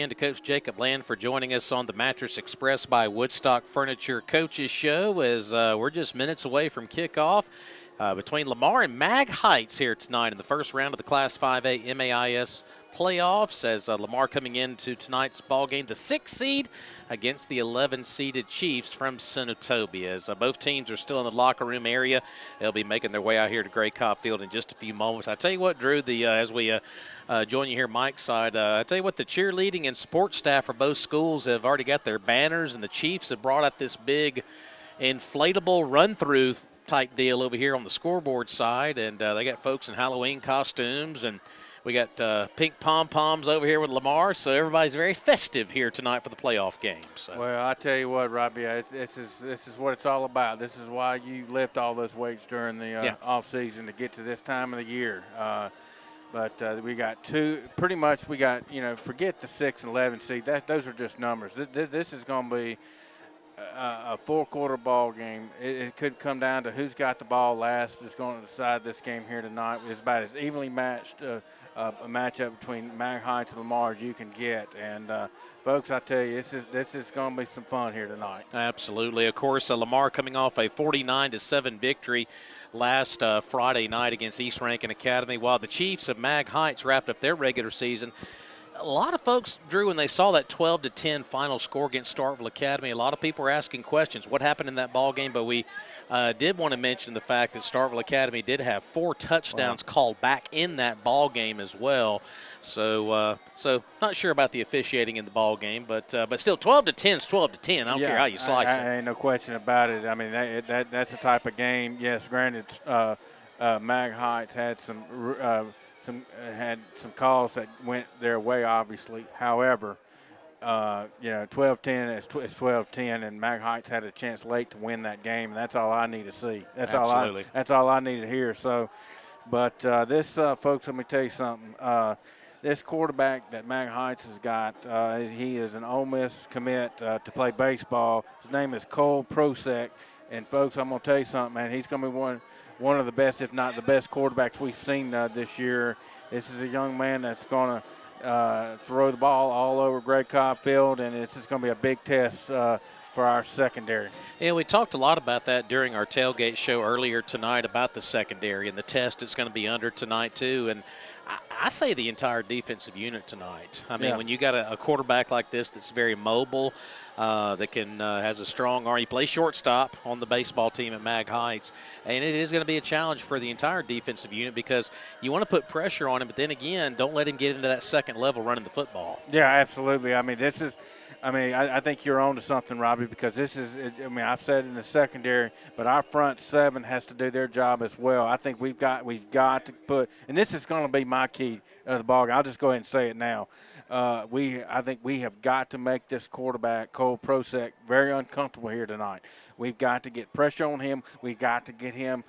again to Coach Jacob Land for joining us on the Mattress Express by Woodstock Furniture Coaches Show as we're just minutes away from kickoff between Lamar and Mag Heights here tonight in the first round of the Class 5A MAIS playoffs as Lamar coming into tonight's ball game, the 6th seed against the 11-seeded Chiefs from Senatobia. As both teams are still in the locker room area, they'll be making their way out here to Gray Cobb Field in just a few moments. I tell you what, Drew, as we join you here, Mike's side, I tell you what, the cheerleading and sports staff for both schools have already got their banners, and the Chiefs have brought out this big inflatable run-through type deal over here on the scoreboard side, and they got folks in Halloween costumes, and we got pink pom-poms over here with Lamar, so everybody's very festive here tonight for the playoff game. So. Well, I tell you what, Robbie, this is what it's all about. This is why you lift all those weights during the off season to get to this time of the year. But we got pretty much we got, forget the 6 and 11 seed. Those are just numbers. This is going to be a four-quarter ball game. It could come down to who's got the ball last is going to decide this game here tonight. It's about as evenly matched a matchup between Mag Heights and Lamar as you can get. And, folks, I tell you, this is going to be some fun here tonight. Absolutely. Of course, Lamar coming off a 49-7 victory last Friday night against East Rankin Academy, while the Chiefs of Mag Heights wrapped up their regular season. A lot of folks, Drew, when they saw that 12-10 final score against Starkville Academy, a lot of people were asking questions. What happened in that ball game? But we did want to mention the fact that Starkville Academy did have 4 touchdowns called back in that ball game as well. So not sure about the officiating in the ball game, but still 12-10 is 12-10. I don't care how you slice it. Ain't no question about it. I mean, that's the type of game. Yes, granted, Mag Heights had had some calls that went their way, obviously. However, 12-10 is 12-10, and Mag Heights had a chance late to win that game, and that's all I need to see. That's all I need to hear. So, but this, folks, let me tell you something. This quarterback that Mag Heights has got, he is an Ole Miss commit to play baseball. His name is Cole Prosek, and folks, I'm going to tell you something, man. He's going to be one of the best, if not the best, quarterbacks we've seen this year. This is a young man that's going to throw the ball all over Gray Cobb Field, and it's just going to be a big test for our secondary. Yeah, we talked a lot about that during our tailgate show earlier tonight about the secondary and the test it's going to be under tonight too. And I say the entire defensive unit tonight. I mean, when you got a quarterback like this that's very mobile, that has a strong arm. He plays shortstop on the baseball team at Mag Heights, and it is going to be a challenge for the entire defensive unit because you want to put pressure on him, but then again, don't let him get into that second level running the football. Yeah, absolutely. I mean, I think you're on to something, Robbie, because this is, I've said in the secondary, but our front seven has to do their job as well. I think we've got to put, and this is going to be my key of the ball game. I'll just go ahead and say it now. I think we have got to make this quarterback, Cole Prosek, very uncomfortable here tonight. We've got to get pressure on him. We've got to get him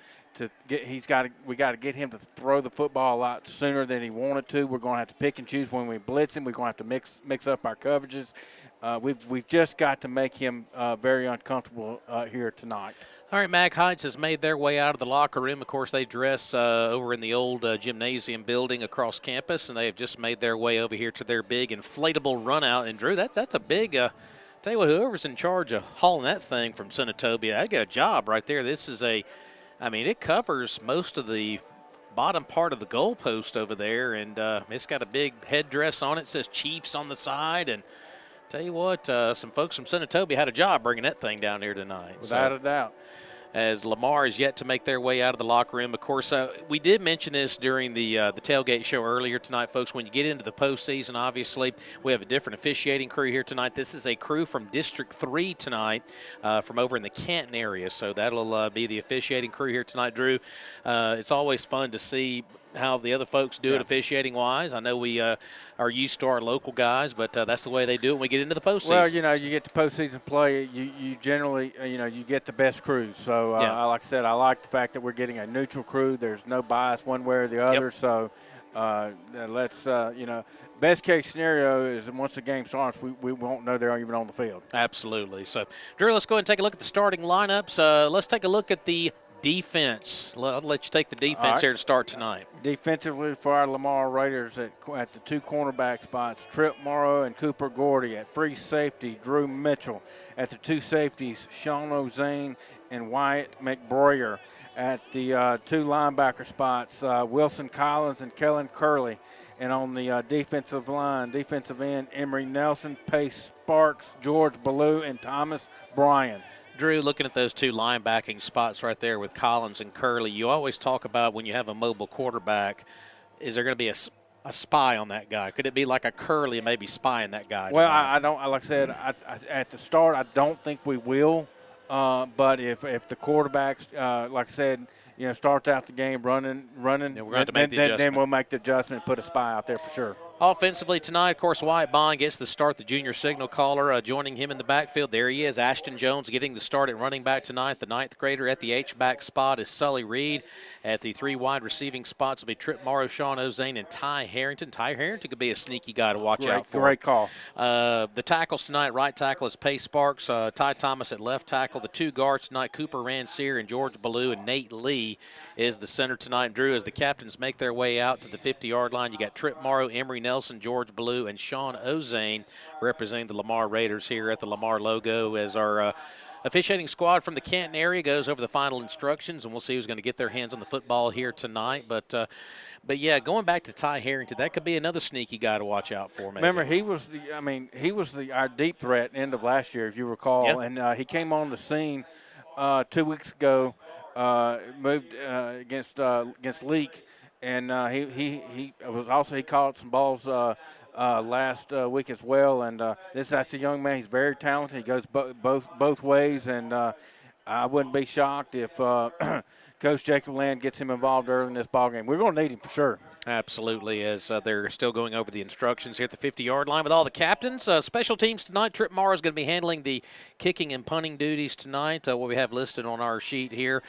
we got to get him to throw the football a lot sooner than he wanted to. We're going to have to pick and choose when we blitz him. We're going to have to mix up our coverages. We've just got to make him very uncomfortable here tonight. All right, Mag Heights has made their way out of the locker room. Of course, they dress over in the old gymnasium building across campus, and they have just made their way over here to their big inflatable run out. And, Drew, that's a big tell you what, whoever's in charge of hauling that thing from Senatobia, they got a job right there. This is it covers most of the bottom part of the goalpost over there, and it's got a big headdress on it. It says Chiefs on the side, and tell you what, some folks from Senatobia had a job bringing that thing down here tonight. Without a doubt. As Lamar is yet to make their way out of the locker room. Of course, we did mention this during the tailgate show earlier tonight, folks. When you get into the postseason, obviously, we have a different officiating crew here tonight. This is a crew from District 3 tonight from over in the Canton area. So that'll be the officiating crew here tonight, Drew. It's always fun to see how the other folks do it officiating-wise. I know we are used to our local guys, but that's the way they do it when we get into the postseason. Well, you get to postseason play, you generally, you get the best crews. So, like I said, I like the fact that we're getting a neutral crew. There's no bias one way or the other. Yep. So, let's, best case scenario is once the game starts, we won't know they're even on the field. Absolutely. So, Drew, let's go ahead and take a look at the starting lineups. Let's take a look at the Defense. I'll let you take the defense right. here to start tonight. Defensively for our Lamar Raiders at the 2 cornerback spots, Trip Morrow and Cooper Gordy. At free safety, Drew Mitchell. At the 2 safeties, Sean O'Zane and Wyatt McBroyer. At the 2 linebacker spots, Wilson Collins and Kellen Curley. And on the defensive line, defensive end, Emery Nelson, Pace Sparks, George Ballou, and Thomas Bryan. Drew, looking at those 2 linebacking spots right there with Collins and Curley, you always talk about when you have a mobile quarterback, is there going to be a spy on that guy? Could it be like a Curley and maybe spying that guy? Well, I don't. Like I said, at the start, I don't think we will. But if the quarterbacks, like I said, starts out the game running, then we'll make the adjustment and put a spy out there for sure. Offensively tonight, of course, Wyatt Bond gets the start, the junior signal caller joining him in the backfield. There he is, Ashton Jones getting the start at running back tonight. The 9th grader at the H-back spot is Sully Reed. At the 3 wide receiving spots will be Trip Morrow, Sean O'Zane, and Ty Harrington. Ty Harrington could be a sneaky guy to watch out for. Great call. The tackles tonight, right tackle is Pace Sparks, Ty Thomas at left tackle. The 2 guards tonight, Cooper Ransier and George Ballou, and Nate Lee is the center tonight. Drew, as the captains make their way out to the 50-yard line, you got Trip Morrow, Emery Nelson, George Ballou, and Sean O'Zane representing the Lamar Raiders here at the Lamar logo as our officiating squad from the Canton area goes over the final instructions, and we'll see who's going to get their hands on the football here tonight. But yeah, going back to Ty Harrington, that could be another sneaky guy to watch out for. Maybe. Remember, he was our deep threat end of last year, if you recall, yep. And he came on the scene 2 weeks ago, moved against Leak, and he caught some balls last week as well. And that's a young man. He's very talented. He goes both ways, and I wouldn't be shocked if Coach Jacob Land gets him involved early in this ballgame. We're going to need him for sure. Absolutely, as they're still going over the instructions here at the 50-yard line with all the captains. Special teams tonight, Trip Morrow is going to be handling the kicking and punting duties tonight, what we have listed on our sheet here.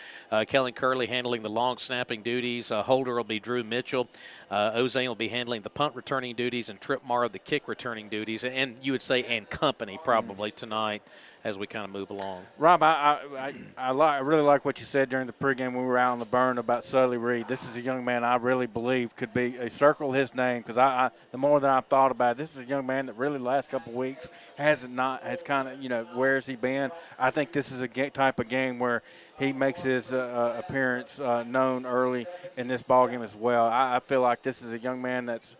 Kellen Curley handling the long snapping duties. Holder will be Drew Mitchell. Ozane will be handling the punt returning duties, and Trip Morrow the kick returning duties. And you would say and company probably tonight as we kind of move along. Rob, I really like what you said during the pregame when we were out on the burn about Sully Reed. This is a young man I really believe could be a circle his name, because the more that I've thought about it, this is a young man that really the last couple of weeks has kind of, where's he been? I think this is a type of game where he makes his appearance known early in this ball game as well. I feel like this is a young man that's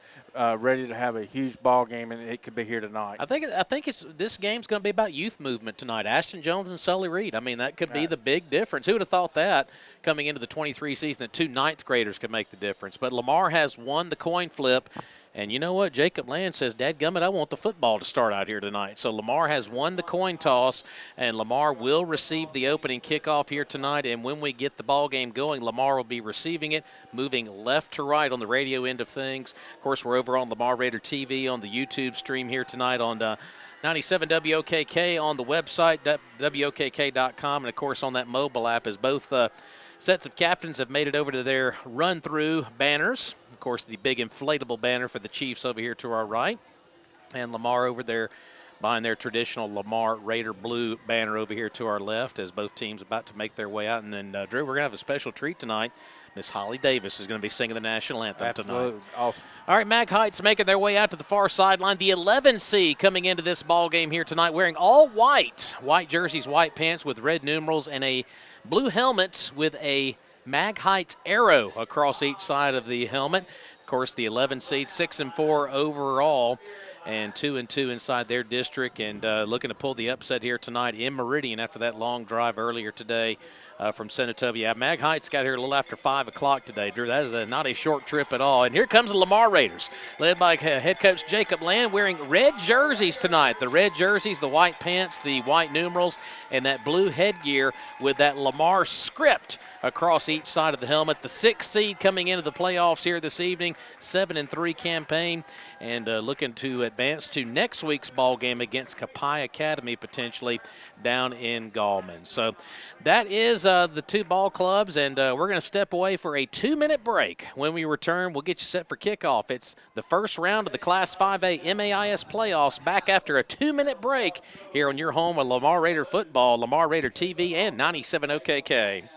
ready to have a huge ball game, and it could be here tonight. I think this game's going to be about youth movement tonight. Ashton Jones and Sully Reed. I mean, that could be the big difference. Who would have thought that coming into the 23 season that 2 ninth graders could make the difference? But Lamar has won the coin flip. And you know what? Jacob Land says, dadgummit, I want the football to start out here tonight. So Lamar has won the coin toss, and Lamar will receive the opening kickoff here tonight. And when we get the ball game going, Lamar will be receiving it, moving left to right on the radio end of things. Of course, we're over on Lamar Raider TV on the YouTube stream here tonight on 97 WOKK on the website, WOKK.com, and, of course, on that mobile app as both sets of captains have made it over to their run-through banners. Of course, the big inflatable banner for the Chiefs over here to our right, and Lamar over there behind their traditional Lamar Raider blue banner over here to our left as both teams about to make their way out. And then, Drew, we're going to have a special treat tonight. Miss Holly Davis is going to be singing the national anthem tonight. Awesome. All right, Mag Heights making their way out to the far sideline. The 11 seed coming into this ball game here tonight wearing all white jerseys, white pants with red numerals, and a blue helmet with a Mag Heights arrow across each side of the helmet. Of course, the 11 seed, 6-4 overall, and 2-2 inside their district, and looking to pull the upset here tonight in Meridian after that long drive earlier today from Senatobia. Yeah, Mag Heights got here a little after 5 o'clock today, Drew. That is not a short trip at all. And here comes the Lamar Raiders, led by head coach Jacob Land, wearing red jerseys tonight. The red jerseys, the white pants, the white numerals, and that blue headgear with that Lamar script across each side of the helmet. The 6th seed coming into the playoffs here this evening, 7-3 campaign, and looking to advance to next week's ball game against Kapai Academy potentially down in Gallman. So that is the 2 ball clubs, and we're going to step away for a 2-minute break. When we return, we'll get you set for kickoff. It's the first round of the Class 5A MAIS playoffs back after a 2-minute break here on your home of Lamar Raider football, Lamar Raider TV, and 97 OKK.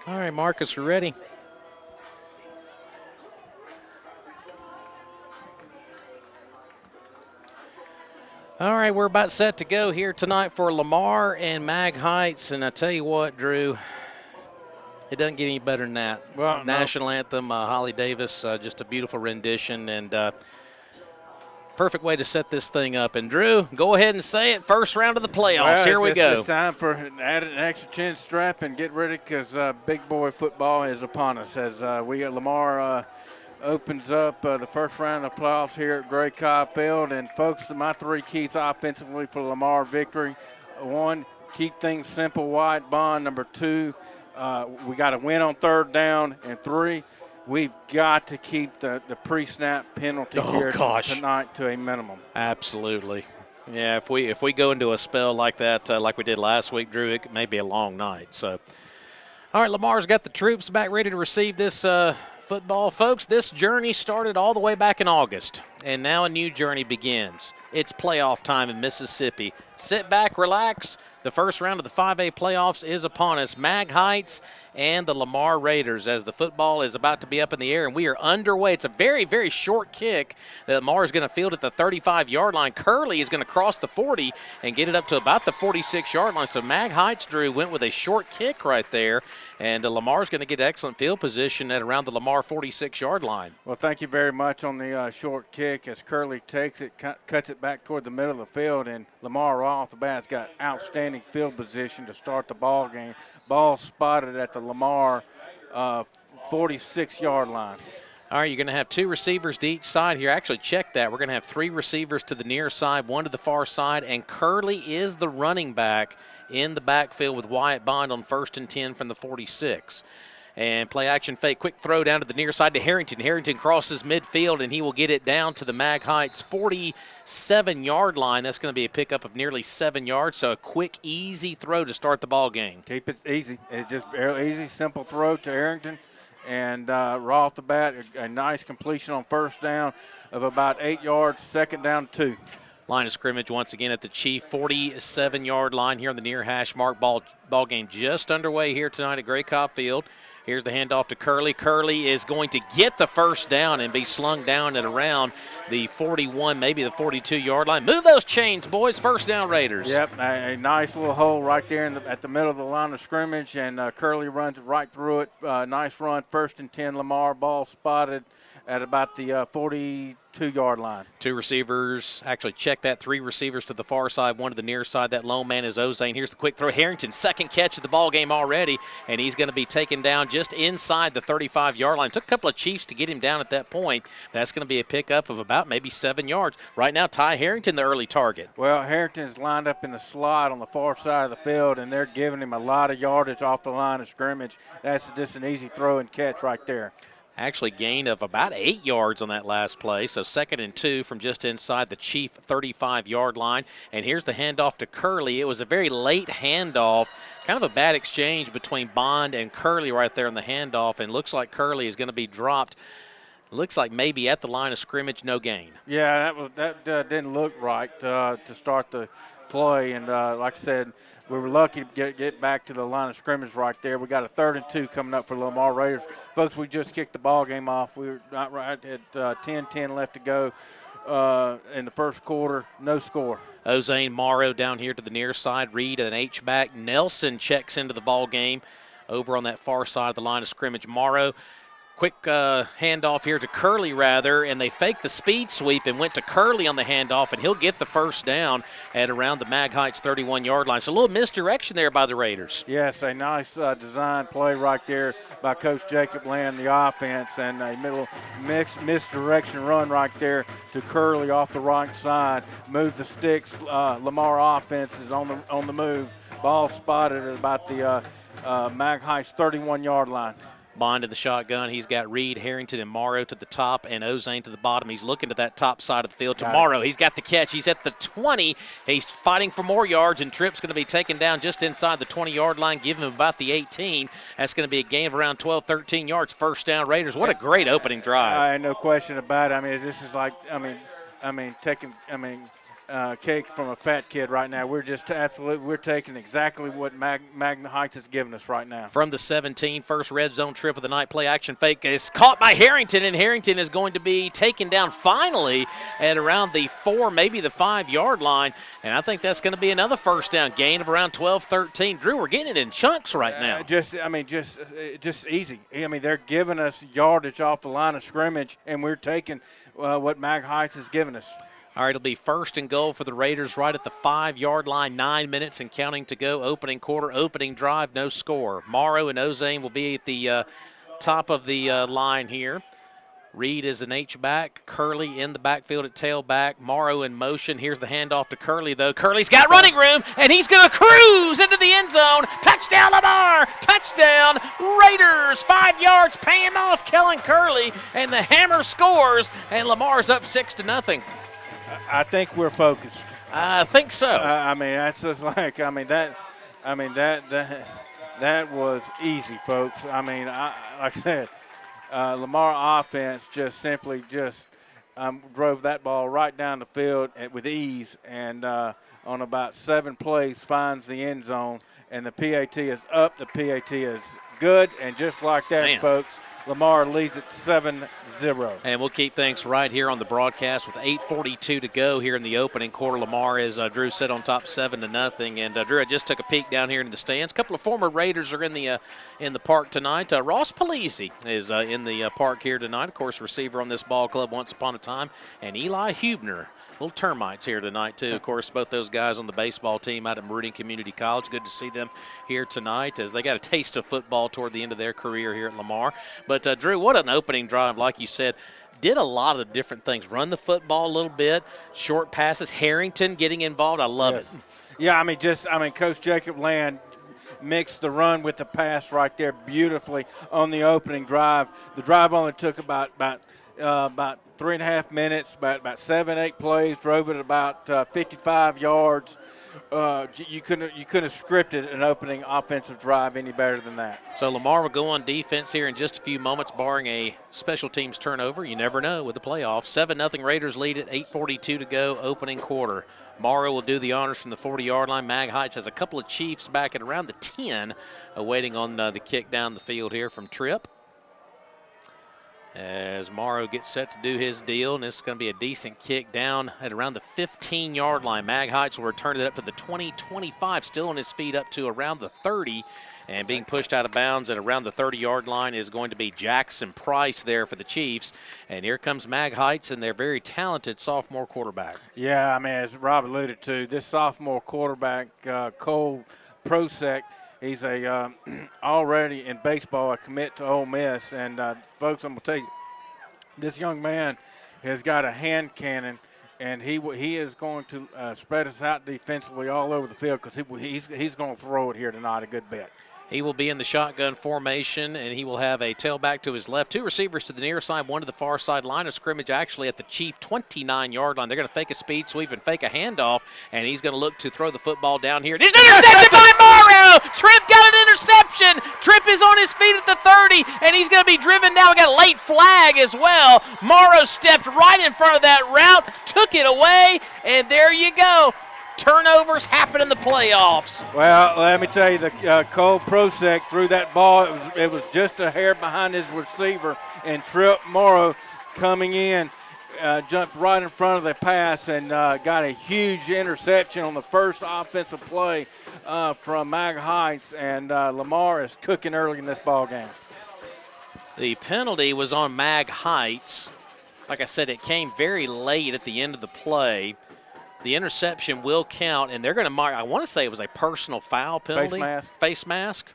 All right, Marcus, we're ready. All right, we're about set to go here tonight for Lamar and Mag Heights. And I tell you what, Drew, it doesn't get any better than that. Well, National anthem, Holly Davis, just a beautiful rendition and perfect way to set this thing up. And, Drew, go ahead and say it. First round of the playoffs. Well, here we go. It's time for add an extra chin strap and get ready because big boy football is upon us as we got Lamar opens up the first round of the playoffs here at Gray Cobb Field. And, folks, my three keys offensively for Lamar victory. One, keep things simple, Wyatt Bond. Number two, we got to win on third down. And three, we've got to keep the pre-snap penalties here tonight to a minimum. Absolutely. Yeah, if we go into a spell like that, like we did last week, Drew, it may be a long night. So, all right, Lamar's got the troops back ready to receive this football. Folks, this journey started all the way back in August, and now a new journey begins. It's playoff time in Mississippi. Sit back, relax. The first round of the 5A playoffs is upon us. Mag Heights and the Lamar Raiders as the football is about to be up in the air, and we are underway. It's a very, very short kick that Lamar is going to field at the 35-yard line. Curley is going to cross the 40 and get it up to about the 46-yard line. So Mag Heights, Drew, went with a short kick right there, and Lamar's going to get excellent field position at around the Lamar 46-yard line. Well, thank you very much on the short kick as Curley takes it, cuts it back toward the middle of the field, and Lamar right off the bat has got outstanding field position to start the ball game. Ball spotted at the Lamar 46-yard line. All right, you're going to have two receivers to each side here. Actually, check that. We're going to have three receivers to the near side, one to the far side, and Curley is the running back in the backfield with Wyatt Bond on 1st and 10 from the 46. And play action fake, quick throw down to the near side to Harrington. Harrington crosses midfield, and he will get it down to the Mag Heights 47-yard line. That's going to be a pickup of nearly 7 yards, so a quick, easy throw to start the ball game. Keep it easy. It's just very easy, simple throw to Harrington. And right off the bat, a nice completion on first down of about 8 yards, second down 2. Line of scrimmage once again at the Chief 47-yard line here on the near hash mark. Ball game just underway here tonight at Gray Cobb Field. Here's the handoff to Curley. Curley is going to get the first down and be slung down at around the 41, maybe the 42-yard line. Move those chains, boys. First down, Raiders. Yep, a nice little hole right there at the middle of the line of scrimmage, and Curley runs right through it. Nice run, 1st and 10, Lamar. Ball spotted at about the 42 2-yard line. 2 receivers, actually check that, 3 receivers to the far side, 1 to the near side. That lone man is Ozane. Here's the quick throw. Harrington, second catch of the ball game already, and he's going to be taken down just inside the 35-yard line. Took a couple of Chiefs to get him down at that point. That's going to be a pickup of about maybe 7 yards. Right now, Ty Harrington, the early target. Well, Harrington's lined up in the slot on the far side of the field, and they're giving him a lot of yardage off the line of scrimmage. That's just an easy throw and catch right there. Actually gained of about 8 yards on that last play. So 2nd and 2 from just inside the Chief 35-yard line. And here's the handoff to Curley. It was a very late handoff. Kind of a bad exchange between Bond and Curley right there in the handoff. And looks like Curley is going to be dropped. Looks like maybe at the line of scrimmage, no gain. Yeah, that didn't look right to start the play. And like I said, we were lucky to get back to the line of scrimmage right there. We got a 3rd and 2 coming up for the Lamar Raiders. Folks, we just kicked the ball game off. We were not right at 10-10 left to go in the first quarter. No score. Ozane Morrow down here to the near side. Reed an H-back. Nelson checks into the ball game over on that far side of the line of scrimmage. Morrow. Quick handoff here to Curley, rather, and they faked the speed sweep and went to Curley on the handoff, and he'll get the first down at around the Mag Heights 31-yard line. So a little misdirection there by the Raiders. Yes, a nice design play right there by Coach Jacob Land, the offense, and a middle misdirection run right there to Curley off the right side. Move the sticks. Lamar offense is on the move. Ball spotted at about the Mag Heights 31-yard line. Bond in the shotgun. He's got Reed, Harrington, and Morrow to the top, and Ozane to the bottom. He's looking to that top side of the field. Morrow, he's got the catch. He's at the 20. He's fighting for more yards, and Tripp's going to be taken down just inside the 20-yard line, giving him about the 18. That's going to be a gain of around 12, 13 yards. First down, Raiders. What a great opening drive. No question about it. I mean, this is like, taking cake from a fat kid right now. We're just we're taking exactly what Magna Heights has given us right now. From the 17, first red zone trip of the night, play action fake is caught by Harrington, and Harrington is going to be taken down finally at around the 4, maybe the 5-yard line, and I think that's going to be another first down, gain of around 12, 13. Drew, we're getting it in chunks right now. Just easy. I mean, they're giving us yardage off the line of scrimmage, and we're taking what Mag Heights has given us. All right, it'll be 1st and goal for the Raiders right at the 5-yard line, 9 minutes and counting to go. Opening quarter, opening drive, no score. Morrow and Ozane will be at the top of the line here. Reed is an H-back. Curley in the backfield at tailback. Morrow in motion. Here's the handoff to Curley, though. Curley's got running room, and he's going to cruise into the end zone. Touchdown, Lamar! Touchdown, Raiders! 5 yards, pay him off, Kellen Curley, and the hammer scores, and Lamar's up 6-0. I think we're focused. I think so. That's just like, that was easy, folks. Like I said, Lamar offense just simply drove that ball right down the field with ease, and on about 7 plays finds the end zone, and the PAT is up. The PAT is good, and just like that, folks, Lamar leads it 7-0. And we'll keep things right here on the broadcast with 8:42 to go here in the opening quarter. Lamar, as Drew said, on top 7-0. And Drew, I just took a peek down here into the stands. A couple of former Raiders are in the park tonight. Ross Palisi is in the park here tonight. Of course, receiver on this ball club once upon a time. And Eli Hubner. Little termites here tonight, too. Of course, both those guys on the baseball team out at Meridian Community College. Good to see them here tonight as they got a taste of football toward the end of their career here at Lamar. But, Drew, what an opening drive, like you said. Did a lot of different things. Run the football a little bit, short passes, Harrington getting involved. I love it. Yeah, Coach Jacob Land mixed the run with the pass right there beautifully on the opening drive. The drive only took about 3.5 minutes, about 7-8 plays, drove it about 55 yards. You couldn't have scripted an opening offensive drive any better than that. So Lamar will go on defense here in just a few moments, barring a special teams turnover. You never know with the playoffs. 7-0 Raiders lead at 8:42 to go, opening quarter. Morrow will do the honors from the 40-yard line. Mag Heights has a couple of Chiefs back at around the 10, awaiting on the kick down the field here from Tripp. as Morrow gets set to do his deal, and this is going to be a decent kick down at around the 15-yard line. Mag Heights will return it up to the 20-25, still on his feet up to around the 30, and being pushed out of bounds at around the 30-yard line is going to be Jackson Price there for the Chiefs. And here comes Mag Heights and their very talented sophomore quarterback. Yeah, I mean, as Rob alluded to, this sophomore quarterback, Cole Prosek, he's a already in baseball a commit to Ole Miss, and folks, I'm gonna tell you, this young man has got a hand cannon, and he is going to spread us out defensively all over the field because he's going to throw it here tonight a good bit. He will be in the shotgun formation, and he will have a tailback to his left, 2 receivers to the near side, 1 to the far side. Line of scrimmage actually at the Chief 29-yard line. They're going to fake a speed sweep and fake a handoff, and he's going to look to throw the football down here. It is intercepted by Morrow! Tripp got an interception. Tripp is on his feet at the 30, and he's going to be driven down. We got a late flag as well. Morrow stepped right in front of that route, took it away, and there you go. Turnovers happen in the playoffs. Well, let me tell you, the Cole Prosek threw that ball. It was just a hair behind his receiver, and Tripp Morrow coming in jumped right in front of the pass and got a huge interception on the first offensive play from Mag Heights, and Lamar is cooking early in this ball game. The penalty was on Mag Heights. Like I said, it came very late at the end of the play. The interception will count, and they're going to mark, I want to say it was a personal foul penalty. Face mask. Face mask.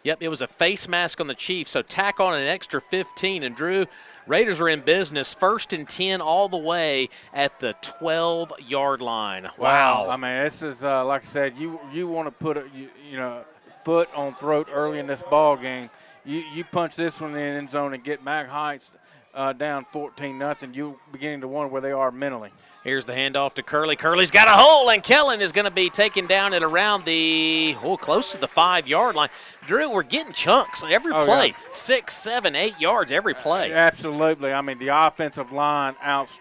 Yep, it was a face mask on the Chiefs, so tack on an extra 15. And, Drew, Raiders are in business, 1st and 10 all the way at the 12-yard line. Wow. I mean, this is, like I said, you want to put a foot on throat early in this ball game. You punch this one in the end zone and get Mag Heights down 14-0. You're beginning to wonder where they are mentally. Here's the handoff to Curley. Curley's got a hole, and Kellen is going to be taken down at around close to the 5-yard line. Drew, we're getting chunks every play. Yeah. 6, 7, 8 yards every play. Absolutely. I mean, the offensive line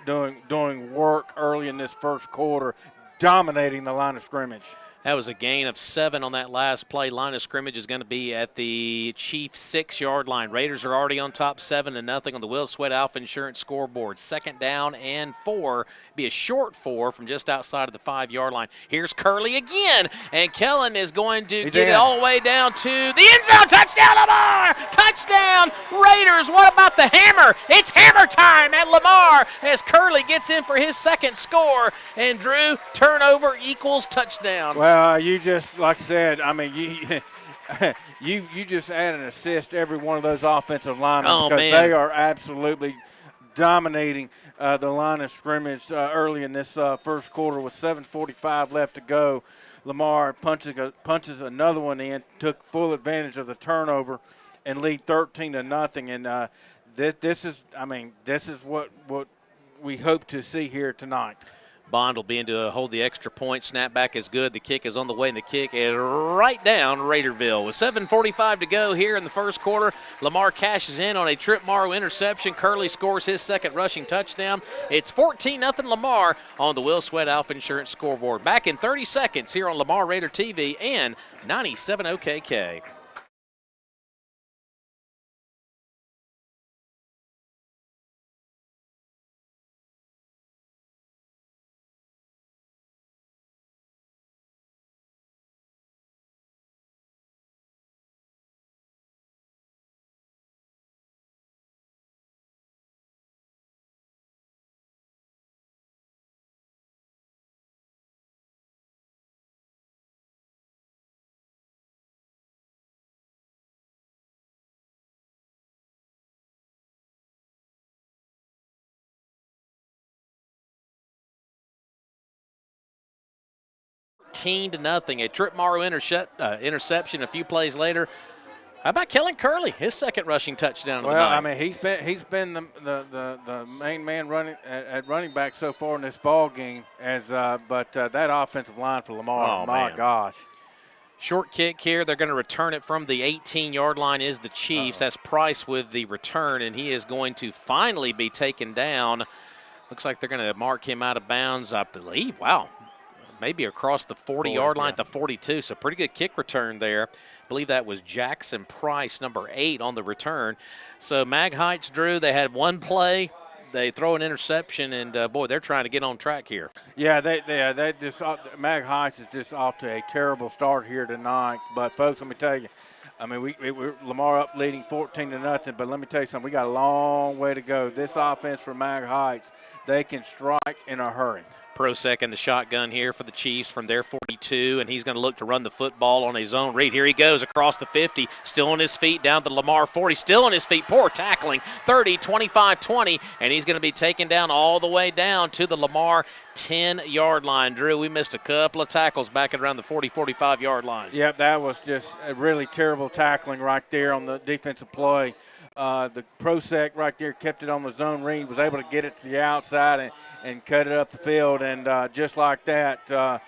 doing work early in this first quarter, dominating the line of scrimmage. That was a gain of 7 on that last play. Line of scrimmage is going to be at the Chiefs 6-yard line. Raiders are already on top 7-0 on the Will Sweat Alpha Insurance scoreboard. 2nd down and 4. Be a short 4 from just outside of the 5-yard line. Here's Curley again, and Kellen is going to get it all the way down to the end zone. Touchdown, Lamar! Touchdown, Raiders. What about the hammer? It's hammer time at Lamar as Curley gets in for his 2nd score. And Drew, turnover equals touchdown. Well, you just, like I said, I mean, you just add an assist to every one of those offensive linemen because they are absolutely dominating the line of scrimmage early in this first quarter with 7:45 left to go. Lamar punches another one in, took full advantage of the turnover, and lead 13-0. And this is what we hope to see here tonight. Bond will be in to hold the extra point. Snapback is good. The kick is on the way, and the kick is right down Raiderville. With 7:45 to go here in the first quarter, Lamar cashes in on a Tripp Morrow interception. Curley scores his 2nd rushing touchdown. It's 14-0 Lamar on the Will Sweat Alpha Insurance scoreboard. Back in 30 seconds here on Lamar Raider TV and 97 OKK. To nothing. A Tripp Morrow interception a few plays later. How about Kellen Curley? His 2nd rushing touchdown of the night. Well, I mean, he's been the main man at running back so far in this ball game. But that offensive line for Lamar, my gosh. Short kick here. They're going to return it from the 18-yard line is the Chiefs. That's Price with the return, and he is going to finally be taken down. Looks like they're going to mark him out of bounds, I believe. Wow. maybe across the 40-yard line at the 42. So pretty good kick return there. I believe that was Jackson Price, number 8, on the return. So Mag Heights, Drew, they had one play. They throw an interception, and, boy, they're trying to get on track here. Yeah, they just Mag Heights is just off to a terrible start here tonight. But, folks, let me tell you, I mean, we're Lamar up leading 14-0, but let me tell you something. We got a long way to go. This offense for Mag Heights, they can strike in a hurry. Prosek in the shotgun here for the Chiefs from their 42, and he's going to look to run the football on his own read. Here he goes across the 50, still on his feet, down to Lamar 40, still on his feet, poor tackling, 30, 25, 20, and he's going to be taken down all the way down to the Lamar 10-yard line. Drew, we missed a couple of tackles back at around the 40, 45-yard line. Yep, that was just a really terrible tackling right there on the defensive play. The Prosek right there kept it on the zone read, was able to get it to the outside and cut it up the field. And just like that,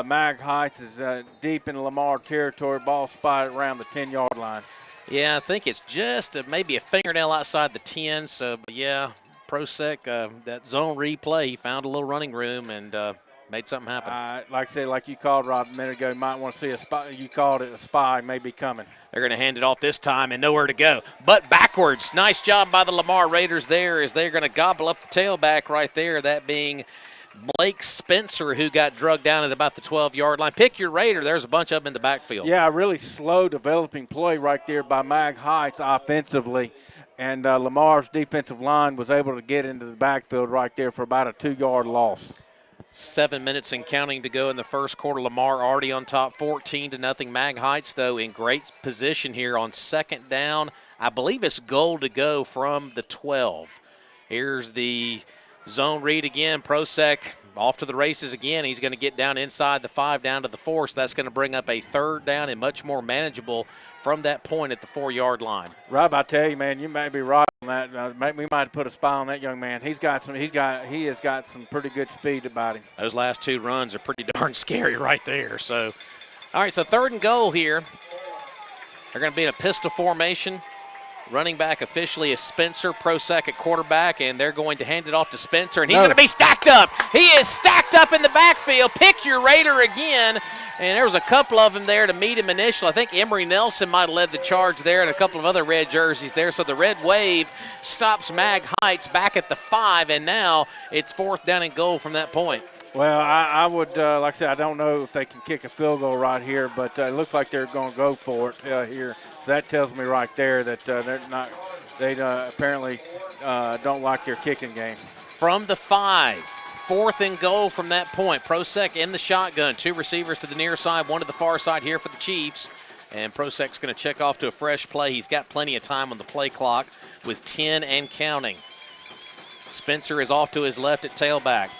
Mag Heights is deep in Lamar territory, ball spotted around the 10-yard line. Yeah, I think it's just maybe a fingernail outside the 10. So, yeah, Prosek, that zone replay, he found a little running room and made something happen. Like I said, like you called, Rob, a minute ago, you might want to see a spy. You called it a spy, may be coming. They're going to hand it off this time and nowhere to go. But backwards. Nice job by the Lamar Raiders there as they're going to gobble up the tailback right there, that being Blake Spencer, who got drugged down at about the 12-yard line. Pick your Raider. There's a bunch of them in the backfield. Yeah, a really slow developing play right there by Mag Heights offensively. And Lamar's defensive line was able to get into the backfield right there for about a 2-yard loss. 7 minutes and counting to go in the first quarter. Lamar already on top, 14-0. Mag Heights, though, in great position here on second down. I believe it's goal to go from the 12. Here's the zone read again. Prosek off to the races again. He's going to get down inside the 5, down to the 4, so that's going to bring up a third down and much more manageable from that point at the 4-yard line. Rob, I tell you, man, you may be right on that. We might put a spy on that young man. He has got some pretty good speed about him. Those last 2 runs are pretty darn scary right there. So, all right, so 3rd and goal here. They're going to be in a pistol formation. Running back officially is Spencer, Prosek at quarterback, and they're going to hand it off to Spencer, and he's going to be stacked up. He is stacked up in the backfield. Pick your Raider again. And there was a couple of them there to meet him initially. I think Emory Nelson might have led the charge there and a couple of other red jerseys there. So the red wave stops Mag Heights back at the 5, and now it's 4th down and goal from that point. Well, I would, like I said, I don't know if they can kick a field goal right here, but it looks like they're going to go for it here. So that tells me right there that they apparently don't like their kicking game. From the 5. 4th and goal from that point. Prosek in the shotgun. 2 receivers to the near side, 1 to the far side here for the Chiefs. And Prosek's going to check off to a fresh play. He's got plenty of time on the play clock with 10 and counting. Spencer is off to his left at tailback.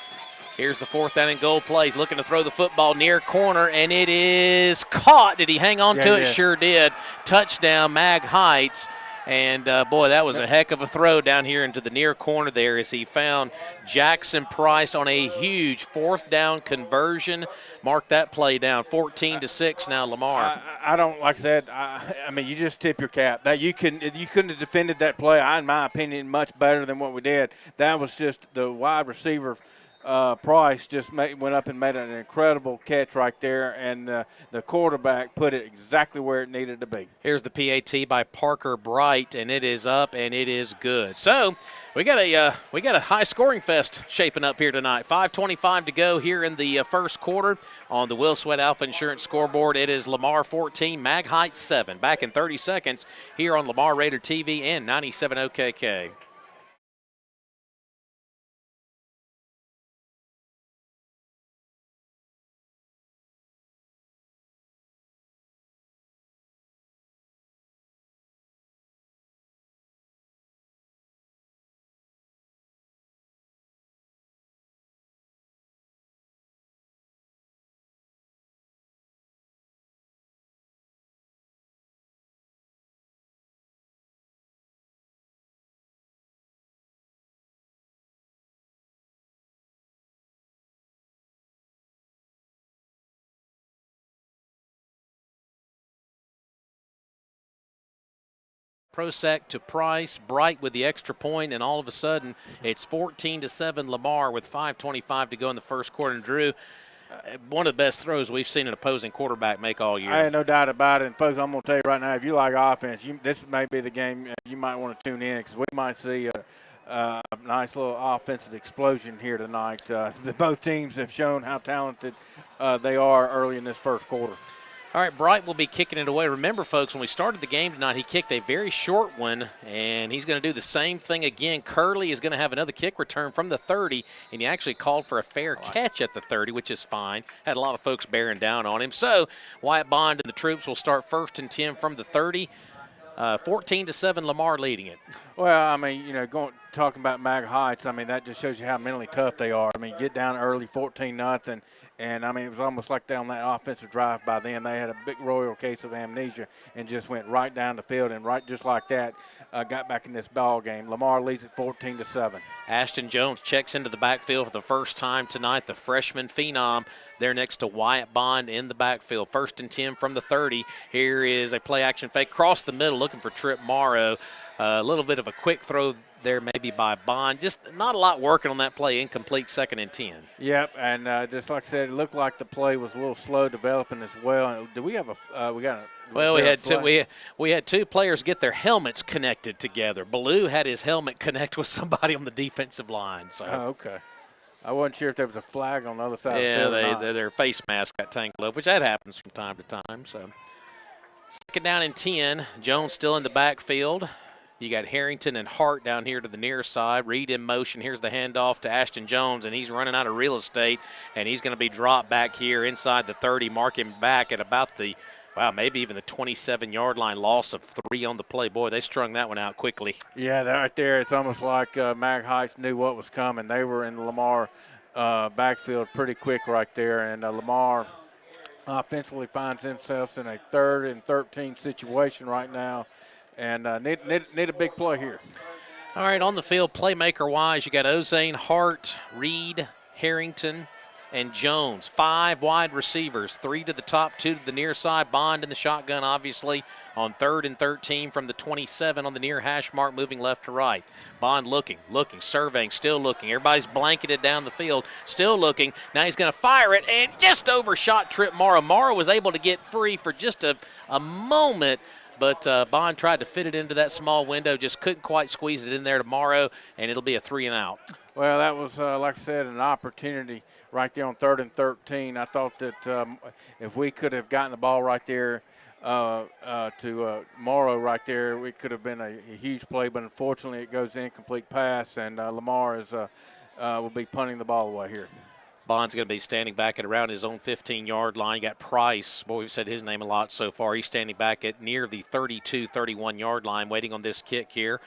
Here's the 4th down and goal play. He's looking to throw the football near corner, and it is caught. Did he hang on to it? Yeah. Sure did. Touchdown, Mag Heights. And, boy, that was a heck of a throw down here into the near corner there as he found Jackson Price on a huge 4th down conversion. Mark that play down, 14-6 now, Lamar. I don't, like I said, I mean, you just tip your cap. That you couldn't have defended that play, in my opinion, much better than what we did. That was just the wide receiver Price just went up and made an incredible catch right there, and the quarterback put it exactly where it needed to be. Here's the PAT by Parker Bright, and it is up and it is good. So we got a high scoring fest shaping up here tonight. 5:25 to go here in the first quarter on the Will Sweat Alpha Insurance scoreboard. It is Lamar 14, Mag Heights 7. Back in 30 seconds here on Lamar Raider TV and 97 OKK. Prosek to Price, Bright with the extra point, and all of a sudden it's 14-7 Lamar with 5:25 to go in the first quarter. And Drew, one of the best throws we've seen an opposing quarterback make all year. I had no doubt about it. And, folks, I'm going to tell you right now, if you like offense, this may be the game you might want to tune in because we might see a nice little offensive explosion here tonight. Both teams have shown how talented they are early in this first quarter. All right, Bright will be kicking it away. Remember, folks, when we started the game tonight, he kicked a very short one, and he's going to do the same thing again. Curley is going to have another kick return from the 30, and he actually called for a fair catch at the 30, which is fine. Had a lot of folks bearing down on him. So Wyatt Bond and the troops will start 1st and 10 from the 30. 14-7, Lamar leading it. Well, I mean, talking about Mag Heights, I mean, that just shows you how mentally tough they are. I mean, get down early, 14-0. And, I mean, it was almost like on that offensive drive by them. They had a big royal case of amnesia and just went right down the field and right just like that got back in this ball game. Lamar leads at 14-7. Ashton Jones checks into the backfield for the first time tonight, the freshman phenom there next to Wyatt Bond in the backfield. 1st and 10 from the 30. Here is a play-action fake across the middle looking for Trip Morrow. A little bit of a quick throw there maybe by Bond. Just not a lot working on that play. Incomplete 2nd and 10. Yep, and just like I said, it looked like the play was a little slow developing as well. And do we have we had two players get their helmets connected together. Ballou had his helmet connect with somebody on the defensive line. So. Oh, okay. I wasn't sure if there was a flag on the other side of the field. Yeah, their face mask got tangled up, which that happens from time to time. So 2nd down and 10. Jones still in the backfield. You got Harrington and Hart down here to the near side. Reed in motion. Here's the handoff to Ashton Jones, and he's running out of real estate, and he's going to be dropped back here inside the 30, mark him back at about the, maybe even the 27-yard line, loss of 3 on the play. Boy, they strung that one out quickly. Yeah, right there, it's almost like Mag Heights knew what was coming. They were in the Lamar backfield pretty quick right there, and Lamar offensively finds themselves in a 3rd and 13 situation right now. And need a big play here. All right, on the field, playmaker-wise, you got Ozane, Hart, Reed, Harrington, and Jones. 5 wide receivers, 3 to the top, 2 to the near side. Bond in the shotgun, obviously, on 3rd and 13 from the 27 on the near hash mark, moving left to right. Bond looking, surveying, still looking. Everybody's blanketed down the field, still looking. Now he's going to fire it, and just overshot Trip Morrow. Morrow was able to get free for just a moment, but Bond tried to fit it into that small window, just couldn't quite squeeze it in there to Morrow, and it'll be a 3 and out. Well, that was, like I said, an opportunity right there on 3rd and 13. I thought that if we could have gotten the ball right there to Morrow right there, it could have been a huge play, but unfortunately it goes incomplete pass, and Lamar will be punting the ball away here. Bond's going to be standing back at around his own 15-yard line. You got Price. Boy, we've said his name a lot so far. He's standing back at near the 32, 31-yard line, waiting on this kick here.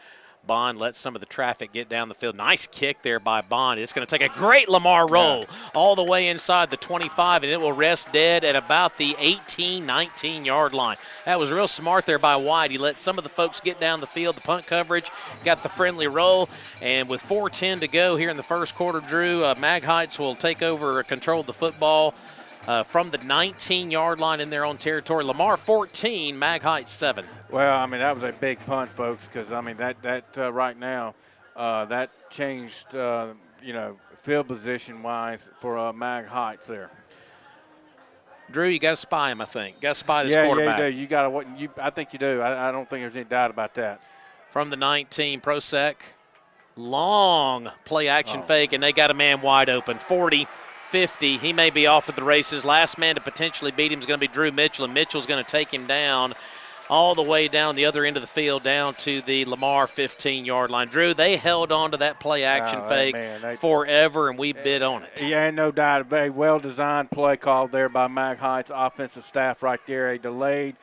Bond lets some of the traffic get down the field. Nice kick there by Bond. It's going to take a great Lamar roll all the way inside the 25, and it will rest dead at about the 18, 19-yard line. That was real smart there by White. He let some of the folks get down the field, the punt coverage, got the friendly roll, and with 4:10 to go here in the first quarter, Drew, Mag Heights will take over control of the football from the 19-yard line in their own territory. Lamar 14, Mag Heights 7. Well, I mean, that was a big punt, folks, because, I mean, that right now, that changed, field position-wise for Mag Heights there. Drew, you got to spy him, I think. Got to spy this quarterback. Yeah, you do. I think you do. I don't think there's any doubt about that. From the 19, Prosek, long play-action fake, and they got a man wide open, 40. 50. He may be off at the races. Last man to potentially beat him is going to be Drew Mitchell, and Mitchell's going to take him down all the way down the other end of the field, down to the Lamar 15-yard line. Drew, they held on to that play-action fake forever, and we bid on it. Yeah, no doubt. A very well-designed play called there by Mag Heights offensive staff right there. A delayed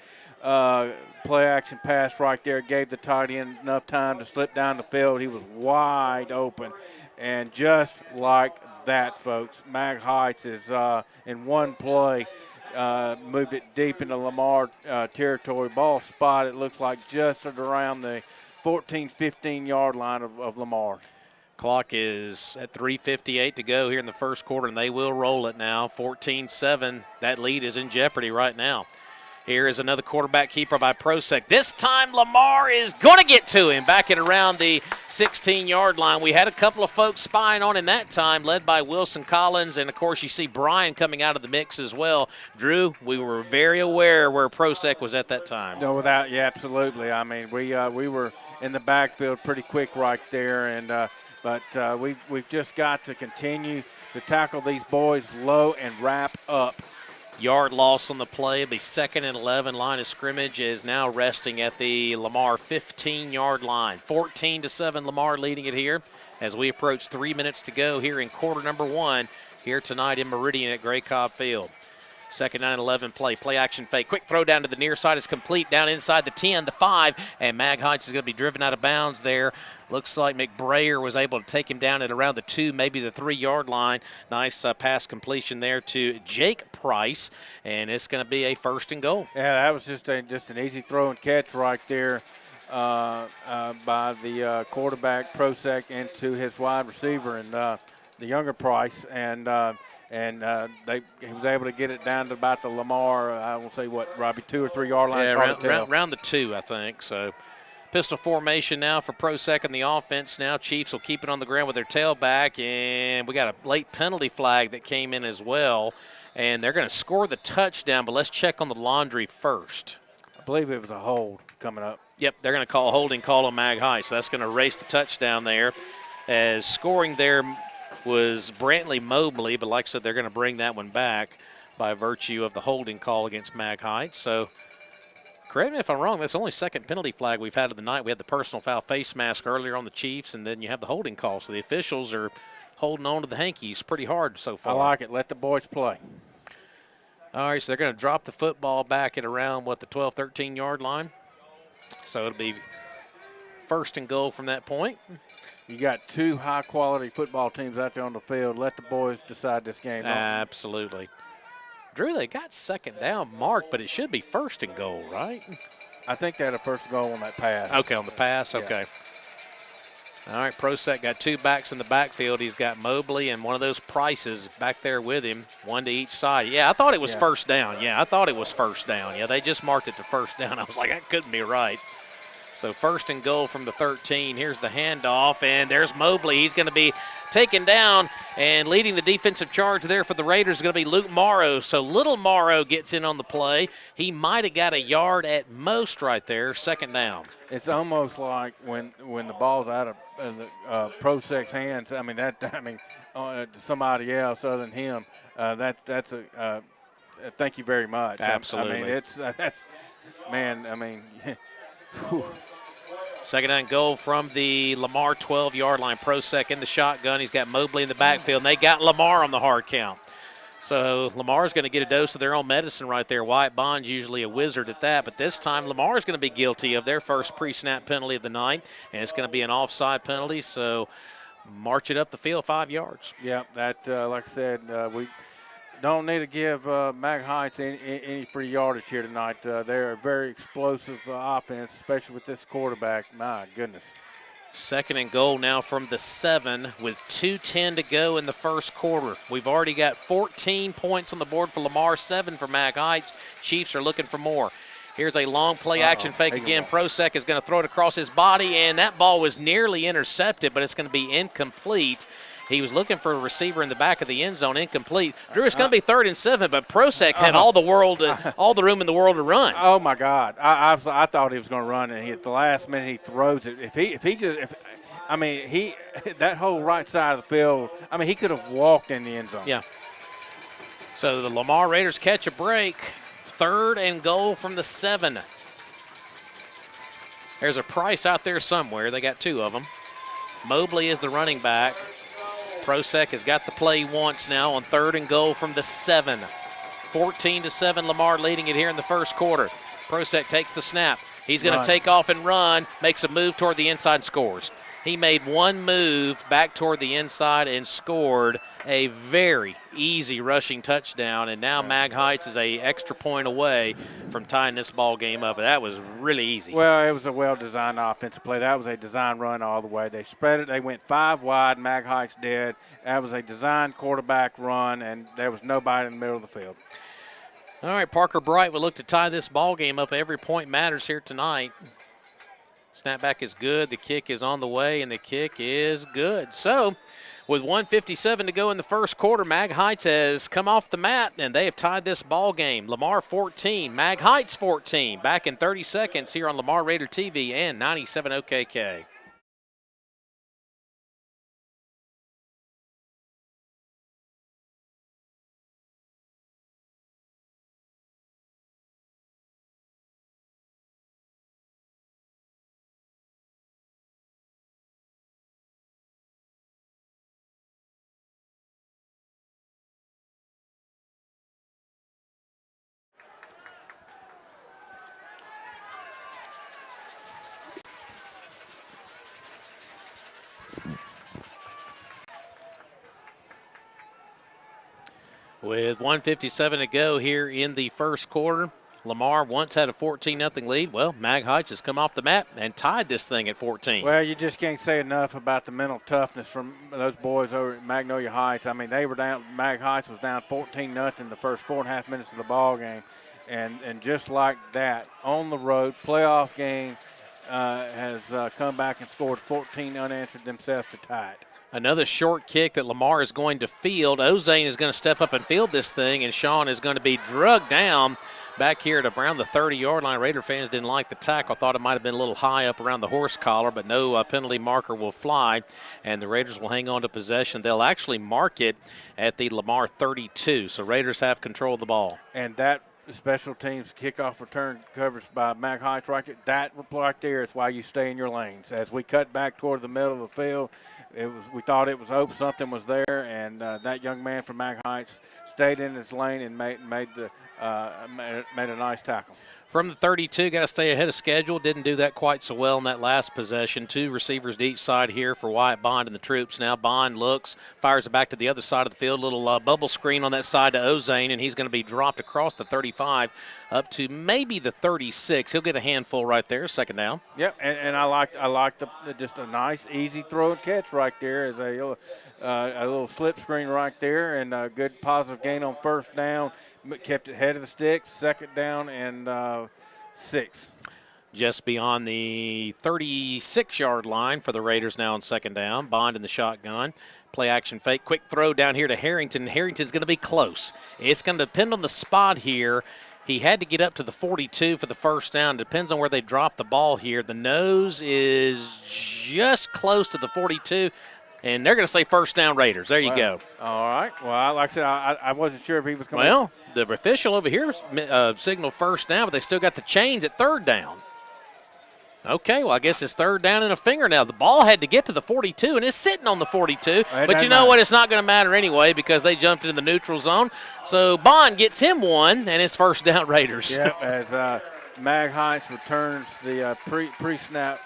play-action pass right there gave the tight end enough time to slip down the field. He was wide open, and just like that, folks, Mag Heights is in one play moved it deep into Lamar territory. Ball spot, it looks like just around the 14, 15-yard line of Lamar. Clock is at 3:58 to go here in the first quarter, and they will roll it now. 14-7. That lead is in jeopardy right now. Here is another quarterback keeper by Prosek. This time Lamar is going to get to him back at around the 16-yard line. We had a couple of folks spying on him that time, led by Wilson Collins, and, of course, you see Brian coming out of the mix as well. Drew, we were very aware where Prosek was at that time. No, absolutely. I mean, we were in the backfield pretty quick right there, and but we've just got to continue to tackle these boys low and wrap up. Yard loss on the play. It'll be 2nd and 11. Line of scrimmage is now resting at the Lamar 15-yard line. 14-7, Lamar leading it here as we approach 3 minutes to go here in quarter number 1 here tonight in Meridian at Gray Cobb Field. 2nd and 11 play. Play action fake. Quick throw down to the near side is complete. Down inside the 10, the 5, and Mag Heights is going to be driven out of bounds there. Looks like McBrayer was able to take him down at around the 2, maybe the 3-yard line. Nice pass completion there to Jake Price, and it's going to be a 1st and goal. Yeah, that was just an easy throw and catch right there by the quarterback Prosek into his wide receiver and the younger Price, and he was able to get it down to about the Lamar, I won't say what, Robbie, 2 or 3 yard line. Yeah, around the 2, I think. So pistol formation now for Prosek and the offense now. Chiefs will keep it on the ground with their tailback, and we got a late penalty flag that came in as well. And they're going to score the touchdown, but let's check on the laundry first. I believe it was a hold coming up. Yep, they're going to call a holding call on Mag High, so that's going to erase the touchdown there. As scoring there was Brantley Mobley, but like I said, they're going to bring that one back by virtue of the holding call against Mag Heights. So correct me if I'm wrong, that's the only 2nd penalty flag we've had of the night. We had the personal foul face mask earlier on the Chiefs, and then you have the holding call. So the officials are holding on to the hankies pretty hard so far. I like it. Let the boys play. All right, so they're going to drop the football back at around, the 12, 13-yard line. So it'll be 1st and goal from that point. You got 2 high-quality football teams out there on the field. Let the boys decide this game. Absolutely. Drew, they got 2nd down marked, but it should be 1st and goal, right? I think they had a 1st goal on that pass. Okay, on the pass, okay. Yeah. All right, Prosek got 2 backs in the backfield. He's got Mobley and one of those Prices back there with him, 1 to each side. Yeah, I thought it was 1st down. Yeah, I thought it was 1st down. Yeah, they just marked it to 1st down. I was like, that couldn't be right. So 1st and goal from the 13. Here's the handoff, and there's Mobley. He's going to be taken down, and leading the defensive charge there for the Raiders is going to be Luke Morrow. So little Morrow gets in on the play. He might have got a yard at most right there, 2nd down. It's almost like when the ball's out of Prosek's hands. I mean, somebody else other than him. That's a thank you very much. Absolutely. I mean, that's man. I mean. 2nd and goal from the Lamar 12-yard line. Prosek in the shotgun. He's got Mobley in the backfield, and they got Lamar on the hard count. So Lamar's going to get a dose of their own medicine right there. Wyatt Bond's usually a wizard at that, but this time Lamar's going to be guilty of their first pre-snap penalty of the night, and it's going to be an offside penalty, so march it up the field 5 yards. Yeah, that, like I said, we don't need to give Mag Heights any free yardage here tonight. They're a very explosive offense, especially with this quarterback. My goodness. 2nd and goal now from the 7 with 2:10 to go in the first quarter. We've already got 14 points on the board for Lamar, 7 for Mag Heights. Chiefs are looking for more. Here's a long play action fake again. Prosek is going to throw it across his body, and that ball was nearly intercepted, but it's going to be incomplete. He was looking for a receiver in the back of the end zone, incomplete. Drew, it's going to be 3rd and 7, but Prosek had all the room in the world to run. Oh my God! I thought he was going to run, and at the last minute he throws it. That whole right side of the field. I mean, he could have walked in the end zone. Yeah. So the Lamar Raiders catch a break. 3rd and goal from the 7. There's a Price out there somewhere. They got 2 of them. Mobley is the running back. Prosek has got the play once now on 3rd and goal from the 7. 14-7, Lamar leading it here in the first quarter. Prosek takes the snap. He's going to take off and run, makes a move toward the inside and scores. He made one move back toward the inside and scored a very easy rushing touchdown, and now Mag Heights is a extra point away from tying this ball game up. That was really easy. Well, it was a well-designed offensive play. That was a design run all the way. They spread it. They went 5 wide. Mag Heights did. That was a designed quarterback run, and there was nobody in the middle of the field. All right, Parker Bright will look to tie this ball game up. Every point matters here tonight. Snapback is good. The kick is on the way, and the kick is good. So, with 1:57 to go in the first quarter, Mag Heights has come off the mat, and they have tied this ball game. Lamar 14, Mag Heights 14. Back in 30 seconds here on Lamar Raider TV and 97 OKK. With 1:57 to go here in the first quarter, Lamar once had a 14-0 lead. Well, Mag Heights has come off the mat and tied this thing at 14. Well, you just can't say enough about the mental toughness from those boys over at Magnolia Heights. I mean, they were down. Mag Heights was down 14-0 the first 4.5 minutes of the ball game, and just like that, on the road, playoff game, has come back and scored 14 unanswered themselves to tie it. Another short kick that Lamar is going to field. Ozane is going to step up and field this thing, and Sean is going to be drugged down back here at around the 30-yard line. Raider fans didn't like the tackle. Thought it might have been a little high up around the horse collar, but no penalty marker will fly, and the Raiders will hang on to possession. They'll actually mark it at the Lamar 32, so Raiders have control of the ball. And that special teams kickoff return coverage by Mag Heights that right there is why you stay in your lanes. As we cut back toward the middle of the field, we thought it was open, something was there, and that young man from Mag Heights stayed in his lane and made a nice tackle. From the 32, got to stay ahead of schedule. Didn't do that quite so well in that last possession. Two receivers to each side here for Wyatt Bond and the troops. Now Bond looks, fires it back to the other side of the field. Little bubble screen on that side to Ozane, and he's going to be dropped across the 35 up to maybe the 36. He'll get a handful right there, second down. Yep, and I like just a nice, easy throw and catch right there as a little slip screen right there, and a good positive gain on first down. Kept it head of the sticks, second down and 6. Just beyond the 36-yard line for the Raiders now on second down. Bond in the shotgun. Play action fake. Quick throw down here to Harrington. Harrington's going to be close. It's going to depend on the spot here. He had to get up to the 42 for the first down. Depends on where they drop the ball here. The nose is just close to the 42. And they're going to say first down Raiders. There you go. All right. Well, like I said, I wasn't sure if he was going to. Well, the official over here signaled first down, but they still got the chains at third down. Okay, well, I guess it's third down and a finger now. The ball had to get to the 42, and it's sitting on the 42. But you know what? It's not going to matter anyway because they jumped into the neutral zone. So Bond gets him one, and it's first down Raiders. Yep, as Mag Heights returns the pre-snap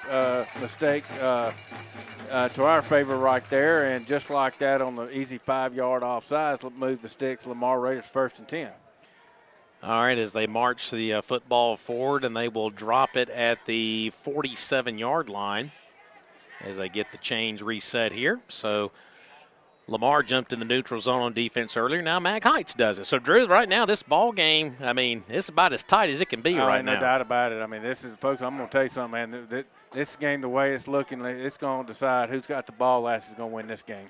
mistake to our favor right there, and just like that on the easy 5-yard offsides, move the sticks. Lamar Raiders 1st and 10. All right, as they march the football forward, and they will drop it at the 47-yard line as they get the chains reset here. So Lamar jumped in the neutral zone on defense earlier. Now Mag Heights does it. So, Drew, right now this ball game, I mean, it's about as tight as it can be right now. No doubt about it. I mean, this is, folks, I'm going to tell you something, man. This game, the way it's looking, it's going to decide who's got the ball last is going to win this game.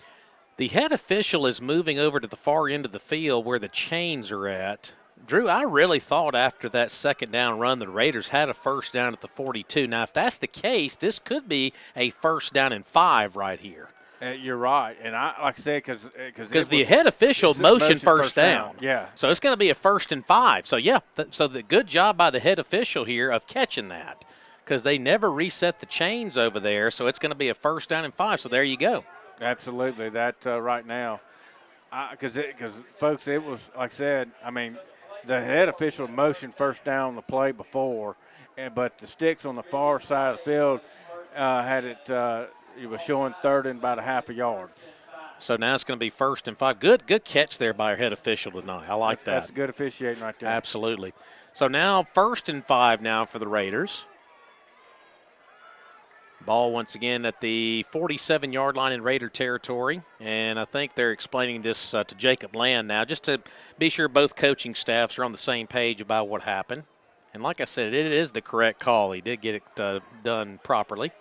The head official is moving over to the far end of the field where the chains are at. Drew, I really thought after that second down run the Raiders had a first down at the 42. Now, if that's the case, this could be a first down and 5 right here. You're right, and like I said, because the head official motioned first down. Yeah. So it's going to be a 1st and 5. So yeah, so the good job by the head official here of catching that, because they never reset the chains over there. So it's going to be a 1st down and 5. So there you go. Absolutely, that right now, because folks, it was like I said. I mean, the head official motioned first down on the play before, but the sticks on the far side of the field had it. It was showing third and about a half a yard. So now it's going to be 1st and 5. Good catch there by our head official tonight. I like that. That's good officiating right there. Ball once again at the 47-yard line in Raider territory. And I think they're explaining this to Jacob Land now, just to be sure both coaching staffs are on the same page about what happened. And like I said, it is the correct call. He did get it done properly.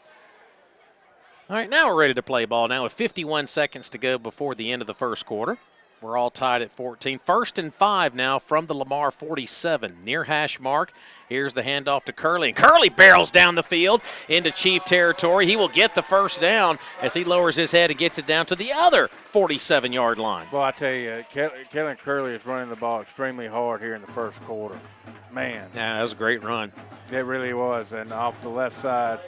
All right, now we're ready to play ball now with 51 seconds to go before the end of the first quarter. We're all tied at 14. 1st and 5 now from the Lamar 47. Near hash mark. Here's the handoff to Curley. And Curley barrels down the field into Chief territory. He will get the first down as he lowers his head and gets it down to the other 47-yard line. Well, I tell you, Kellen Curley is running the ball extremely hard here in the first quarter. Man. Yeah, that was a great run. It really was. And off the left side,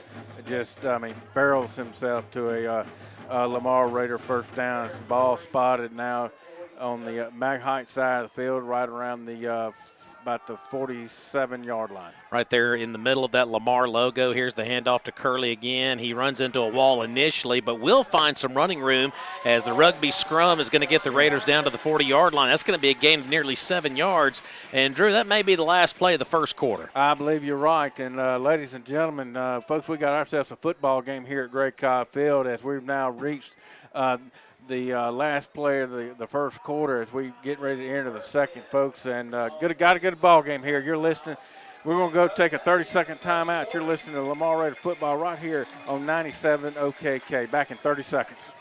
barrels himself to a Lamar Raider first down. It's the ball spotted now on the Mag Heights side of the field, right around the about the 47-yard line. Right there in the middle of that Lamar logo. Here's the handoff to Curley again. He runs into a wall initially, but will find some running room as the rugby scrum is going to get the Raiders down to the 40-yard line. That's going to be a gain of nearly 7 yards. And, Drew, that may be the last play of the first quarter. I believe you're right. And, ladies and gentlemen, folks, we got ourselves a football game here at Great Cobb Field as we've now reached the last play of the first quarter as we get ready to enter the second, folks. And got a good ball game here. You're listening. We're going to go take a 30-second timeout. You're listening to Lamar Raider football right here on 97 OKK. Back in 30 seconds.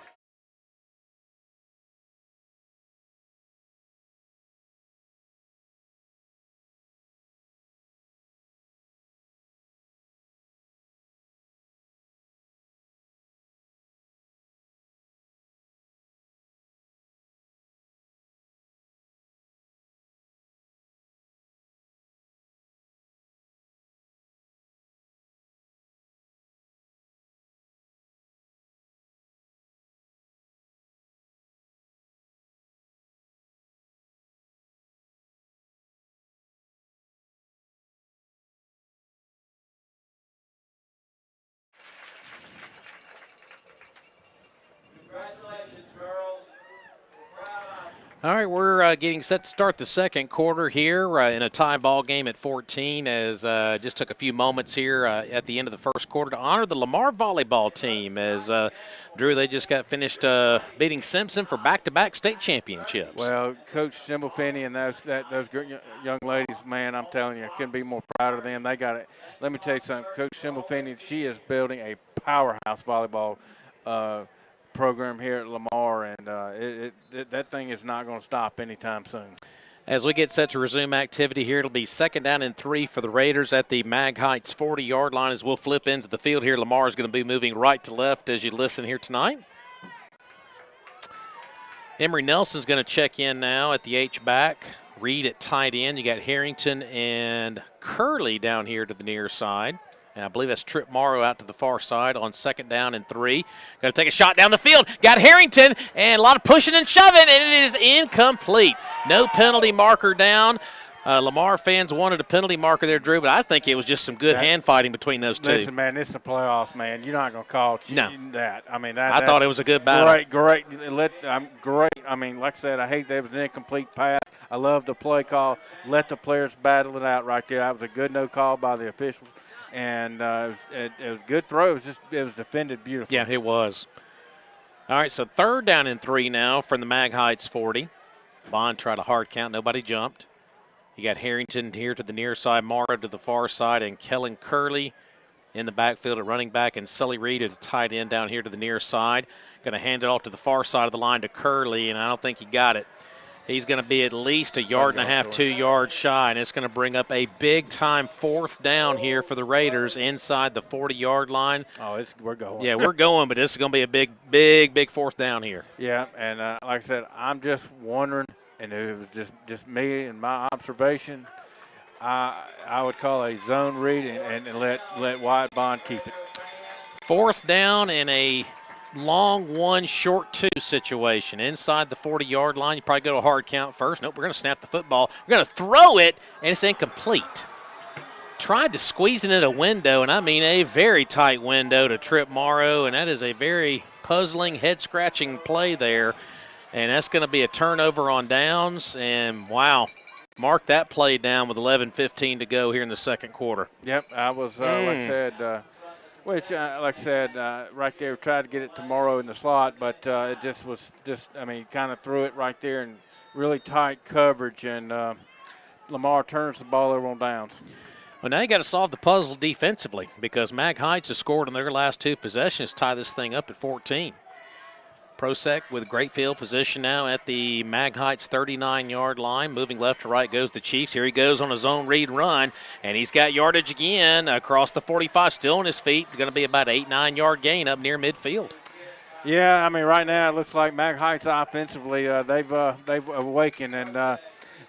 All right, we're getting set to start the second quarter here in a tie ball game at 14 as just took a few moments here at the end of the first quarter to honor the Lamar volleyball team as, Drew, they just got finished beating Simpson for back-to-back state championships. Well, Coach Schimmelfinney and those young ladies, man, I'm telling you, I couldn't be more proud of them. They got it. Let me tell you something. Coach Schimmelfinney, she is building a powerhouse volleyball program here at Lamar, and that thing is not going to stop anytime soon. As we get set to resume activity here, it'll be 2nd down and 3 for the Raiders at the Mag Heights 40-yard line as we'll flip into the field here. Lamar is going to be moving right to left as you listen here tonight. Emory Nelson's going to check in now at the H-back. Reed at tight end. You got Harrington and Curley down here to the near side. And I believe that's Trip Morrow out to the far side on 2nd down and 3. Got to take a shot down the field. Got Harrington and a lot of pushing and shoving, and it is incomplete. No penalty marker down. Lamar fans wanted a penalty marker there, Drew, but I think it was just some good hand fighting between those two. Listen, man, this is the playoffs, man. You're not going to call that. I mean, I thought it was a good battle. Great. Great. I mean, like I said, I hate that it was an incomplete pass. I love the play call. Let the players battle it out right there. That was a good no call by the officials. And it was a good throw. It was defended beautifully. Yeah, it was. All right, so 3rd down and 3 now from the Mag Heights 40. Bond tried a hard count. Nobody jumped. You got Harrington here to the near side, Morrow to the far side, and Kellen Curley in the backfield at running back, and Sully Reed at a tight end down here to the near side. Going to hand it off to the far side of the line to Curley, and I don't think he got it. He's going to be at least a yard and a half, 2 yards shy, and it's going to bring up a big-time 4th down here for the Raiders inside the 40-yard line. Oh, we're going. Yeah, we're going, but this is going to be a big 4th down here. Yeah, and like I said, I'm just wondering, and it was just me and my observation, I would call a zone read and let Wyatt Bond keep it. 4th down and a long 1, short 2 situation. Inside the 40-yard line, you probably go to a hard count first. Nope, we're going to snap the football. We're going to throw it, and it's incomplete. Tried to squeeze it in a window, and I mean a very tight window to Trip Morrow, and that is a very puzzling, head-scratching play there. And that's going to be a turnover on downs, and wow. Mark that play down with 11:15 to go here in the second quarter. Yep, I was, like I said, Which, like I said, right there, tried to get it tomorrow in the slot, but it kind of threw it right there in really tight coverage, and Lamar turns the ball over on downs. Well, now you got to solve the puzzle defensively because Mag Heights has scored in their last 2 possessions, tie this thing up at 14. Prosek with great field position now at the Mag Heights 39-yard line. Moving left to right goes the Chiefs. Here he goes on a zone read run, and he's got yardage again across the 45, still on his feet. Going to be about 8-9-yard gain up near midfield. Yeah, I mean, right now it looks like Mag Heights offensively, they've awakened, and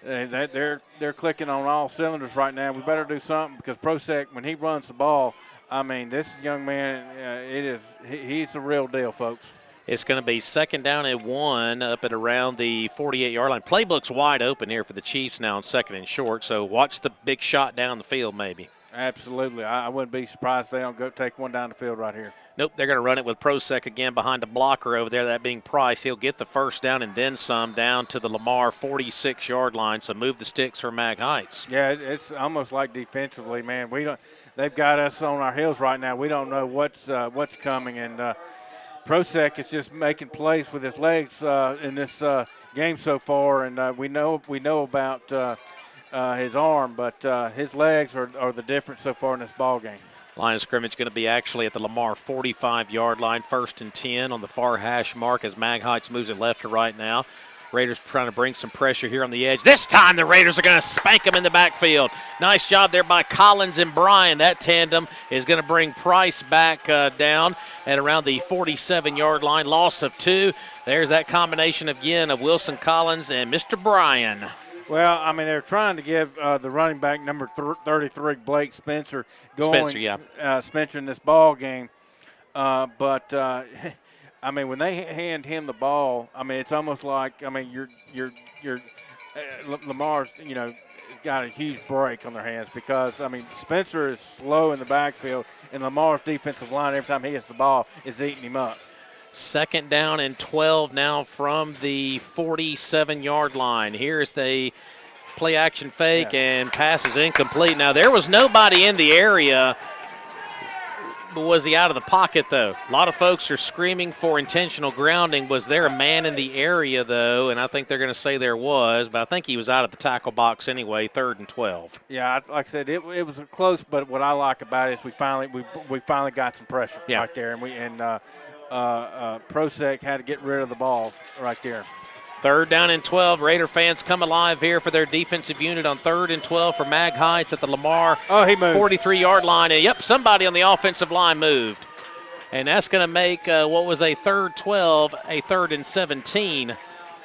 they're clicking on all cylinders right now. We better do something because Prosek, when he runs the ball, I mean, this young man, he's the real deal, folks. It's going to be 2nd down and 1 up at around the 48-yard line. Playbook's wide open here for the Chiefs now on 2nd and short, so watch the big shot down the field maybe. Absolutely. I wouldn't be surprised if they don't go take one down the field right here. Nope, they're going to run it with Prosek again behind a blocker over there, that being Price. He'll get the 1st down and then some down to the Lamar 46-yard line, so move the sticks for Mag Heights. Yeah, it's almost like defensively, man. They've got us on our heels right now. We don't know what's coming, and Prosek is just making plays with his legs in this game so far, and we know about his arm, but his legs are the difference so far in this ball game. Line of scrimmage going to be actually at the Lamar 45-yard line, 1st and 10 on the far hash mark as Mag Heights moves it left to right now. Raiders trying to bring some pressure here on the edge. This time the Raiders are going to spank them in the backfield. Nice job there by Collins and Bryan. That tandem is going to bring Price back down at around the 47-yard line. Loss of 2. There's that combination again of Wilson Collins and Mr. Bryan. Well, I mean, they're trying to give the running back number 33, Blake Spencer, Spencer in this ball game. But I mean, when they hand him the ball, I mean, it's almost like, I mean, Lamar's, got a huge break on their hands because, I mean, Spencer is slow in the backfield, and Lamar's defensive line, every time he hits the ball, is eating him up. 2nd down and 12 now from the 47-yard line. Here's the play action fake, and pass is incomplete. Now, there was nobody in the area. Was he out of the pocket, though? A lot of folks are screaming for intentional grounding. Was there a man in the area, though? And I think they're going to say there was, but I think he was out of the tackle box anyway, 3rd and 12. Yeah, like I said, it was close, but what I like about it is we finally got some pressure right there, and Prosek had to get rid of the ball right there. 3rd down and 12. Raider fans come alive here for their defensive unit on 3rd and 12 for Mag Heights at the Lamar 43-yard line. And, somebody on the offensive line moved. And that's going to make what was a 3rd 12 a 3rd and 17,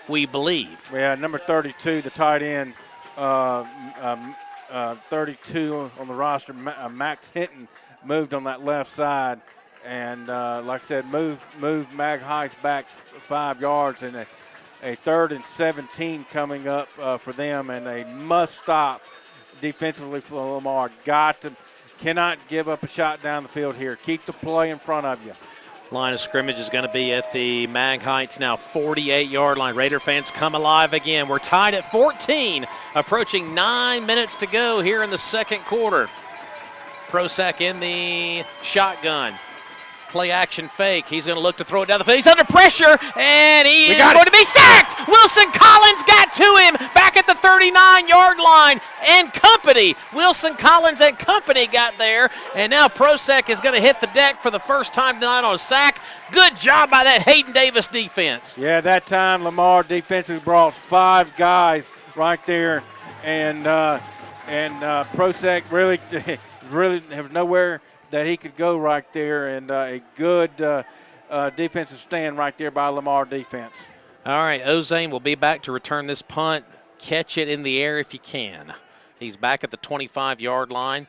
we believe. Yeah, number 32, the tight end, 32 on the roster, Max Hinton, moved on that left side. And, like I said, move Mag Heights back 5 yards, and a 3rd and 17 coming up for them, and a must-stop defensively for Lamar. Cannot give up a shot down the field here. Keep the play in front of you. Line of scrimmage is going to be at the Mag Heights now 48-yard line. Raider fans come alive again. We're tied at 14, approaching 9 minutes to go here in the 2nd quarter. Prosek in the shotgun. Play action fake. He's going to look to throw it down the field. He's under pressure, and he is going to be sacked. Wilson Collins got to him back at the 39-yard line, and company. Wilson Collins and company got there, and now Prosek is going to hit the deck for the first time tonight on a sack. Good job by that Hayden Davis defense. Yeah, that time Lamar defensively brought 5 guys right there, and Prosek really has nowhere that he could go right there, and a good defensive stand right there by Lamar defense. All right, Ozane will be back to return this punt. Catch it in the air if you can. He's back at the 25-yard line.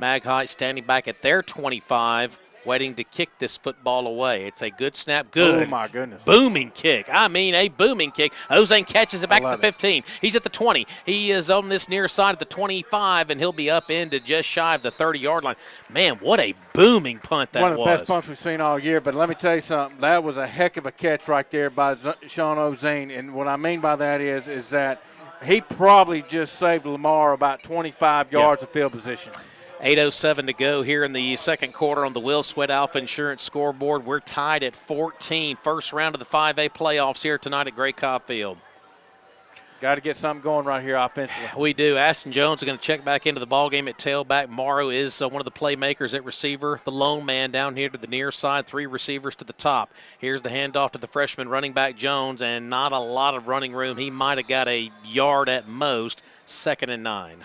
Mag Heights standing back at their 25, waiting to kick this football away. It's a good snap. Good. Oh, my goodness. Booming kick. I mean, a booming kick. Ozane catches it back at the 15. He's at the 20. He is on this near side of the 25, and he'll be up into just shy of the 30-yard line. Man, what a booming punt that was. One of the best punts we've seen all year, but let me tell you something. That was a heck of a catch right there by Sean Ozane, and what I mean by that is that he probably just saved Lamar about 25 yards of field position. 8:07 to go here in the second quarter on the Will Sweat Alpha Insurance scoreboard. We're tied at 14. First round of the 5A playoffs here tonight at Gray Cobb Field. Got to get something going right here offensively. We do. Ashton Jones is going to check back into the ballgame at tailback. Morrow is one of the playmakers at receiver. The lone man down here to the near side, 3 receivers to the top. Here's the handoff to the freshman running back Jones, and not a lot of running room. He might have got a yard at most. 2nd and 9.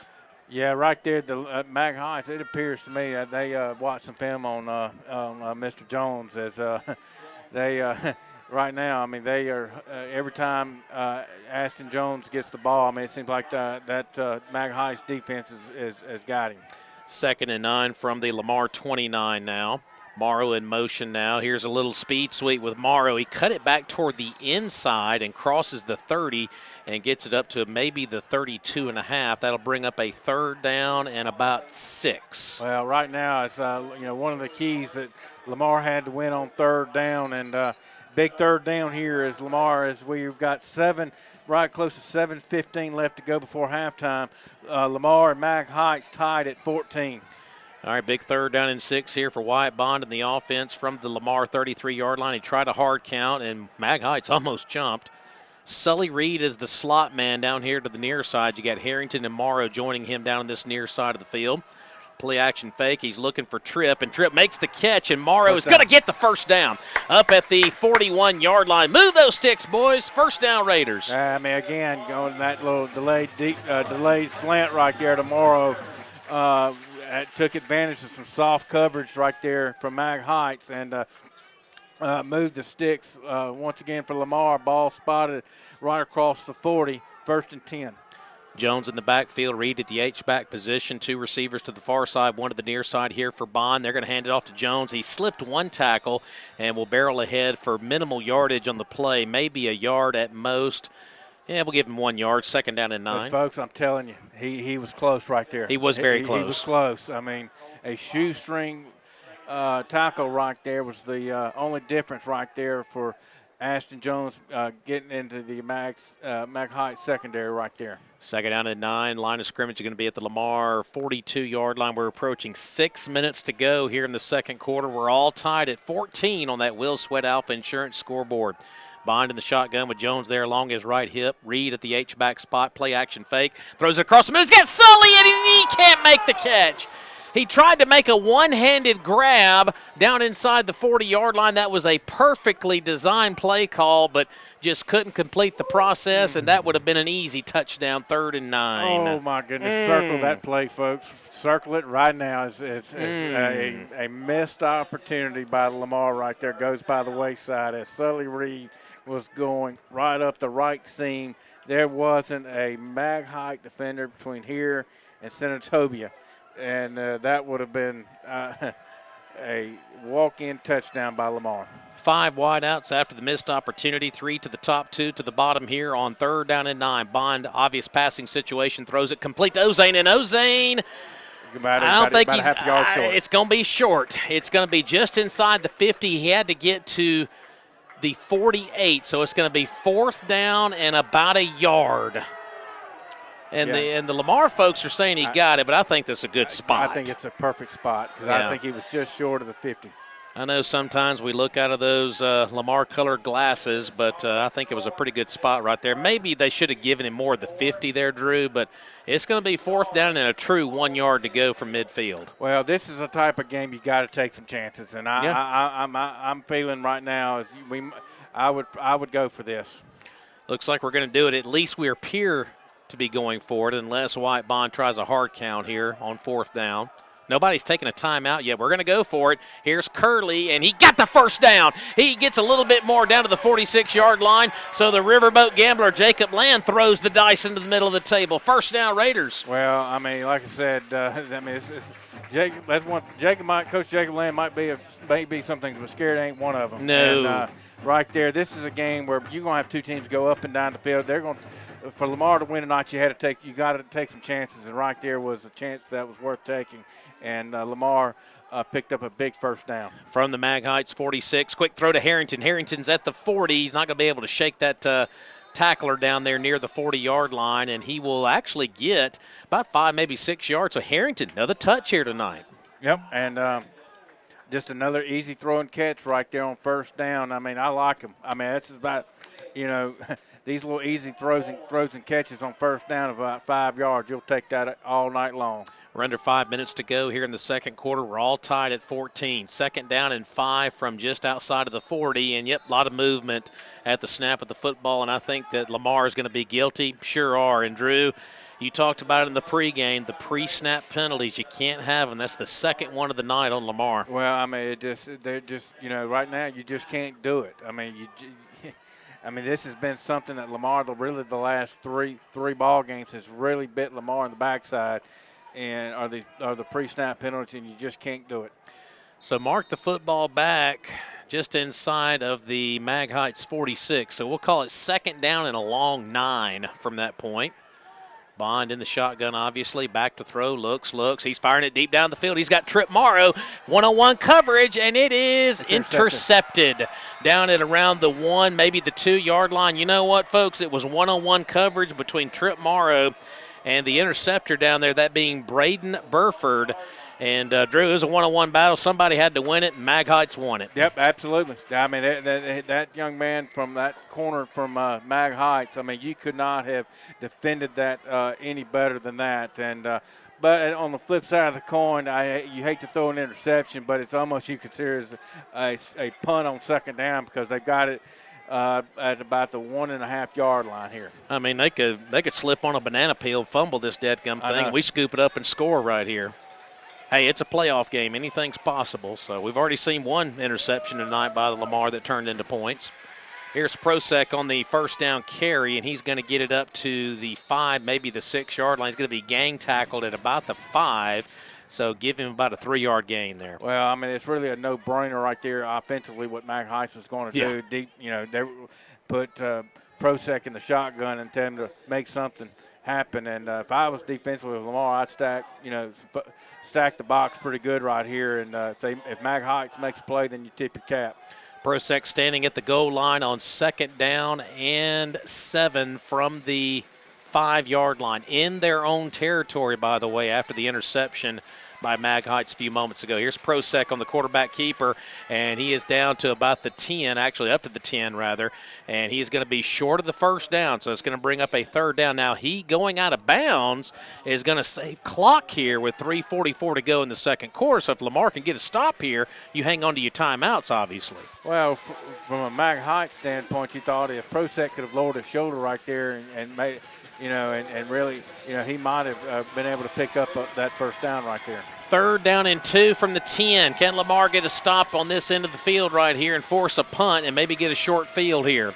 Yeah, right there, the Mag Heights. It appears to me that they watched some film on Mr. Jones as they. Right now, I mean, they are every time Ashton Jones gets the ball, I mean, it seems like that Mag Heights defense is got him. 2nd and 9 from the Lamar 29 now. Morrow in motion now. Here's a little speed sweep with Morrow. He cut it back toward the inside and crosses the 30 and gets it up to maybe the 32 and a half. That'll bring up a 3rd down and about 6. Well, right now, it's one of the keys that Lamar had to win on 3rd down, and big 3rd down here is Lamar, as we've got right close to 7:15 left to go before halftime. Lamar and Mag Heights tied at 14. All right, big 3rd down and 6 here for Wyatt Bond in the offense from the Lamar 33-yard line. He tried a hard count, and Mag Heights almost jumped. Sully Reed is the slot man down here to the near side. You got Harrington and Morrow joining him down on this near side of the field. Play action fake. He's looking for Tripp, and Tripp makes the catch, and Morrow is going to get the 1st down up at the 41-yard line. Move those sticks, boys. 1st down, Raiders. I mean, again, going that little delayed slant right there to Morrow. Took advantage of some soft coverage right there from Mag Heights and moved the sticks once again for Lamar. Ball spotted right across the 40, 1st and 10. Jones in the backfield, Reed at the H-back position, 2 receivers to the far side, 1 to the near side here for Bond. They're going to hand it off to Jones. He slipped 1 tackle and will barrel ahead for minimal yardage on the play, maybe a yard at most. Yeah, we'll give him 1 yard, 2nd down and 9. But folks, I'm telling you, he was close right there. He was very close. He was close. I mean, a shoestring tackle right there was the only difference right there for Ashton Jones getting into the Mag Heights secondary right there. 2nd down and 9. Line of scrimmage is going to be at the Lamar 42-yard line. We're approaching 6 minutes to go here in the second quarter. We're all tied at 14 on that Will Sweat Alpha Insurance scoreboard. Bond in the shotgun with Jones there along his right hip. Reed at the H-back spot. Play action fake. Throws it across the middle. He's got Sully, and he can't make the catch. He tried to make a one-handed grab down inside the 40-yard line. That was a perfectly designed play call, but just couldn't complete the process, and that would have been an easy touchdown, 3rd and 9. Oh, my goodness. Circle that play, folks. Circle it right now. It's a missed opportunity by Lamar right there. Goes by the wayside as Sully Reed was going right up the right seam. There wasn't a Mag Height defender between here and Senatobia. And that would have been a walk-in touchdown by Lamar. 5 wideouts after the missed opportunity. 3 to the top, 2 to the bottom here on 3rd down and 9. Bond, obvious passing situation, throws it complete to Ozane. And Ozane, I don't think he's it's going to be short. It's going to be just inside the 50. He had to get to the 48, so it's going to be 4th down and about a yard. And the Lamar folks are saying he got it, but I think that's a good spot. I think it's a perfect spot because I think he was just short of the 50. I know sometimes we look out of those Lamar-colored glasses, but I think it was a pretty good spot right there. Maybe they should have given him more of the 50 there, Drew, but it's going to be 4th down and a true 1 yard to go from midfield. Well, this is a type of game you got to take some chances, and I'm feeling right now I would go for this. Looks like we're going to do it. At least we appear to be going for it unless Wyatt Bond tries a hard count here on 4th down. Nobody's taking a timeout yet. We're going to go for it. Here's Curley, and he got the 1st down. He gets a little bit more down to the 46-yard line, so the Riverboat Gambler, Jacob Land, throws the dice into the middle of the table. 1st down, Raiders. Well, I mean, like I said, Coach Jacob Land might be something, but scared ain't one of them. No. And, right there, this is a game where you're going to have 2 teams go up and down the field. They're going to for Lamar to win tonight, you got to take some chances, and right there was a chance that was worth taking. And Lamar picked up a big 1st down. From the Mag Heights 46, quick throw to Harrington. Harrington's at the 40. He's not going to be able to shake that tackler down there near the 40-yard line, and he will actually get about 5, maybe 6 yards. So Harrington, another touch here tonight. Yep, and just another easy throw and catch right there on first down. I mean, I like him. I mean, that's about, these little easy throws and catches on first down of about 5 yards. You'll take that all night long. We're under 5 minutes to go here in the second quarter. We're all tied at 14. Second down and 5 from just outside of the 40. And, yep, a lot of movement at the snap of the football. And I think that Lamar is going to be guilty. Sure are. And, Drew, you talked about it in the pregame, the pre-snap penalties. You can't have them. That's the second one of the night on Lamar. Well, I mean, they're just, right now you just can't do it. I mean, this has been something that Lamar, really the last three ball games, has really bit Lamar in the backside. And are the pre-snap penalties, and you just can't do it. So mark the football back just inside of the Mag Heights 46. So we'll call it second down and a long 9 from that point. Bond in the shotgun, obviously. Back to throw, looks. He's firing it deep down the field. He's got Trip Morrow, one-on-one coverage, and it is intercepted down at around the 1, maybe the 2-yard line. You know what, folks? It was one-on-one coverage between Trip Morrow and the interceptor down there, that being Braden Burford. And, Drew, it was a one-on-one battle. Somebody had to win it, and Mag Heights won it. Yep, absolutely. I mean, that young man from that corner from Mag Heights, I mean, you could not have defended that any better than that. And but on the flip side of the coin, you hate to throw an interception, but it's almost you consider as a punt on second down because they've got it at about the 1.5-yard line here. I mean, they could slip on a banana peel, fumble this deadgum thing, and we scoop it up and score right here. Hey, it's a playoff game. Anything's possible. So we've already seen one interception tonight by the Lamar that turned into points. Here's Prosek on the first down carry, and he's going to get it up to the 5, maybe the 6-yard line. He's going to be gang tackled at about the 5. So give him about a 3-yard gain there. Well, I mean, it's really a no-brainer right there offensively what Mag Heights was going to do. Deep, they put Prosek in the shotgun and tell him to make something happen. And if I was defensively with Lamar, I'd stack the box pretty good right here. And if Mag Heights makes a play, then you tip your cap. Prosek standing at the goal line on second down and 7 from the 5-yard line in their own territory, by the way, after the interception by Mag Heights a few moments ago. Here's Prosek on the quarterback keeper, and he is down to about the 10, actually up to the 10 rather, and he is going to be short of the first down, so it's going to bring up a third down. Now he going out of bounds is going to save clock here with 3:44 to go in the second quarter, so if Lamar can get a stop here, you hang on to your timeouts, obviously. Well, from a Mag Heights standpoint, you thought if Prosek could have lowered his shoulder right there and made – and really, he might have been able to pick up that first down right there. Third down and 2 from the 10. Can Lamar get a stop on this end of the field right here and force a punt and maybe get a short field here?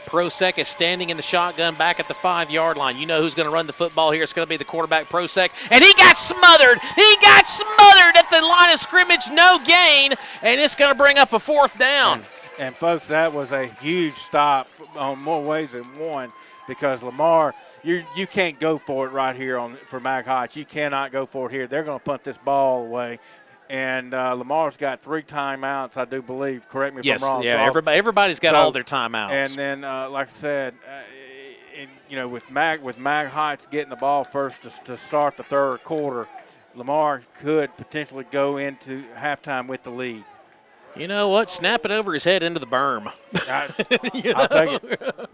Prosek is standing in the shotgun back at the 5-yard line. You know who's going to run the football here. It's going to be the quarterback, Prosek. And he got smothered. He got smothered at the line of scrimmage. No gain. And it's going to bring up a fourth down. And folks, that was a huge stop on more ways than one because Lamar – You can't go for it right here for Mag Heights. You cannot go for it here. They're going to punt this ball away. And Lamar's got 3 timeouts, I do believe. Correct me if I'm wrong. Yes, yeah, everybody's got all their timeouts. And then, like I said, with Mag Heights getting the ball first to start the third quarter, Lamar could potentially go into halftime with the lead. You know what? Snap it over his head into the berm. I'll take it.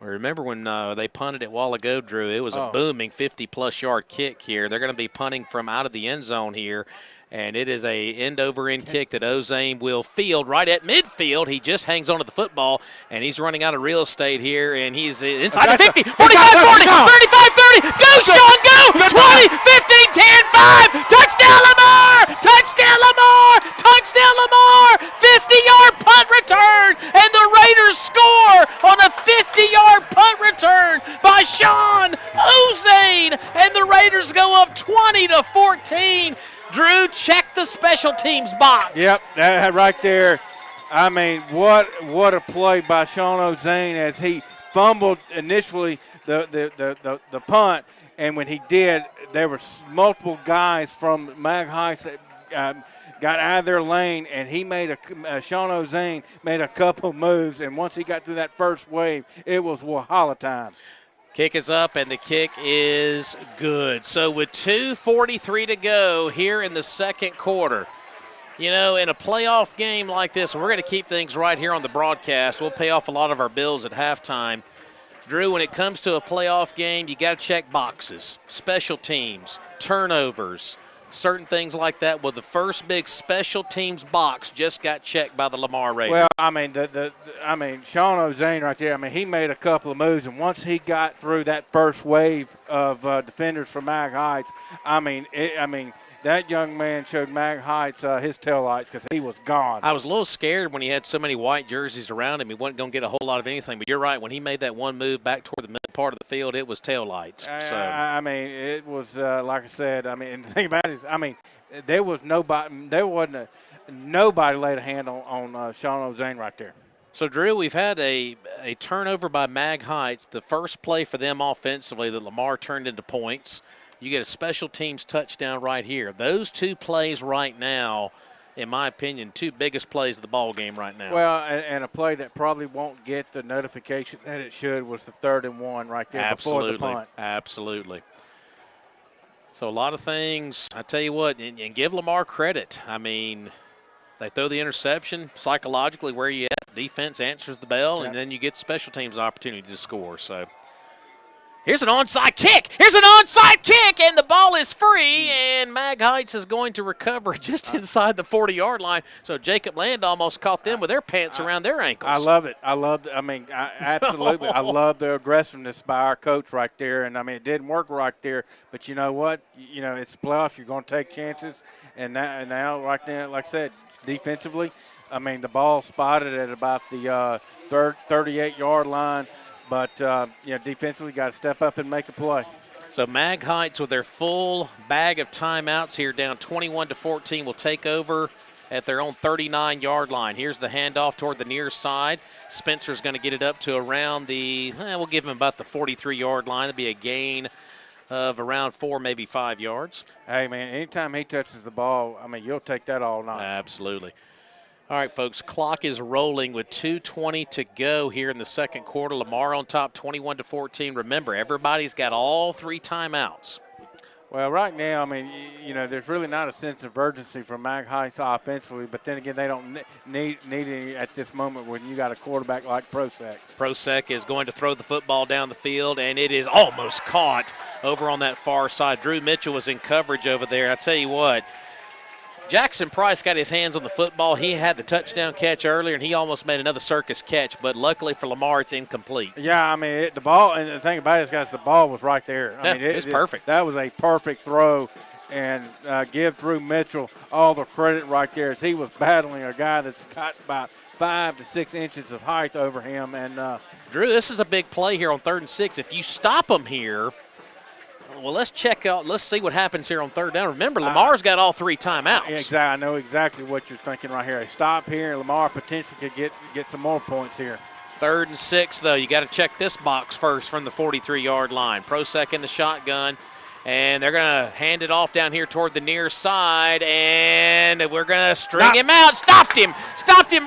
Remember when they punted it a while ago, Drew? It was a booming 50-plus yard kick here. They're going to be punting from out of the end zone here, and it is a end-over-end kick that Ozane will field right at midfield. He just hangs onto the football, and he's running out of real estate here, and he's inside the 50, 45, 40, 35, 30. Go, Sean, go! 20, 15, 10, 5. Touchdown, Lamar! Touchdown, Lamar! Touchdown, Lamar! 50-yard punt return, and the Raiders score on a 50-yard punt return by Sean Ozane, and the Raiders go up 20-14. Drew, check the special teams box. Yep, that right there. I mean, what a play by Sean Ozane as he fumbled initially the punt, and when he did, there were multiple guys from Mag Heights got out of their lane, and he made Sean Ozane made a couple moves, and once he got through that first wave, it was Wahala time. Kick is up, and the kick is good. So with 2:43 to go here in the second quarter, you know, in a playoff game like this, we're going to keep things right here on the broadcast. We'll pay off a lot of our bills at halftime. Drew, when it comes to a playoff game, you got to check boxes, special teams, turnovers, certain things like that. Well, the first big special teams box just got checked by the Lamar Raiders. Well, I mean, Sean Ozane right there. I mean, he made a couple of moves, and once he got through that first wave of defenders from Mag Heights, that young man showed Mag Heights his taillights because he was gone. I was a little scared when he had so many white jerseys around him. He wasn't going to get a whole lot of anything. But you're right. When he made that one move back toward the middle part of the field, it was taillights. So I mean, it was like I said. I mean, and the thing about it is, I mean, there was nobody. There wasn't nobody laid a hand on Sean Ozane right there. So, Drew, we've had a turnover by Mag Heights, the first play for them offensively that Lamar turned into points. You get a special teams touchdown right here. Those two plays right now, in my opinion, two biggest plays of the ball game right now. Well, and a play that probably won't get the notification that it should was the 3rd and 1 right there before the punt. Absolutely. So a lot of things, I tell you what, and give Lamar credit. I mean, they throw the interception. Psychologically, where you at? Defense answers the bell, and then you get special teams opportunity to score. So here's an onside kick. And the ball is free, and Mag Heights is going to recover just inside the 40-yard line. So Jacob Land almost caught them with their pants around their ankles. I love it. Absolutely. I love the aggressiveness by our coach right there. And, I mean, it didn't work right there. But you know what? You know, it's playoffs. You're going to take chances. And now right there, like I said, defensively, I mean, the ball spotted at about the 38-yard line. But, defensively got to step up and make a play. So Mag Heights with their full bag of timeouts here down 21-14 will take over at their own 39-yard line. Here's the handoff toward the near side. Spencer's going to get it up to around we'll give him about the 43-yard line. It'll be a gain of around 4, maybe 5 yards. Hey, man, anytime he touches the ball, I mean, you'll take that all night. Absolutely. All right, folks, clock is rolling with 2:20 to go here in the second quarter. Lamar on top 21-14. Remember, everybody's got all 3 timeouts. Well, right now, I mean, there's really not a sense of urgency from Mag Heights offensively, but then again, they don't need any at this moment when you got a quarterback like Prosek. Prosek is going to throw the football down the field, and it is almost caught over on that far side. Drew Mitchell was in coverage over there. I tell you what, Jackson Price got his hands on the football. He had the touchdown catch earlier, and he almost made another circus catch. But luckily for Lamar, it's incomplete. Yeah, I mean, the ball, and the thing about it is, guys, the ball was right there. I mean, it was perfect. That was a perfect throw, and give Drew Mitchell all the credit right there as he was battling a guy that's got about 5 to 6 inches of height over him. And Drew, this is a big play here on 3rd and 6. If you stop him here, well, let's see what happens here on 3rd down. Remember, Lamar's got all 3 timeouts. Exactly. I know exactly what you're thinking right here. A stop here, and Lamar potentially could get some more points here. 3rd and 6, though. You got to check this box first from the 43-yard line. Prosek in the shotgun, and they're going to hand it off down here toward the near side, and we're going to string him out. Stopped him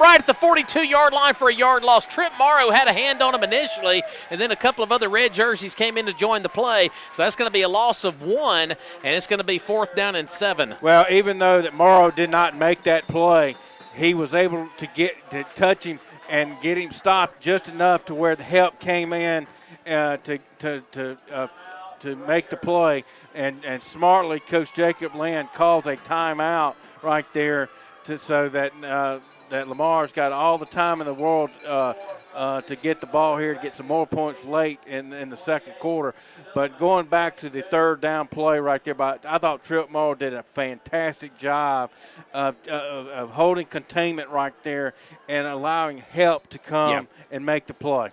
right at the 42-yard line for a yard loss. Trip Morrow had a hand on him initially, and then a couple of other red jerseys came in to join the play. So that's going to be a loss of 1, and it's going to be 4th down and 7. Well, even though that Morrow did not make that play, he was able to touch him and get him stopped just enough to where the help came in to make the play. And smartly, Coach Jacob Land calls a timeout right there so that Lamar's got all the time in the world to get the ball here, to get some more points late in the second quarter. But going back to the 3rd down play right there, I thought Trip Morrow did a fantastic job of holding containment right there and allowing help to come and make the play.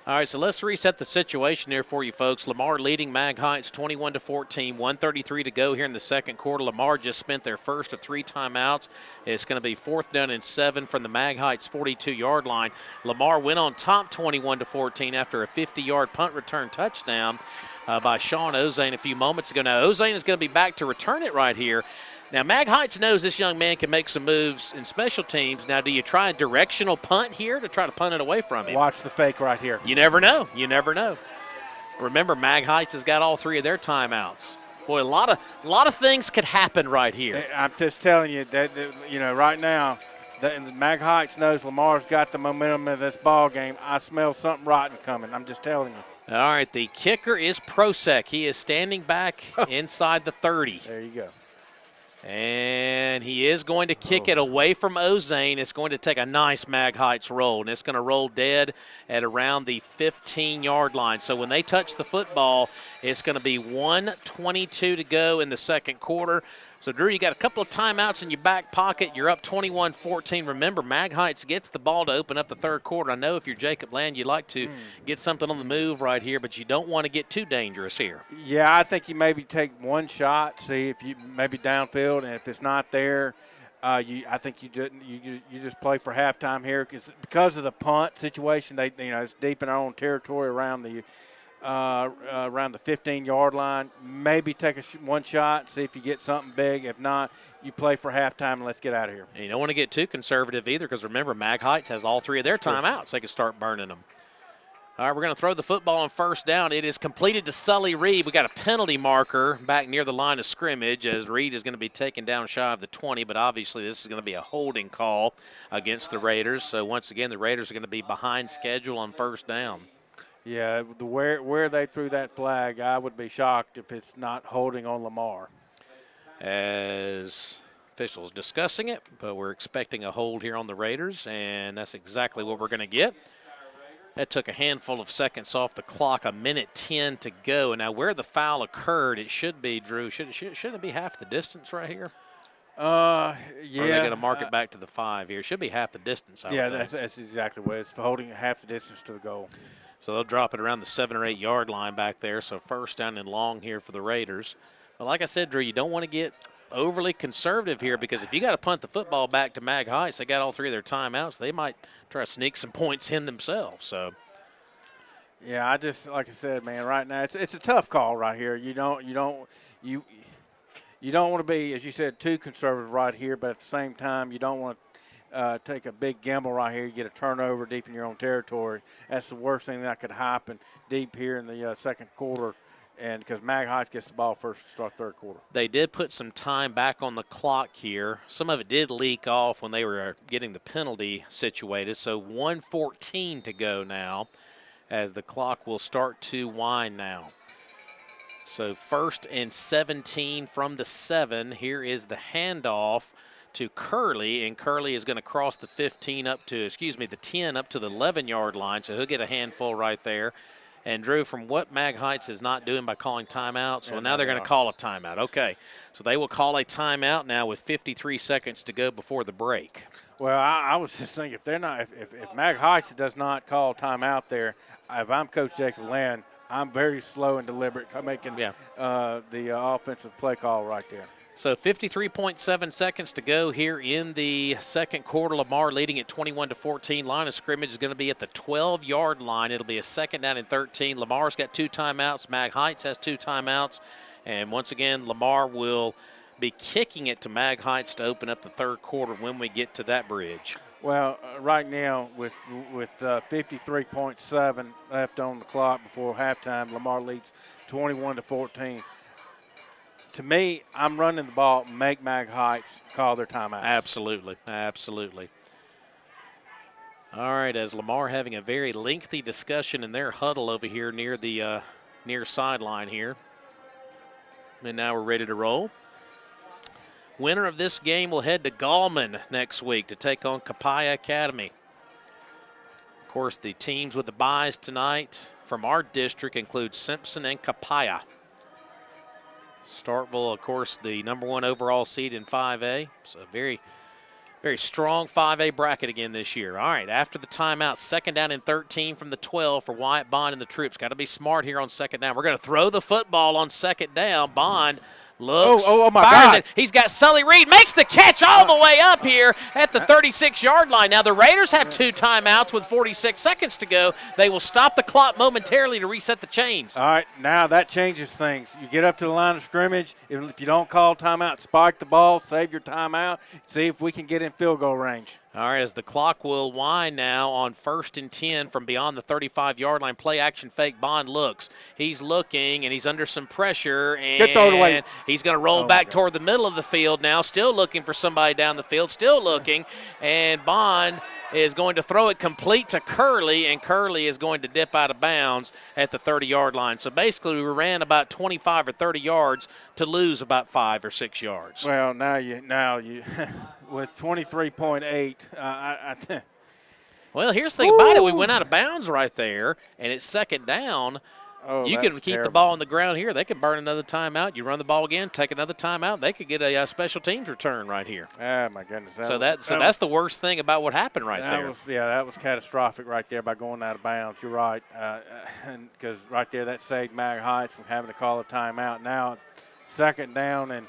All right, so let's reset the situation here for you folks. Lamar leading Mag Heights 21-14, 1:33 to go here in the second quarter. Lamar just spent their first of 3 timeouts. It's going to be 4th down and 7 from the Mag Heights 42-yard line. Lamar went on top 21-14 after a 50-yard punt return touchdown by Sean Ozane a few moments ago. Now, Ozane is going to be back to return it right here. Now, Mag Heights knows this young man can make some moves in special teams. Now, do you try a directional punt here to try to punt it away from him? Watch the fake right here. You never know. You never know. Remember, Mag Heights has got all 3 of their timeouts. Boy, a lot of things could happen right here. I'm just telling you that right now, Mag Heights knows Lamar's got the momentum of this ball game. I smell something rotten coming. I'm just telling you. All right, the kicker is Prosek. He is standing back inside the 30. There you go. And he is going to kick it away from Ozane. It's going to take a nice Mag Heights roll, and it's going to roll dead at around the 15-yard line. So when they touch the football, it's going to be 1:22 to go in the second quarter. So, Drew, you got a couple of timeouts in your back pocket. You're up 21-14. Remember, Mag Heights gets the ball to open up the third quarter. I know if you're Jacob Land, you'd like to get something on the move right here, but you don't want to get too dangerous here. Yeah, I think you maybe take one shot, see if you maybe downfield, and if it's not there, I think you just play for halftime here because of the punt situation. It's deep in our own territory around the 15-yard line. Maybe take one shot, see if you get something big. If not, you play for halftime and let's get out of here. And you don't want to get too conservative either because, remember, Mag Heights has all 3 of their timeouts. They can start burning them. All right, we're going to throw the football on first down. It is completed to Sully Reed. We got a penalty marker back near the line of scrimmage as Reed is going to be taken down shy of the 20, but obviously this is going to be a holding call against the Raiders. So, once again, the Raiders are going to be behind schedule on first down. Yeah, where they threw that flag, I would be shocked if it's not holding on Lamar. As officials discussing it, but we're expecting a hold here on the Raiders, and that's exactly what we're going to get. That took a handful of seconds off the clock, 1:10 to go. And now where the foul occurred, it should be, Drew, shouldn't it be half the distance right here? Yeah. Or are they going to mark it back to the 5 here? It should be half the distance, I would think. That's exactly what it is, holding half the distance to the goal. So they'll drop it around the 7 or 8 yard line back there. So first down and long here for the Raiders. But like I said, Drew, you don't want to get overly conservative here because if you got to punt the football back to Mag Heights, they got all 3 of their timeouts. They might try to sneak some points in themselves. So, yeah, like I said, man, right now it's a tough call right here. You don't want to be, as you said, too conservative right here, but at the same time, you don't want to take a big gamble right here. You get a turnover deep in your own territory. That's the worst thing that could happen deep here in the second quarter, and because Mag Heights gets the ball first to start third quarter. They did put some time back on the clock here. Some of it did leak off when they were getting the penalty situated. So 1:14 to go now as the clock will start to wind now. So 1st and 17 from the 7. Here is the handoff to Curley, and Curley is going to cross the 10 up to the 11-yard line, so he'll get a handful right there. And, Drew, from what Mag Heights is not doing by calling timeouts, well, now they're going to call a timeout. Okay, so they will call a timeout now with 53 seconds to go before the break. Well, I was just thinking, if Mag Heights does not call timeout there, if I'm Coach Jacob Land, I'm very slow and deliberate making the offensive play call right there. So 53.7 seconds to go here in the second quarter. Lamar leading at 21-14. Line of scrimmage is going to be at the 12-yard line. It'll be a second down and 13. Lamar's got 2 timeouts. Mag Heights has 2 timeouts. And once again, Lamar will be kicking it to Mag Heights to open up the third quarter when we get to that bridge. Well, right now with 53.7 left on the clock before halftime, Lamar leads 21-14. To me, I'm running the ball, make Mag Heights call their timeouts. Absolutely, absolutely. All right, as Lamar having a very lengthy discussion in their huddle over here near the near sideline here. And now we're ready to roll. Winner of this game will head to Gallman next week to take on Capaya Academy. Of course, the teams with the byes tonight from our district include Simpson and Capaya. Starkville, of course, the #1 overall seed in 5A. So very, very strong 5A bracket again this year. All right, after the timeout, second down and 13 from the 12 for Wyatt Bond and the troops. Got to be smart here on second down. We're going to throw the football on second down. Bond Looks, oh my fires God. it. He's got Sully Reed, makes the catch all the way up here at the 36-yard line. Now the Raiders have 2 timeouts with 46 seconds to go. They will stop the clock momentarily to reset the chains. All right, now that changes things. You get up to the line of scrimmage. If you don't call timeout, spike the ball, save your timeout, see if we can get in field goal range. All right, as the clock will wind now on 1st and 10 from beyond the 35-yard line, play action fake. Bond looks. He's looking, and he's under some pressure, and he's going to roll back toward the middle of the field now, still looking for somebody down the field, still looking, and Bond is going to throw it complete to Curley, and Curley is going to dip out of bounds at the 30-yard line. So basically we ran about 25 or 30 yards to lose about 5 or 6 yards. Well, now you with 23.8, well, here's the thing about it. We went out of bounds right there, and it's 2nd down. You can keep terrible. the ball on the ground here. They can burn another timeout. You run the ball again, take another timeout. They could get a special teams return right here. Oh, my goodness. That's the worst thing about what happened right there. That was catastrophic right there by going out of bounds. You're right. Because right there that saved Mag Heights from having to call a timeout. Now, second down at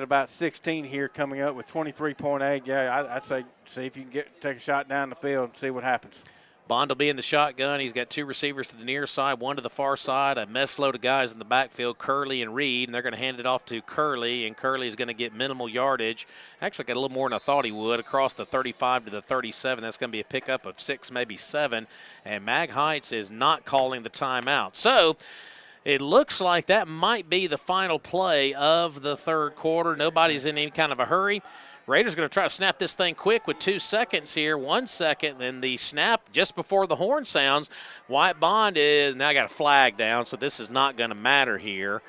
about 16 here, coming up with 23.8. Yeah, I'd say see if you can take a shot down the field and see what happens. Bond will be in the shotgun. He's got 2 receivers to the near side, 1 to the far side, a mess load of guys in the backfield, Curley and Reed, and they're going to hand it off to Curley, and Curley is going to get minimal yardage. Actually got a little more than I thought he would, across the 35 to the 37. That's going to be a pickup of 6, maybe 7, and Mag Heights is not calling the timeout. So it looks like that might be the final play of the 3rd quarter. Nobody's in any kind of a hurry. Raiders going to try to snap this thing quick with 2 seconds here. 1 second, then the snap just before the horn sounds. Wyatt Bond is now got a flag down, so this is not going to matter here.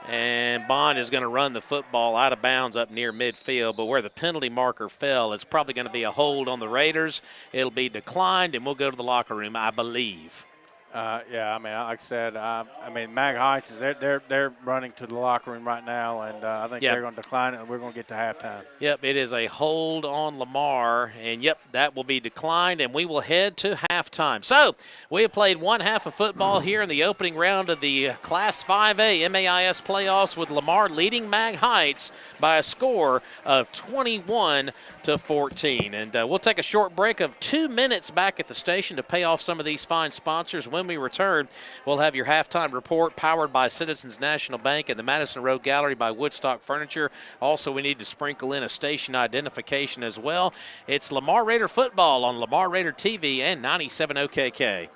And Bond is going to run the football out of bounds up near midfield, but where the penalty marker fell, it's probably going to be a hold on the Raiders. It'll be declined, and we'll go to the locker room, I believe. Yeah, I mean, like I said, Mag Heights, they're running to the locker room right now, and I think they're going to decline it, and we're going to get to halftime. Yep, it is a hold on Lamar, and yep, that will be declined, and we will head to halftime. So we have played 1 half of football here in the opening round of the Class 5A MAIS playoffs, with Lamar leading Mag Heights by a score of 21-14. And we'll take a short break of 2 minutes back at the station to pay off some of these fine sponsors. When we return, we'll have your halftime report powered by Citizens National Bank and the Madison Road Gallery by Woodstock Furniture. Also, we need to sprinkle in a station identification as well. It's Lamar Raider football on Lamar Raider TV and 97 OKK.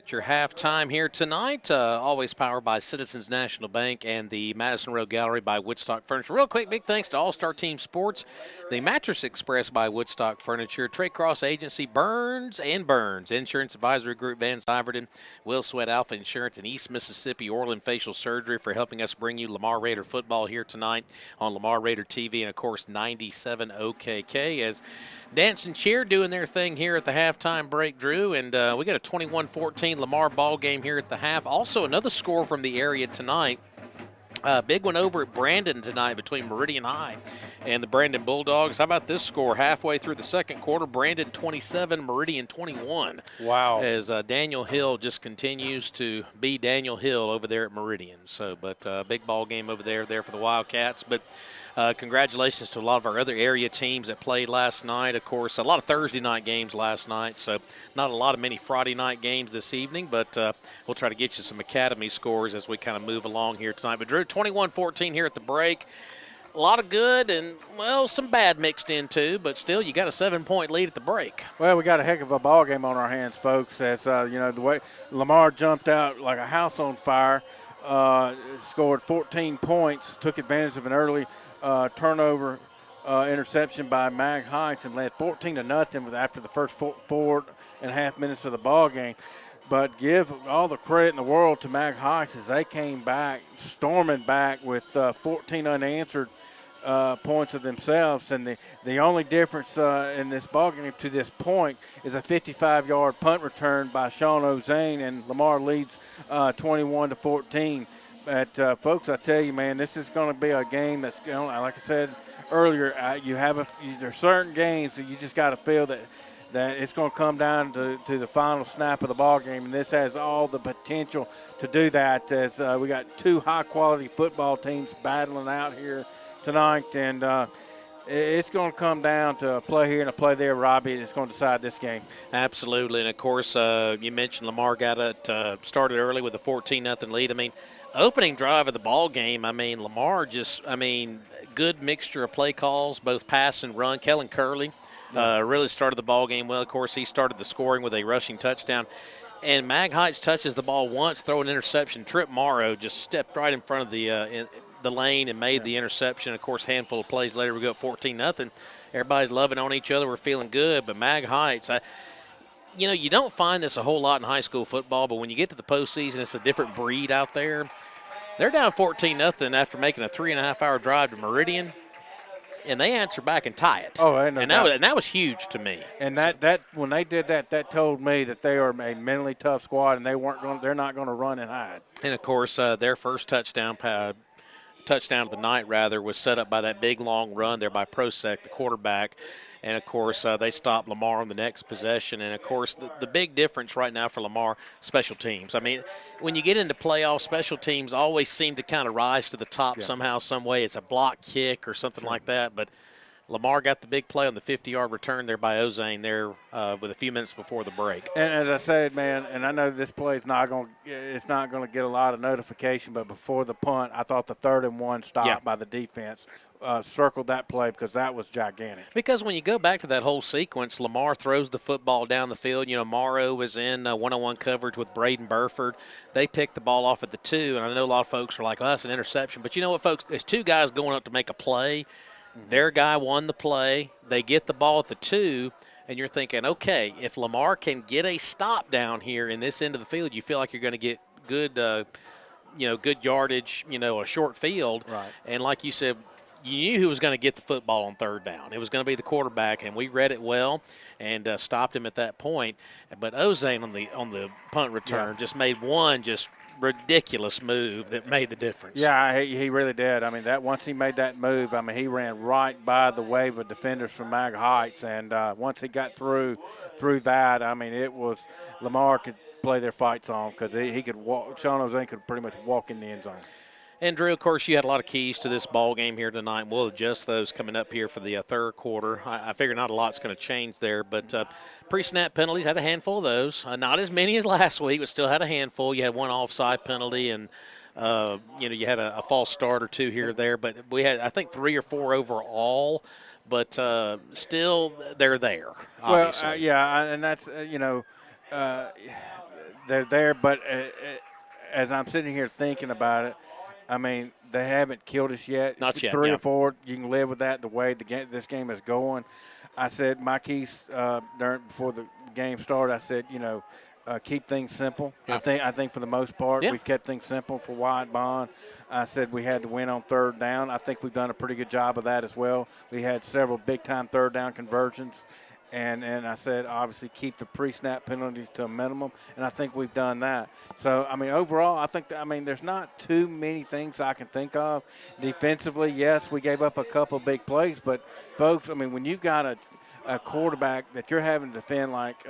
It's your halftime here tonight, always powered by Citizens National Bank and the Madison Road Gallery by Woodstock Furniture. Real quick, big thanks to All-Star Team Sports, the Mattress Express by Woodstock Furniture, Trade Cross Agency, Burns and Burns, Insurance Advisory Group, Van Syverton, Will Sweat Alpha Insurance, and East Mississippi Orland Facial Surgery for helping us bring you Lamar Raider football here tonight on Lamar Raider TV and, of course, 97 OKK as Dance and Cheer doing their thing here at the halftime break, Drew, and we got a 21-14 Lamar ball game here at the half. Also, another score from the area tonight. Big one over at Brandon tonight between Meridian High and the Brandon Bulldogs. How about this score? Halfway through the second quarter, Brandon 27, Meridian 21. Wow. As Daniel Hill just continues to be Daniel Hill over there at Meridian. So, but big ball game over there for the Wildcats. But congratulations to a lot of our other area teams that played last night. Of course, a lot of Thursday night games last night, so not a lot of many Friday night games this evening, but we'll try to get you some academy scores as we kind of move along here tonight. But, Drew, 21-14 here at the break. A lot of good and, well, some bad mixed in too, but still you got a 7-point lead at the break. Well, we got a heck of a ball game on our hands, folks. As the way Lamar jumped out like a house on fire, scored 14 points, took advantage of an early turnover interception by Mag Heights and led 14-0 after the first 4.5 minutes of the ball game. But give all the credit in the world to Mag Heights as they came back, storming back with 14 unanswered points of themselves. And the only difference in this ball game to this point is a 55-yard punt return by Sean Ozane, and Lamar leads 21-14. But, folks, I tell you, man, this is going to be a game that's going to, like I said earlier, there's certain games that you just got to feel that it's going to come down to the final snap of the ball game, and this has all the potential to do that as we got two high-quality football teams battling out here tonight, and it's going to come down to a play here and a play there, Robbie, and it's going to decide this game. Absolutely, and, of course, you mentioned Lamar got it started early with a 14-0 lead. I mean, opening drive of the ball game, Lamar good mixture of play calls, both pass and run. Kellen Curley really started the ball game well. Of course, he started the scoring with a rushing touchdown. And Mag Heights touches the ball once, throw an interception. Trip Morrow just stepped right in front of the lane and made the interception. Of course, handful of plays later, we go up 14-0. Everybody's loving on each other. We're feeling good. But Mag Heights, you don't find this a whole lot in high school football, but when you get to the postseason, it's a different breed out there. They're down 14-0 after making a 3.5-hour drive to Meridian, and they answer back and tie it. Oh, and that was huge to me. And that when they did that told me that they are a mentally tough squad, and they're not going to run and hide. And of course, their first touchdown of the night was set up by that big long run there by Prosek, the quarterback. And, of course, they stopped Lamar on the next possession. And, of course, the big difference right now for Lamar, special teams. I mean, when you get into playoffs, special teams always seem to kind of rise to the top somehow, some way. It's a block kick or something like that. But Lamar got the big play on the 50-yard return there by Ozane there with a few minutes before the break. And as I said, man, and I know this play is not going to get a lot of notification, but before the punt, I thought the 3rd and 1 stop by the defense circled that play because that was gigantic. Because when you go back to that whole sequence, Lamar throws the football down the field. Morrow was in one-on-one coverage with Braden Burford. They picked the ball off at the 2, and I know a lot of folks are like, oh, that's an interception. But you know what, folks? There's two guys going up to make a play. Their guy won the play. They get the ball at the 2, and you're thinking, okay, if Lamar can get a stop down here in this end of the field, you feel like you're going to get good, good yardage, a short field. Right. And like you said, you knew who was going to get the football on 3rd down. It was going to be the quarterback, and we read it well and stopped him at that point. But Ozane on the punt return just made one ridiculous move that made the difference. Yeah, he really did. Once he made that move, he ran right by the wave of defenders from Mag Heights, and once he got through that, it was Lamar could play their fights on because he could walk. Sean Ozane could pretty much walk in the end zone. And, Drew, of course, you had a lot of keys to this ball game here tonight, and we'll adjust those coming up here for the third quarter. I figure not a lot's going to change there, but pre-snap penalties, had a handful of those. Not as many as last week, but still had a handful. You had one offside penalty, and, you had a false start or two here or there. But we had, I think, 3 or 4 overall, but still they're there, obviously. Well, and that's, they're there, but as I'm sitting here thinking about it, I mean, they haven't killed us yet. Not yet, 3 yeah. or 4, you can live with that. The way this game is going, I said my keys before the game started. I said, keep things simple. Yeah. I think for the most part, we've kept things simple for Wyatt Bond. I said we had to win on third down. I think we've done a pretty good job of that as well. We had several big-time third down conversions. And I said, obviously, keep the pre-snap penalties to a minimum, and I think we've done that. So, I mean, overall, I think, there's not too many things I can think of. Defensively, yes, we gave up a couple of big plays, but, folks, I mean, when you've got a quarterback that you're having to defend like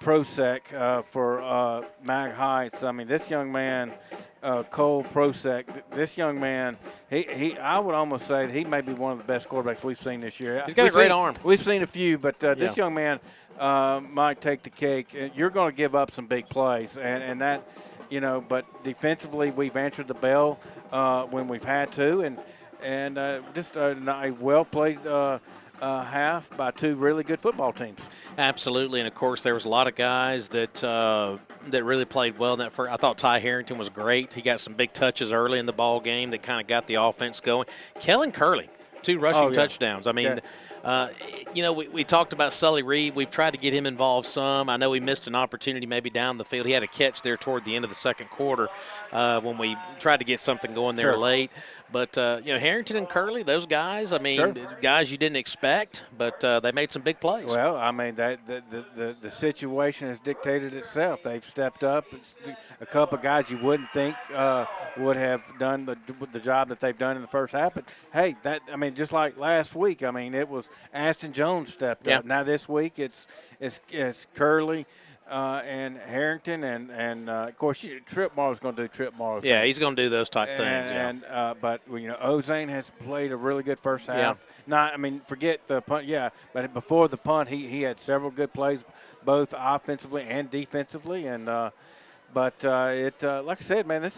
Prosek for Mag Heights, I mean, this young man, Cole Prosek, this young man, I would almost say that he may be one of the best quarterbacks we've seen this year. He's got a great arm. We've seen a few, but this young man might take the cake. You're going to give up some big plays, and that, but defensively we've answered the bell when we've had to, and just a well-played half by 2 really good football teams. Absolutely, and of course there was a lot of guys that that really played well in that first. I thought Ty Harrington was great. He got some big touches early in the ball game that kind of got the offense going. Kellen Curley, 2 rushing touchdowns. I mean, we talked about Sully Reed. We've tried to get him involved some. I know he missed an opportunity maybe down the field. He had a catch there toward the end of the second quarter when we tried to get something going there late. But, Harrington and Curley, those guys, I mean, guys you didn't expect, but they made some big plays. Well, I mean, the situation has dictated itself. They've stepped up. It's a couple of guys you wouldn't think would have done the job that they've done in the first half. But, hey, just like last week, I mean, it was Aston Jones stepped up. Now this week it's Curley. And Harrington and of course Trip Morrow's going to do Trip Morrow things. Yeah, he's going to do those type things. But Ozane has played a really good first half. Forget the punt. Yeah, but before the punt, he had several good plays, both offensively and defensively. And like I said, man,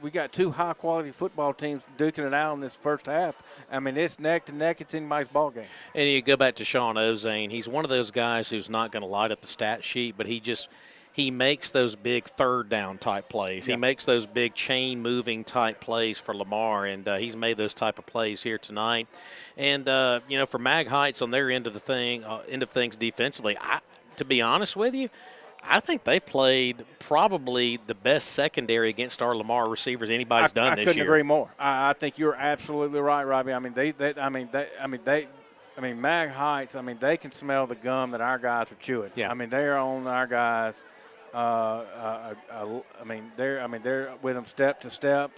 we got 2 high quality football teams duking it out in this first half. I mean, it's neck to neck. It's anybody's ball game. And you go back to Sean Ozane. He's one of those guys who's not going to light up the stat sheet, but he makes those big third down type plays. He makes those big chain moving type plays for Lamar, and he's made those type of plays here tonight. And for Mag Heights on their end of things defensively, to be honest with you, I think they played probably the best secondary against our Lamar receivers anybody's done this year. I couldn't agree more. I think you're absolutely right, Robbie. I mean, Mag Heights. I mean, they can smell the gum that our guys are chewing. Yeah. I mean, they're on our guys. They're with them step to step.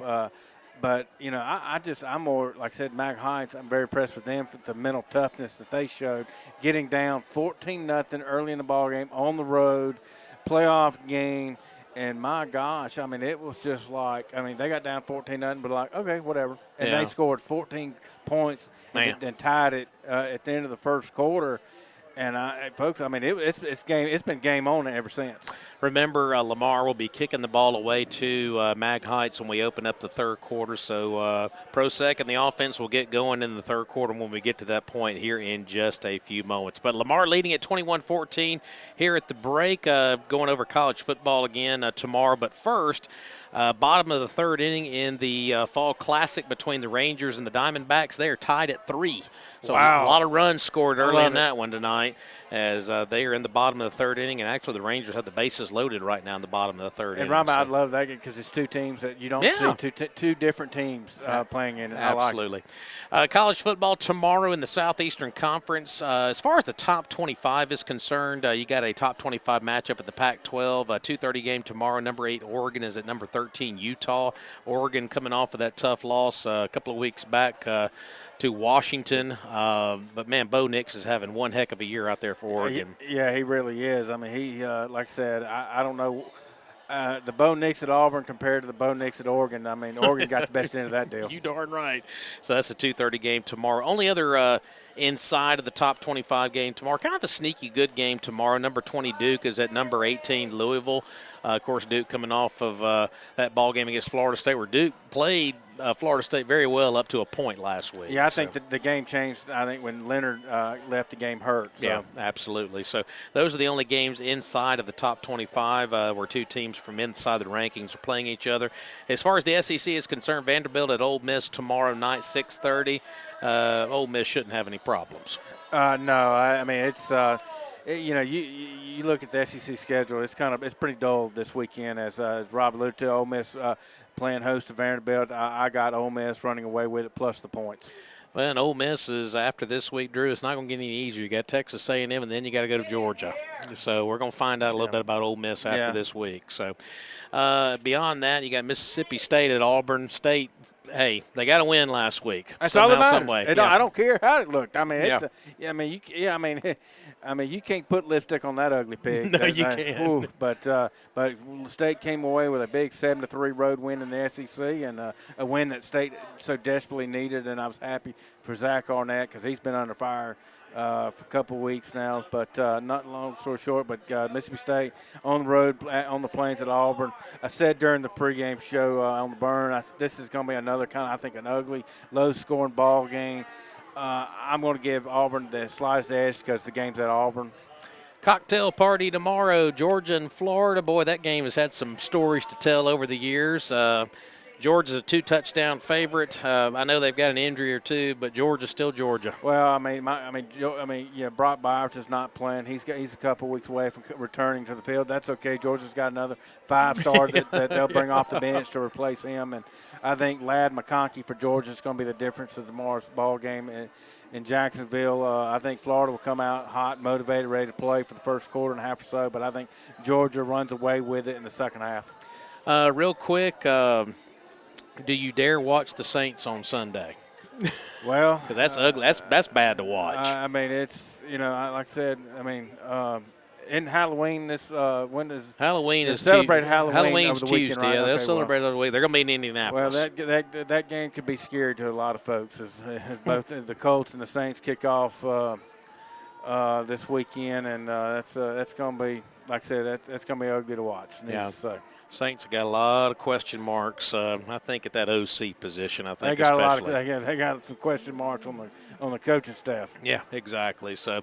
But I'm more, like I said, Mag Heights. I'm very impressed with them for the mental toughness that they showed, getting down 14-0 early in the ball game on the road, playoff game, and my gosh, I mean, it was just like, they got down 14-0, but like, okay, whatever, and they scored 14 points and tied it at the end of the first quarter. And folks, it's been game on ever since. Remember, Lamar will be kicking the ball away to Mag Heights when we open up the third quarter. So Prosek and the offense will get going in the third quarter when we get to that point here in just a few moments. But Lamar leading at 21-14 here at the break, going over college football again tomorrow. But first, bottom of the third inning in the Fall Classic between the Rangers and the Diamondbacks. They are tied at 3. So a lot of runs scored early in that one tonight as they are in the bottom of the third inning. And actually the Rangers have the bases loaded right now in the bottom of the third inning. And, Rob, I love that because it's 2 teams that you don't see, two different teams playing in it. Absolutely. College football tomorrow in the Southeastern Conference. As far as the top 25 is concerned, you got a top 25 matchup at the Pac-12. A 2:30 game tomorrow. Number 8 Oregon is at number 13 Utah. Oregon coming off of that tough loss a couple of weeks back to Washington. But, man, Bo Nix is having one heck of a year out there for Oregon. Yeah, he really is. I mean, he like I said, I don't know. The Bo Nix at Auburn compared to the Bo Nix at Oregon. I mean, Oregon got the best end of that deal. You darn right. So that's a 2:30 game tomorrow. Only other inside of the top 25 game tomorrow. Kind of a sneaky good game tomorrow. Number 20 Duke is at number 18 Louisville. Of course, Duke coming off of that ball game against Florida State, where Duke played Florida State very well up to a point last week. Yeah, I think the game changed, I think, when Leonard left, the game hurt. So. Yeah, absolutely. So those are the only games inside of the top 25 where two teams from inside the rankings are playing each other. As far as the SEC is concerned, Vanderbilt at Ole Miss tomorrow night, 6:30. Ole Miss shouldn't have any problems. No, I mean, it's you look at the SEC schedule. It's pretty dull this weekend. As Rob alluded to, Ole Miss playing host to Vanderbilt. I got Ole Miss running away with it plus the points. Well, and Ole Miss is, after this week, Drew, it's not going to get any easier. You got Texas A&M, and then you got to go to Georgia. So we're going to find out a little bit about Ole Miss after this week. So beyond that, you got Mississippi State at Auburn State. Hey, they got to win last week. That's all that matters. Some way. I don't care how it looked. I mean, you can't put lipstick on that ugly pig. No, you can't. But State came away with a big 7-3 road win in the SEC, and a win that State so desperately needed. And I was happy for Zach Arnett because he's been under fire for a couple of weeks now. But not long story short, but Mississippi State on the road, on the plains at Auburn. I said during the pregame show on the Burn, this is going to be another kind of, I think, an ugly, low-scoring ball game. I'm going to give Auburn the slightest edge because the game's at Auburn. Cocktail party tomorrow, Georgia and Florida. Boy, that game has had some stories to tell over the years. Georgia's a 2-touchdown favorite. I know they've got an injury or two, but Georgia's still Georgia. Well, Brock Byers is not playing. He's a couple weeks away from returning to the field. That's okay. Georgia's got another 5-star that they'll bring off the bench to replace him. And I think Ladd McConkey for Georgia is going to be the difference of tomorrow's ball game in Jacksonville. I think Florida will come out hot, motivated, ready to play for the first quarter and a half or so. But I think Georgia runs away with it in the second half. Real quick. Do you dare watch the Saints on Sunday? Well, because that's ugly. That's bad to watch. I mean, it's like I said. I mean, in Halloween, when does Halloween is celebrate Halloween? Halloween's over the Tuesday. Weekend, right? Yeah, they'll okay, celebrate over the week. They're going to be in Indianapolis. Well, that game could be scary to a lot of folks. As both the Colts and the Saints kick off this weekend, and that's going to be, like I said, that's going to be ugly to watch. Yeah. Saints have got a lot of question marks. I think at that OC position. I think they got especially. they got some question marks on the coaching staff. Yeah, exactly. So,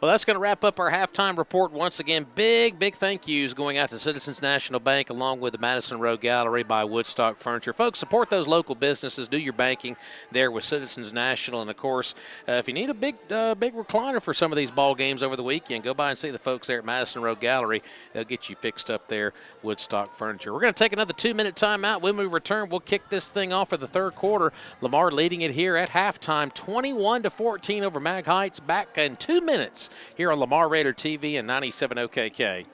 well, that's going to wrap up our halftime report. Once again, big thank yous going out to Citizens National Bank along with the Madison Row Gallery by Woodstock Furniture. Folks, support those local businesses. Do your banking there with Citizens National. And, of course, if you need a big recliner for some of these ball games over the weekend, go by and see the folks there at Madison Row Gallery. They'll get you fixed up there, Woodstock Furniture. We're going to take another 2-minute timeout. When we return, we'll kick this thing off for the third quarter. Lamar leading it here at halftime, 21-14 over Mag Heights. Back in 2 minutes here on Lamar Raider TV and 97 OKK.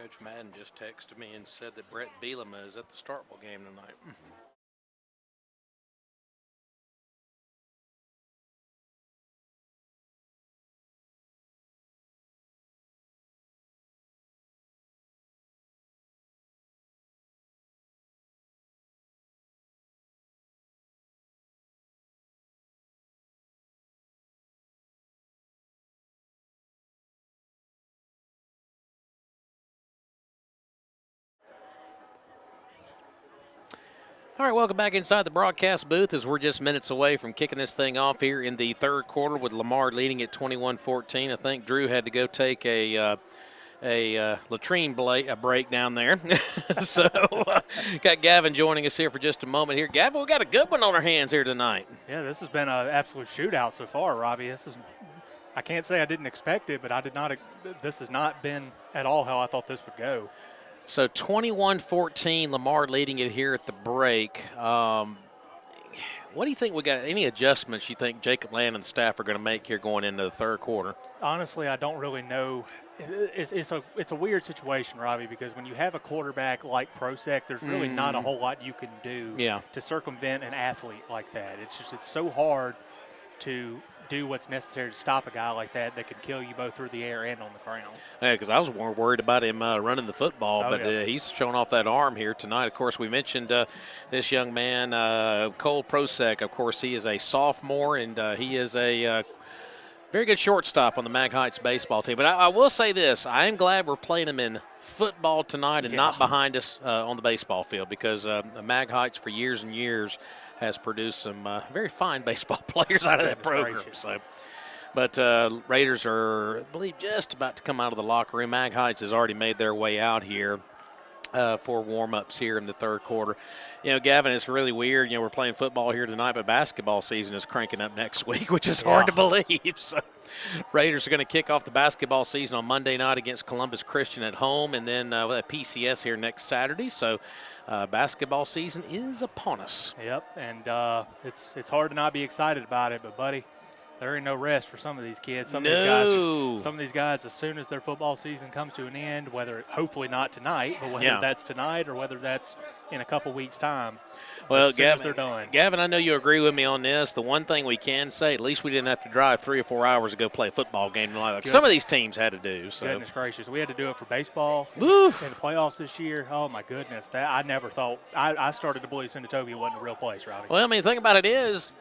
Coach Madden just texted me and said that Brett Bielema is at the Starkville game tonight. All right, welcome back inside the broadcast booth as we're just minutes away from kicking this thing off here in the third quarter with Lamar leading at 21-14. I think Drew had to go take a latrine break down there. So got Gavin joining us here for just a moment here. Gavin, we got a good one on our hands here tonight. Yeah, this has been an absolute shootout so far, Robbie. I can't say I didn't expect it, but this has not been at all how I thought this would go. So 21-14, Lamar leading it here at the break. What do you think we got? Any adjustments you think Jacob Land and the staff are going to make here going into the third quarter? Honestly, I don't really know. It's a weird situation, Robbie, because when you have a quarterback like Prosek, there's really not a whole lot you can do to circumvent an athlete like that. It's so hard to do what's necessary to stop a guy like that can kill you both through the air and on the ground. Yeah, because I was more worried about him running the football, but he's showing off that arm here tonight. Of course, we mentioned this young man, Cole Prosek. Of course, he is a sophomore, and he is a very good shortstop on the Mag Heights baseball team. But I will say this. I am glad we're playing him in football tonight and not behind us on the baseball field, because Mag Heights for years and years has produced some very fine baseball players out of that program. So, but Raiders are, I believe, just about to come out of the locker room. Mag Heights has already made their way out here for warm-ups here in the third quarter. You know, Gavin, it's really weird. You know, we're playing football here tonight, but basketball season is cranking up next week, which is hard to believe. So Raiders are going to kick off the basketball season on Monday night against Columbus Christian at home, and then with PCS here next Saturday. So basketball season is upon us. Yep, and it's hard to not be excited about it, but, buddy, there ain't no rest for some of these kids. Some of these guys, as soon as their football season comes to an end, hopefully not tonight, but whether that's tonight or whether that's in a couple weeks' time, well, as soon as they're done. Gavin, I know you agree with me on this. The one thing we can say, at least we didn't have to drive 3 or 4 hours to go play a football game like some of these teams had to do. So. Goodness gracious. We had to do it for baseball in the playoffs this year. Oh, my goodness. That I never thought – I started to believe Senatobia wasn't a real place, Robbie. Well, I mean, the thing about it is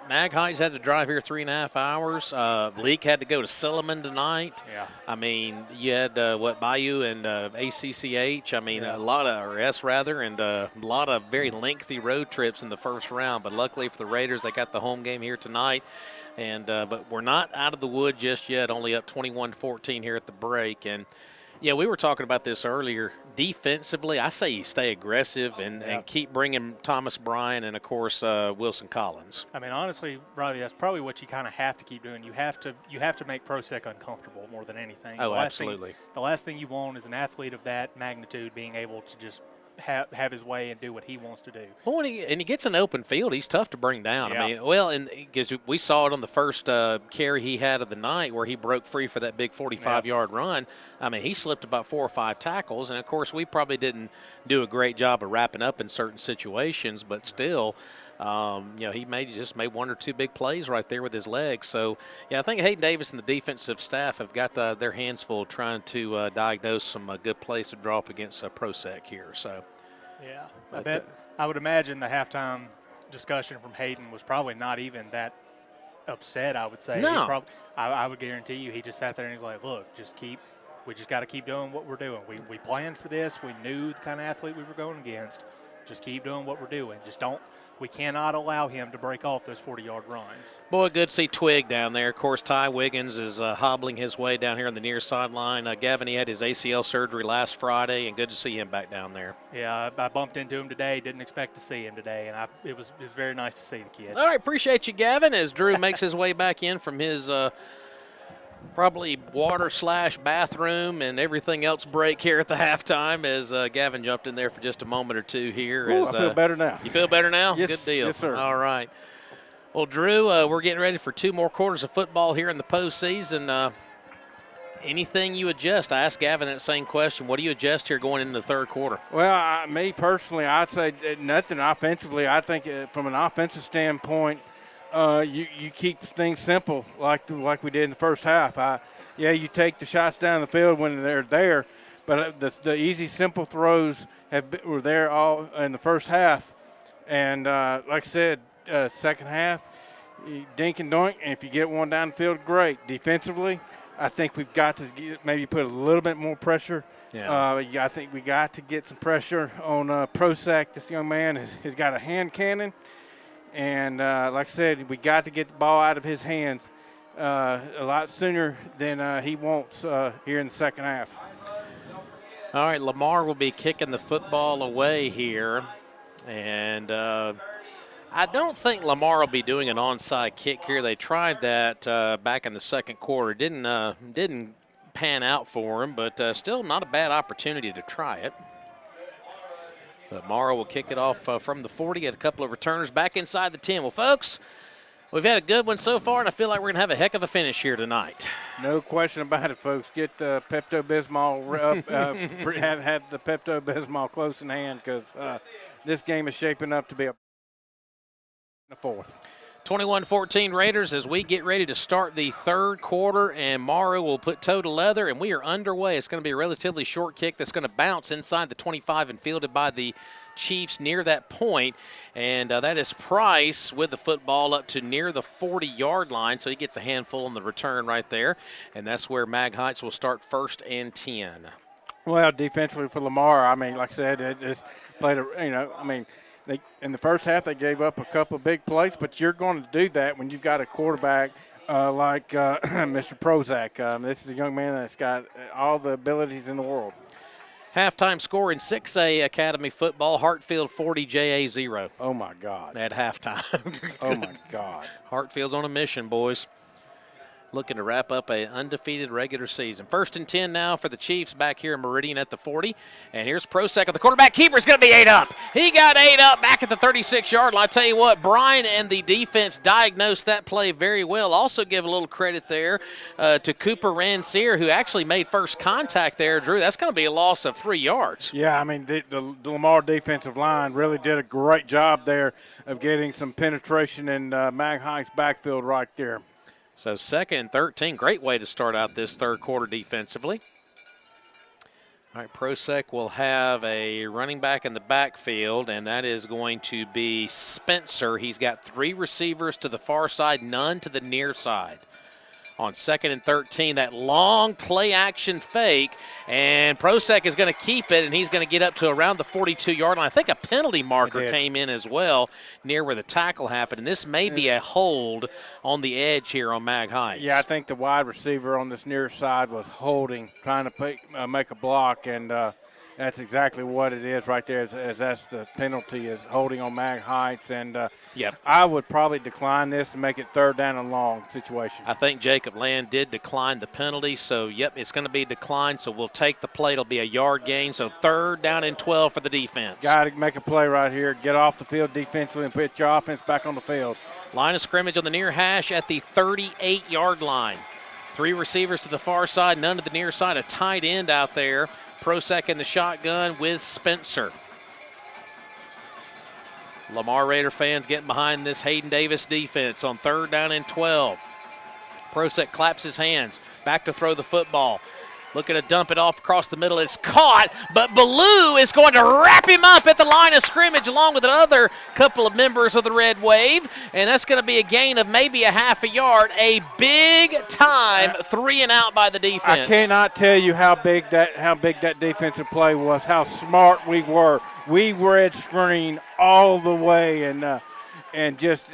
Mag Heights had to drive here 3.5 hours. Leak had to go to Silliman tonight. Yeah. I mean, you had Bayou and ACCH. I mean, a lot of, or S rather, and a lot of very lengthy road trips in the first round. But luckily for the Raiders, they got the home game here tonight. And but we're not out of the wood just yet. Only up 21-14 here at the break. And yeah, we were talking about this earlier. Defensively, I say you stay aggressive and keep bringing Thomas Bryan and, of course, Wilson Collins. I mean, honestly, Robbie, that's probably what you kind of have to keep doing. You have to make Prosek uncomfortable more than anything. Oh, absolutely. The last thing you want is an athlete of that magnitude being able to just have his way and do what he wants to do. Well, when he gets an open field, he's tough to bring down. I mean, well, and because we saw it on the first carry he had of the night where he broke free for that big 45-yard run. I mean, he slipped about 4 or 5 tackles, and, of course, we probably didn't do a great job of wrapping up in certain situations, but still – he just made 1 or 2 big plays right there with his legs. So, I think Hayden Davis and the defensive staff have got their hands full trying to diagnose some good plays to draw up against Prosek here. So, I would imagine the halftime discussion from Hayden was probably not even that upset, I would say. No. I would guarantee you he just sat there and he's like, look, we just got to keep doing what we're doing. We planned for this. We knew the kind of athlete we were going against. Just keep doing what we're doing. We cannot allow him to break off those 40-yard runs. Boy, good to see Twig down there. Of course, Ty Wiggins is hobbling his way down here on the near sideline. Gavin, he had his ACL surgery last Friday, and good to see him back down there. Yeah, I bumped into him today. Didn't expect to see him today, and it was very nice to see the kid. All right, appreciate you, Gavin, as Drew makes his way back in from his probably water/bathroom and everything else break here at the halftime as Gavin jumped in there for just a moment or two here. I feel better now. You feel better now? Yes, good deal. Yes, sir. All right. Well, Drew, we're getting ready for 2 more quarters of football here in the postseason. anything you adjust? I asked Gavin that same question. What do you adjust here going into the third quarter? Well, me personally, I'd say nothing offensively. I think from an offensive standpoint, you keep things simple like we did in the first half. You take the shots down the field when they're there, but the easy, simple throws were there all in the first half. And like I said, second half, you dink and doink, and if you get one down the field, great. Defensively, I think we've got to maybe put a little bit more pressure. Yeah. I think we got to get some pressure on Prosac. This young man has got a hand cannon. And like I said, we got to get the ball out of his hands a lot sooner than he wants here in the second half. All right, Lamar will be kicking the football away here. And I don't think Lamar will be doing an onside kick here. They tried that back in the second quarter. Didn't pan out for him, but still not a bad opportunity to try it. But Morrow will kick it off from the 40, get a couple of returners back inside the 10. Well, folks, we've had a good one so far, and I feel like we're going to have a heck of a finish here tonight. No question about it, folks. Get the Pepto-Bismol up, have the Pepto-Bismol close in hand, because this game is shaping up to be a fourth. 21-14 Raiders as we get ready to start the third quarter, and Morrow will put toe to leather, and we are underway. It's going to be a relatively short kick that's going to bounce inside the 25 and fielded by the Chiefs near that point, and that is Price with the football up to near the 40-yard line, so he gets a handful on the return right there, and that's where Mag Heights will start 1st and 10. Well, defensively for Lamar, I mean, like I said, it just played in the first half they gave up a couple of big plays, but you're going to do that when you've got a quarterback like Mr. Prosac. This is a young man that's got all the abilities in the world. Halftime score in 6A Academy football, Hartfield 40, JA 0. Oh, my God. At halftime. Oh, my God. Hartfield's on a mission, boys. Looking to wrap up an undefeated regular season. 1st and 10 now for the Chiefs back here in Meridian at the 40. And here's Prosac. The quarterback keeper is going to be 8 up. He got 8 up back at the 36-yard line. I tell you what, Brian and the defense diagnosed that play very well. Also give a little credit there to Cooper Rancier, who actually made first contact there, Drew. That's going to be a loss of 3 yards. Yeah, I mean, the Lamar defensive line really did a great job there of getting some penetration in Mag Heights' backfield right there. So 2nd and 13, great way to start out this third quarter defensively. All right, Prosac will have a running back in the backfield, and that is going to be Spencer. He's got 3 receivers to the far side, none to the near side. On 2nd and 13, that long play-action fake, and Prosac is going to keep it, and he's going to get up to around the 42-yard line. I think a penalty marker came in as well near where the tackle happened, and this may be a hold on the edge here on Mag Heights. Yeah, I think the wide receiver on this near side was holding, trying to make a block, and that's exactly what it is right there, as that's the penalty, is holding on Mag Heights. And I would probably decline this and make it 3rd down and long situation. I think Jacob Land did decline the penalty, so, it's going to be declined, so we'll take the play. It'll be a yard gain, so 3rd down and 12 for the defense. Got to make a play right here, get off the field defensively and put your offense back on the field. Line of scrimmage on the near hash at the 38-yard line. 3 receivers to the far side, none to the near side, a tight end out there. Prosac in the shotgun with Spencer. Lamar Raider fans getting behind this Hayden Davis defense on 3rd down and 12. Prosac claps his hands, back to throw the football. Looking to dump it off across the middle. It's caught, but Ballou is going to wrap him up at the line of scrimmage along with another couple of members of the Red Wave, and that's going to be a gain of maybe a half a yard. A big-time 3 and out by the defense. I cannot tell you how big that defensive play was, how smart we were. We read screen all the way, and just,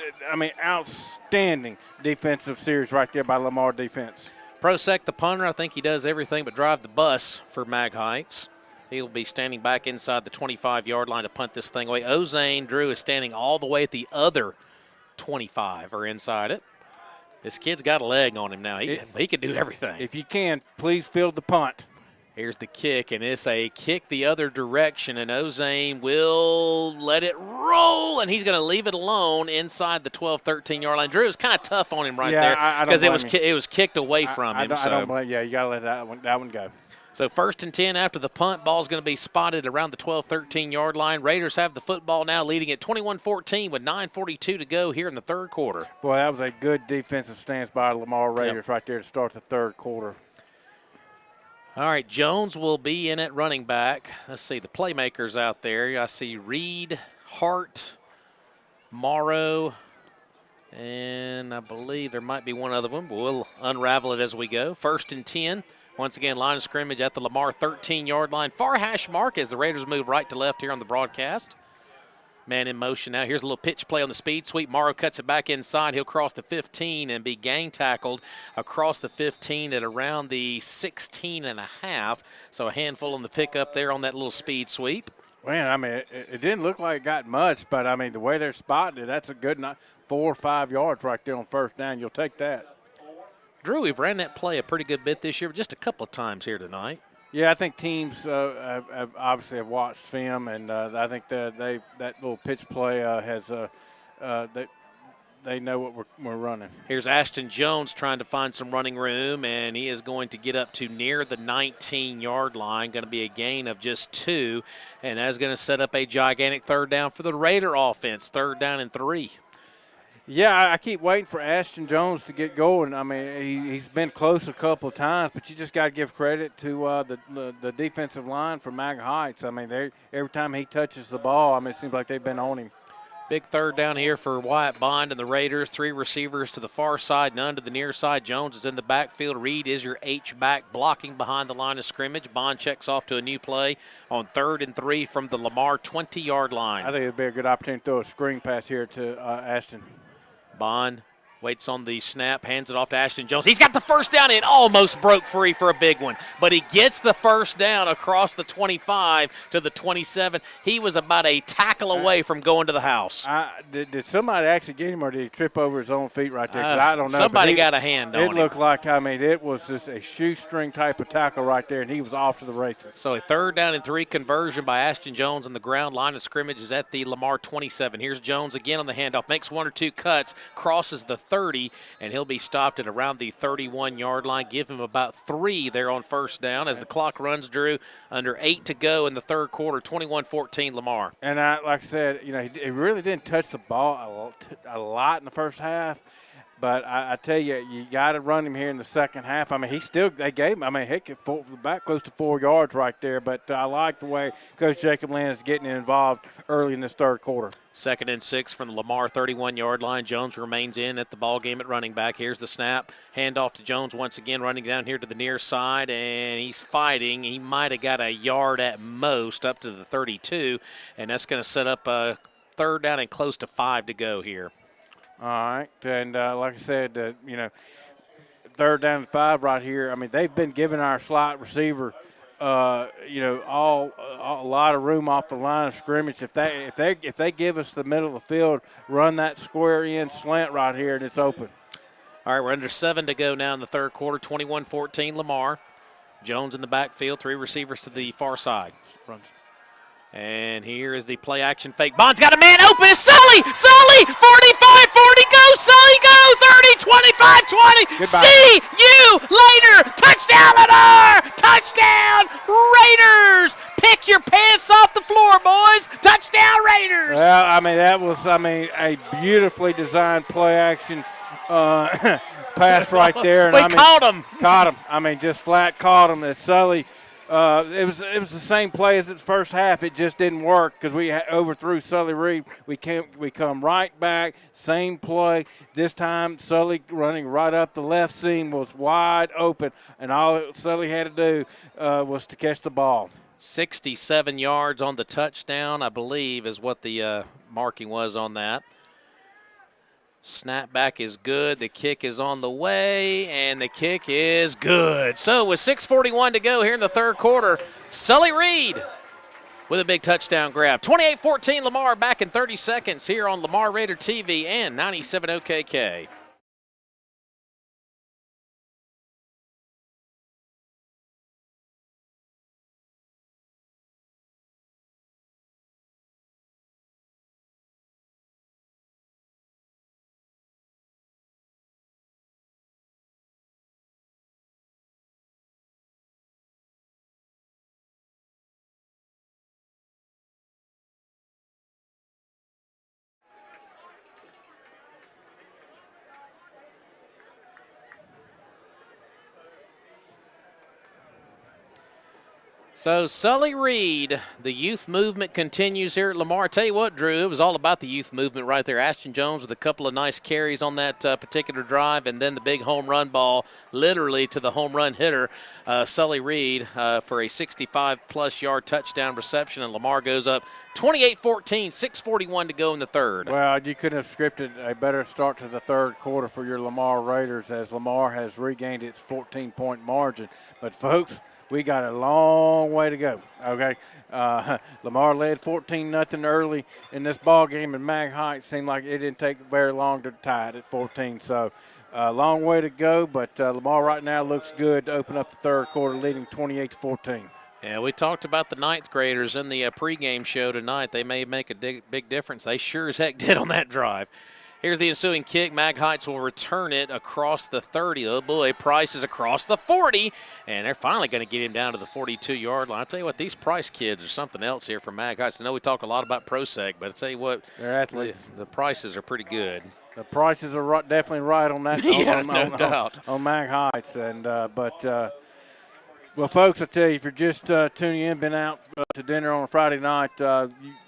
outstanding defensive series right there by Lamar defense. Prosac, the punter, I think he does everything but drive the bus for Mag Heights. He'll be standing back inside the 25-yard line to punt this thing away. Ozane Drew is standing all the way at the other 25 or inside it. This kid's got a leg on him now. He can do everything. If you can, please field the punt. Here's the kick, and it's a kick the other direction, and Ozane will let it roll, and he's going to leave it alone inside the 12, 13-yard line. Drew, it was kind of tough on him there because it was kicked away from him. I don't blame. Yeah, you got to let that one go. So 1st and 10 after the punt. Ball's going to be spotted around the 12, 13-yard line. Raiders have the football now, leading at 21-14 with 9:42 to go here in the third quarter. Boy, that was a good defensive stance by the Lamar Raiders right there to start the third quarter. All right, Jones will be in at running back. Let's see the playmakers out there. I see Reed, Hart, Morrow, and I believe there might be one other one, but we'll unravel it as we go. 1st and 10. Once again, line of scrimmage at the Lamar 13-yard line. Far hash mark as the Raiders move right to left here on the broadcast. Man in motion now. Here's a little pitch play on the speed sweep. Morrow cuts it back inside. He'll cross the 15 and be gang tackled across the 15 at around the 16.5. So a handful on the pickup there on that little speed sweep. Man, I mean, it didn't look like it got much, but, I mean, the way they're spotting it, that's a good 4 or 5 yards right there on first down. You'll take that. Drew, we've ran that play a pretty good bit this year, just a couple of times here tonight. Yeah, I think teams have obviously watched film, and I think that little pitch play has they know what we're running. Here's Ashton Jones trying to find some running room, and he is going to get up to near the 19-yard line. Going to be a gain of just 2, and that's going to set up a gigantic third down for the Raider offense. 3rd down and 3. Yeah, I keep waiting for Ashton Jones to get going. I mean, he's been close a couple of times, but you just got to give credit to the defensive line for Mag Heights. I mean, every time he touches the ball, I mean, it seems like they've been on him. Big third down here for Wyatt Bond and the Raiders. 3 receivers to the far side, none to the near side. Jones is in the backfield. Reed is your H-back blocking behind the line of scrimmage. Bond checks off to a new play on 3rd and 3 from the Lamar 20-yard line. I think it would be a good opportunity to throw a screen pass here to Ashton. Bond waits on the snap, hands it off to Ashton Jones. He's got the first down and almost broke free for a big one. But he gets the first down across the 25 to the 27. He was about a tackle away from going to the house. Did somebody actually get him, or did he trip over his own feet right there? 'Cause I don't know. Somebody got a hand on him. It looked like, I mean, it was just a shoestring type of tackle right there, and he was off to the races. So a 3rd down and 3 conversion by Ashton Jones on the ground. Line of scrimmage is at the Lamar 27. Here's Jones again on the handoff. Makes 1 or 2 cuts, crosses the 30, and he'll be stopped at around the 31-yard line. Give him about 3 there on first down as the clock runs, Drew, under 8 to go in the third quarter, 21-14 Lamar. And like I said, you know, he really didn't touch the ball a lot in the first half. But I tell you, you got to run him here in the second half. I mean, they gave him, I mean, heck, back close to 4 yards right there. But I like the way Coach Jacob Land is getting involved early in this third quarter. 2nd and 6 from the Lamar 31-yard line. Jones remains in at the ball game at running back. Here's the snap. Handoff to Jones once again, running down here to the near side, and he's fighting. He might have got a yard at most up to the 32, and that's going to set up a 3rd down and close to 5 to go here. All right, and like I said, you know, 3rd down and 5 right here. I mean, they've been giving our slot receiver, you know, a lot of room off the line of scrimmage. If they give us the middle of the field, run that square end slant right here, and it's open. All right, we're under 7 to go now in the third quarter. 21-14 Lamar. Jones in the backfield, 3 receivers to the far side. Runs. And here is the play action fake. Bond's got a man open. It's Sully! Sully! 45, 40, go! Sully, go! 30, 25, 20. Goodbye. See you later! Touchdown, Lamar! Touchdown, Raiders! Pick your pants off the floor, boys! Touchdown, Raiders! Well, I mean, that was, a beautifully designed play action pass right there. And caught him. Caught him. I mean, just flat caught him. As Sully, it was the same play as its first half. It just didn't work because we overthrew Sully Reed. We come right back, same play. This time, Sully running right up the left seam was wide open, and all Sully had to do was to catch the ball. 67 yards on the touchdown, I believe, is what the marking was on that. Snapback is good. The kick is on the way, and the kick is good. So with 6:41 to go here in the third quarter, Sully Reed with a big touchdown grab. 28-14 Lamar, back in 30 seconds here on Lamar Raider TV and 97 OKK. So Sully Reed, the youth movement continues here at Lamar. I tell you what, Drew, it was all about the youth movement right there. Ashton Jones with a couple of nice carries on that particular drive, and then the big home run ball literally to the home run hitter, Sully Reed, for a 65-plus yard touchdown reception, and Lamar goes up 28-14, 6:41 to go in the third. Well, you couldn't have scripted a better start to the third quarter for your Lamar Raiders, as Lamar has regained its 14-point margin. But, folks, we got a long way to go, okay? Lamar led 14-0 early in this ball game, and Mag Heights seemed like it didn't take very long to tie it at 14. So, a long way to go, but Lamar right now looks good to open up the third quarter, leading 28-14. Yeah, we talked about the ninth graders in the pregame show tonight. They may make a big difference. They sure as heck did on that drive. Here's the ensuing kick. Mag Heights will return it across the 30. Oh, boy, Price is across the 40, and they're finally going to get him down to the 42-yard line. I'll tell you what, these Price kids are something else here for Mag Heights. I know we talk a lot about Prosec, but I'll tell you what, they're athletes. The Prices are pretty good. The prices are definitely right on that. Yeah, no doubt. On Mag Heights, and well, folks, I tell you, if you're just tuning in, been out to dinner on a Friday night,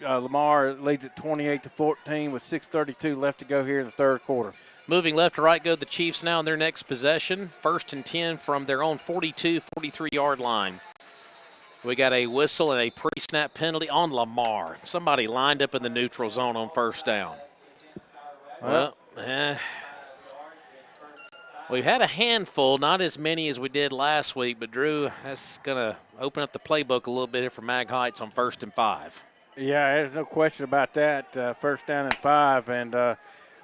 Lamar leads at 28-14 with 6:32 left to go here in the third quarter. Moving left to right go the Chiefs now in their next possession. 1st and 10 from their own 42, 43-yard line. We got a whistle and a pre-snap penalty on Lamar. Somebody lined up in the neutral zone on first down. Well, we've had a handful, not as many as we did last week, but, Drew, that's going to open up the playbook a little bit here for Mag Heights on 1st and 5. Yeah, there's no question about that. First down and 5, and like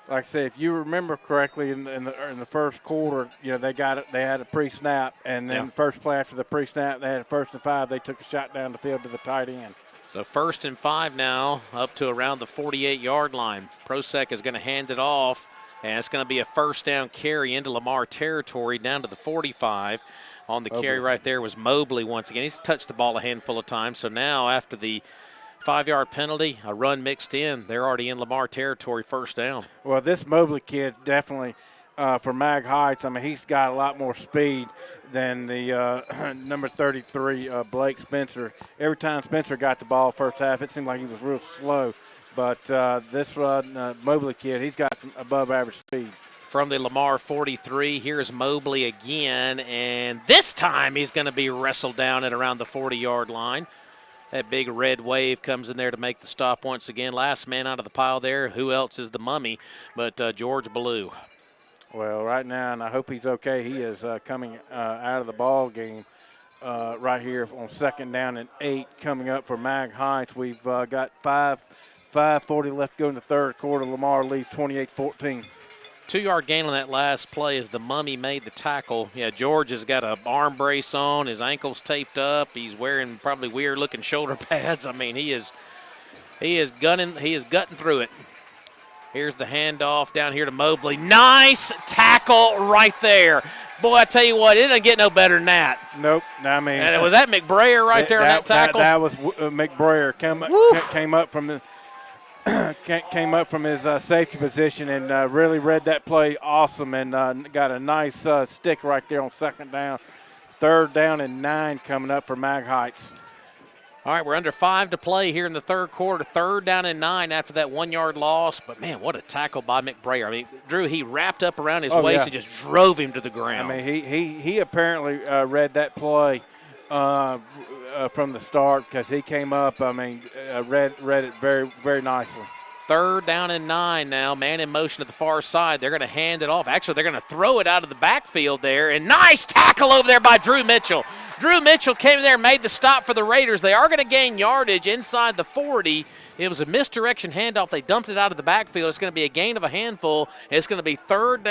I said, if you remember correctly, in the first quarter, you know, they had a pre-snap, and then the first play after the pre-snap, they had a 1st and 5. They took a shot down the field to the tight end. So 1st and 5 now, up to around the 48-yard line. Prosec is going to hand it off, and it's going to be a first down carry into Lamar territory down to the 45. On the carry right there was Mobley once again. He's touched the ball a handful of times. So now after the 5-yard penalty, a run mixed in, they're already in Lamar territory, first down. Well, this Mobley kid definitely for Mag Heights, I mean, he's got a lot more speed than the number 33, Blake Spencer. Every time Spencer got the ball first half, it seemed like he was real slow. But this Mobley kid, he's got some above-average speed. From the Lamar 43, here's Mobley again, and this time he's going to be wrestled down at around the 40-yard line. That big red wave comes in there to make the stop once again. Last man out of the pile there, who else is the mummy but George Ballou. Well, right now, and I hope he's okay, he is coming out of the ball game right here on 2nd down and 8 coming up for Mag Heights. We've got 5:40 left to go in the third quarter. Lamar leads 28-14. 2-yard gain on that last play as the mummy made the tackle. Yeah, George has got an arm brace on, his ankle's taped up. He's wearing probably weird-looking shoulder pads. I mean, he is gutting through it. Here's the handoff down here to Mobley. Nice tackle right there. Boy, I tell you what, it doesn't get no better than that. Nope. I mean, and was that McBrayer right there on that tackle? That was McBrayer. Came up from his safety position and really read that play awesome, and got a nice stick right there on 2nd down. 3rd down and 9 coming up for Mag Heights. All right, we're under 5 to play here in the third quarter. 3rd down and 9 after that 1-yard loss. But, man, what a tackle by McBrayer. I mean, Drew, he wrapped up around his waist and just drove him to the ground. I mean, he apparently read that play from the start because he came up, I mean, read it very, very nicely. 3rd down and 9 now. Man in motion to the far side. They're going to hand it off. Actually, they're going to throw it out of the backfield there. And nice tackle over there by Drew Mitchell. Drew Mitchell came in there and made the stop for the Raiders. They are going to gain yardage inside the 40. It was a misdirection handoff. They dumped it out of the backfield. It's going to be a gain of a handful. It's going to be 4th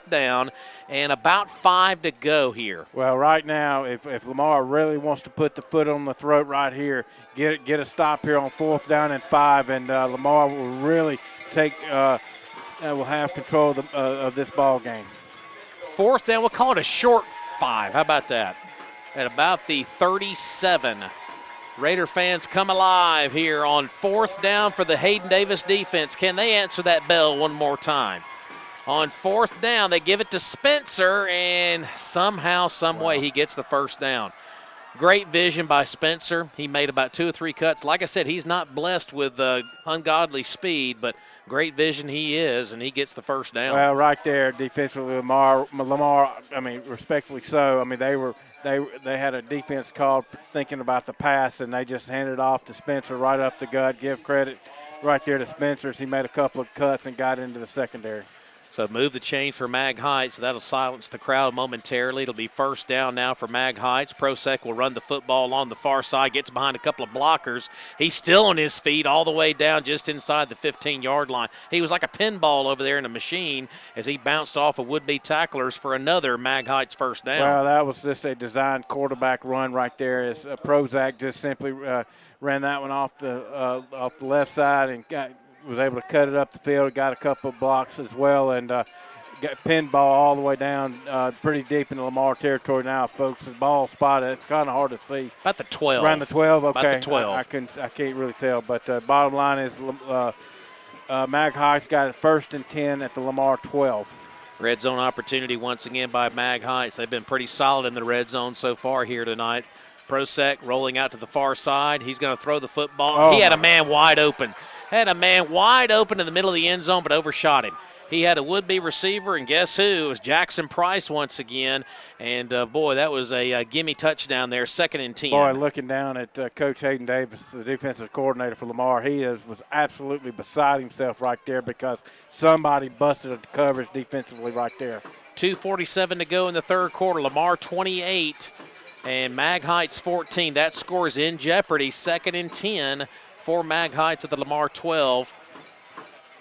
down, and about 5 to go here. Well, right now, if Lamar really wants to put the foot on the throat right here, get a stop here on 4th down and 5, and Lamar will really will have control of this ball game. 4th down, we'll call it a short 5. How about that? At about the 37. Raider fans come alive here on 4th down for the Hayden Davis defense. Can they answer that bell one more time? On 4th down, they give it to Spencer, and somehow, some way, he gets the first down. Great vision by Spencer. He made about 2 or 3 cuts. Like I said, he's not blessed with ungodly speed, but great vision he is, and he gets the first down. Well, right there, defensively, Lamar. I mean, respectfully so. I mean, they had a defense called thinking about the pass, and they just handed it off to Spencer right up the gut. Give credit right there to Spencer. He made a couple of cuts and got into the secondary. So move the chain for Mag Heights. That'll silence the crowd momentarily. It'll be first down now for Mag Heights. Prosek will run the football on the far side, gets behind a couple of blockers. He's still on his feet all the way down just inside the 15-yard line. He was like a pinball over there in a machine as he bounced off of would-be tacklers for another Mag Heights first down. Well, that was just a designed quarterback run right there as Prozac just simply ran that one off the left side and was able to cut it up the field, got a couple of blocks as well, and got pinball all the way down pretty deep into Lamar territory now, folks. The ball spotted. It's kind of hard to see. About the 12. Around the 12, okay. About the 12. I can't really tell, but bottom line is Mag Heights got it 1st and 10 at the Lamar 12. Red zone opportunity once again by Mag Heights. They've been pretty solid in the red zone so far here tonight. Prosek rolling out to the far side. He's going to throw the football. He had a man wide open. Had a man wide open in the middle of the end zone, but overshot him. He had a would-be receiver, and guess who? It was Jackson Price once again. And, boy, that was a gimme touchdown there, 2nd and 10. Boy, looking down at Coach Hayden Davis, the defensive coordinator for Lamar, he was absolutely beside himself right there because somebody busted the coverage defensively right there. 2:47 to go in the third quarter. Lamar 28 and Mag Heights 14. That score is in jeopardy, 2nd and 10. For Mag Heights at the Lamar 12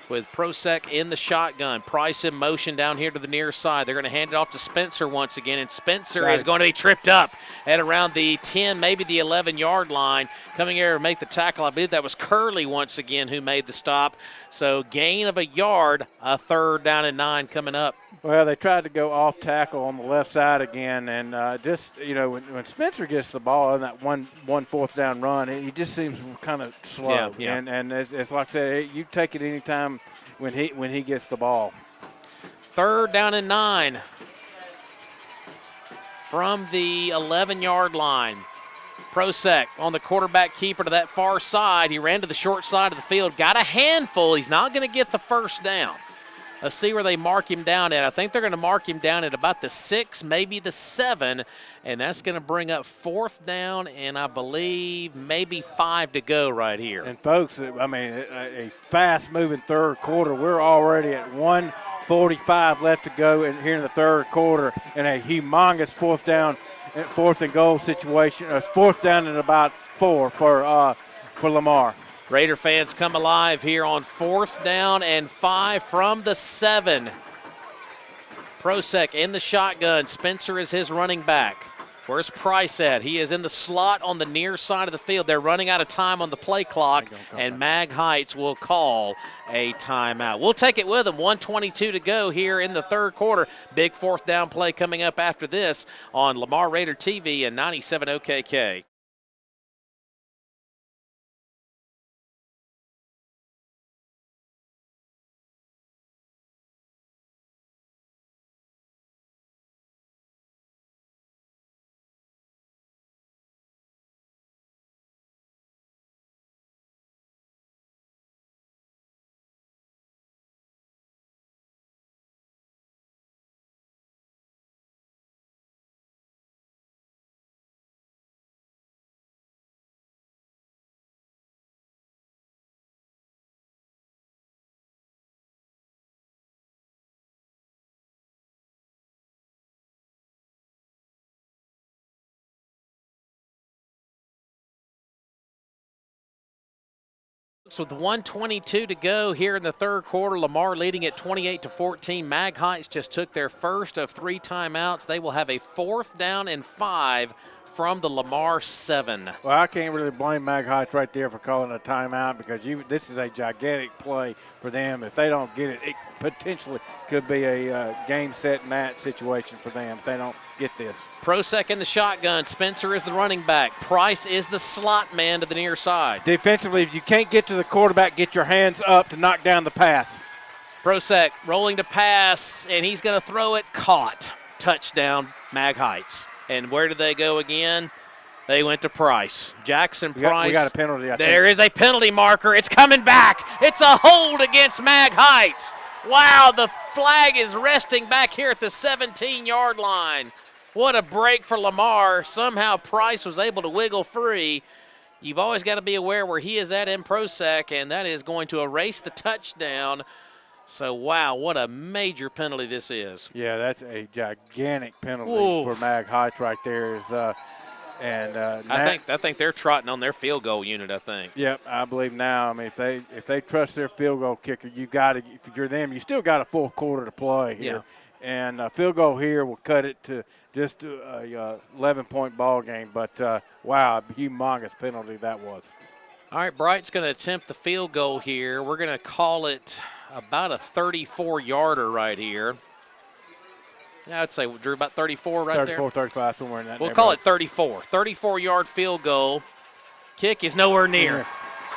with Prosek in the shotgun. Price in motion down here to the near side. They're going to hand it off to Spencer once again, and Spencer is going to be tripped up at around the 10, maybe the 11-yard line. Coming here to make the tackle, I believe that was Curley once again who made the stop. So gain of a yard, a 3rd down and 9 coming up. Well, they tried to go off tackle on the left side again, and when Spencer gets the ball in that one 4th down run, he just seems kind of slow. Yeah. And it's like I said, you take it anytime when he gets the ball. 3rd down and 9 from the 11-yard line. Prosek on the quarterback keeper to that far side. He ran to the short side of the field, got a handful. He's not going to get the first down. Let's see where they mark him down at. I think they're going to mark him down at about the 6, maybe the 7, and that's going to bring up 4th down and I believe maybe 5 to go right here. And, folks, I mean, a fast-moving third quarter. We're already at 1:45 left to go here in the third quarter and a humongous 4th down, 4th and goal situation. 4th down and about 4 for Lamar. Raider fans come alive here on 4th down and 5 from the 7. Prosek in the shotgun. Spencer is his running back. Where's Price at? He is in the slot on the near side of the field. They're running out of time on the play clock, and Mag Heights will call a timeout. We'll take it with them. 1:22 to go here in the third quarter. Big 4th down play coming up after this on Lamar Raider TV and 97 OKK. With 1:22 to go here in the third quarter, Lamar leading at 28-14. Mag Heights just took their first of 3 timeouts. They will have a 4th down and 5 from the Lamar 7. Well, I can't really blame Mag Heights right there for calling a timeout because this is a gigantic play for them. If they don't get it, it potentially could be a game, set, match situation for them if they don't get this. Prosek in the shotgun. Spencer is the running back. Price is the slot man to the near side. Defensively, if you can't get to the quarterback, get your hands up to knock down the pass. Prosek rolling to pass, and he's going to throw it. Caught. Touchdown, Mag Heights. And where do they go again? They went to Price. Jackson Price. We got a penalty, I think. There is a penalty marker. It's coming back. It's a hold against Mag Heights. Wow, the flag is resting back here at the 17-yard line. What a break for Lamar. Somehow Price was able to wiggle free. You've always got to be aware where he is at in ProSec, and that is going to erase the touchdown. So, wow, what a major penalty this is. Yeah, that's a gigantic penalty Oof. for Mag Heights right there. I think they're trotting on their field goal unit, I think. Yep, I believe now. I mean, if they trust their field goal kicker, you got to. If you're them, you still got a full quarter to play here. Yeah. And a field goal here will cut it to just a 11-point ball game. But, wow, a humongous penalty that was. All right, Bright's going to attempt the field goal here. We're going to call it about a 34-yarder right here. Yeah, I'd say, Drew, about 34 right 34, there. 35, somewhere in that We'll call it 34. 34-yard field goal. Kick is nowhere near.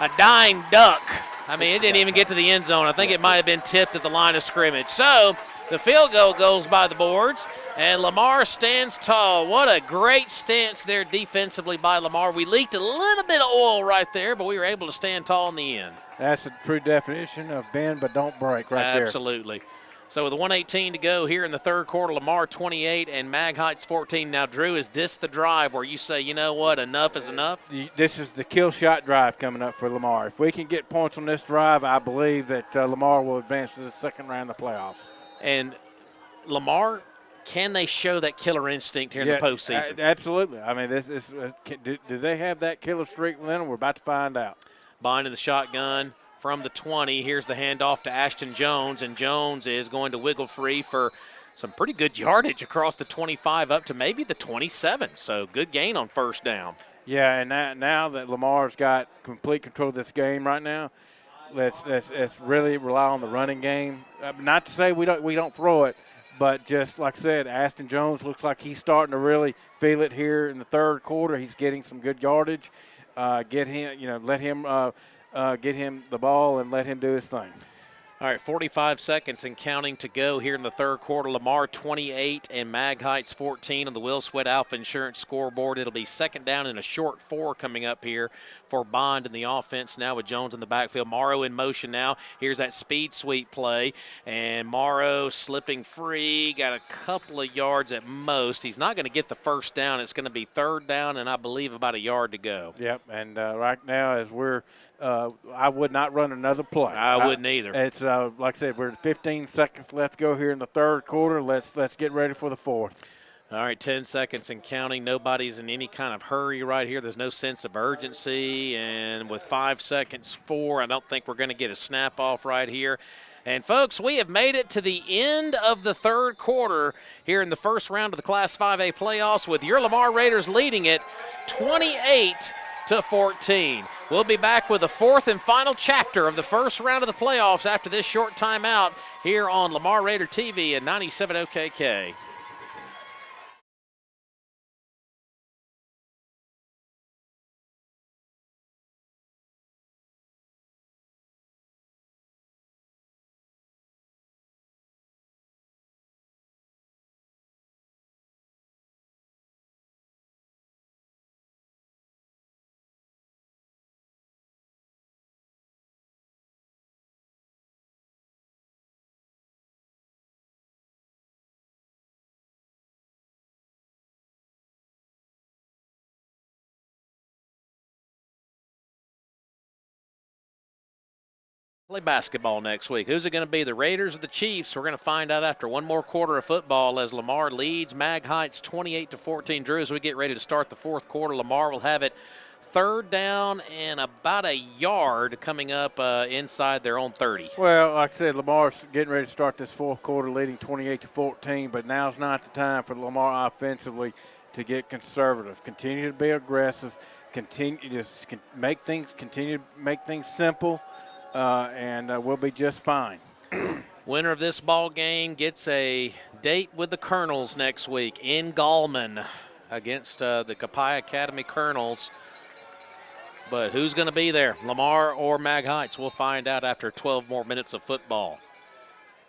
A dying duck. I mean, it didn't even get to the end zone. I think it might have been tipped at the line of scrimmage. So the field goal goes by the boards, and Lamar stands tall. What a great stance there defensively by Lamar. We leaked a little bit of oil right there, but we were able to stand tall in the end. That's the true definition of bend but don't break right there. Absolutely. So with 1:18 to go here in the third quarter, Lamar 28 and Mag Heights 14. Now, Drew, is this the drive where you say, you know what, enough is enough? This is the kill shot drive coming up for Lamar. If we can get points on this drive, I believe that Lamar will advance to the second round of the playoffs. And Lamar, can they show that killer instinct here in the postseason? Absolutely. I mean, do they have that killer streak within them? We're about to find out. Bond in the shotgun from the 20. Here's the handoff to Ashton Jones, and Jones is going to wiggle free for some pretty good yardage across the 25 up to maybe the 27. So good gain on first down. Yeah, and now that Lamar's got complete control of this game right now, let's really rely on the running game. Not to say we don't throw it, but just like I said, Ashton Jones looks like he's starting to really feel it here in the third quarter. He's getting some good yardage. Let him get him the ball and let him do his thing. All right, 45 seconds and counting to go here in the third quarter. Lamar 28 and Mag Heights 14 on the Will Sweat Alpha Insurance scoreboard. It'll be second down and a short 4 coming up here for Bond in the offense now with Jones in the backfield. Morrow in motion now. Here's that speed sweep play, and Morrow slipping free. Got a couple of yards at most. He's not going to get the first down. It's going to be third down and I believe about a yard to go. Yep, and right now as we're I would not run another play. I wouldn't either. It's like I said, we're 15 seconds left to go here in the third quarter. Let's get ready for the fourth. All right, 10 seconds and counting. Nobody's in any kind of hurry right here. There's no sense of urgency. And with 5 seconds, 4, I don't think we're going to get a snap off right here. And, folks, we have made it to the end of the third quarter here in the first round of the Class 5A playoffs with your Lamar Raiders leading it 28-14. We'll be back with the fourth and final chapter of the first round of the playoffs after this short timeout here on Lamar Raider TV and 97 OKK. Play basketball next week. Who's it going to be, the Raiders or the Chiefs? We're going to find out after one more quarter of football as Lamar leads Mag Heights 28-14. Drew, as we get ready to start the fourth quarter, Lamar will have it third down and about a yard coming up inside their own 30. Well, like I said, Lamar's getting ready to start this fourth quarter leading 28-14, but now's not the time for Lamar offensively to get conservative. Continue to be aggressive. Continue to make things simple. And we'll be just fine. Winner of this ball game gets a date with the Colonels next week in Gallman against the Copiah Academy Colonels. But who's going to be there, Lamar or Mag Heights? We'll find out after 12 more minutes of football.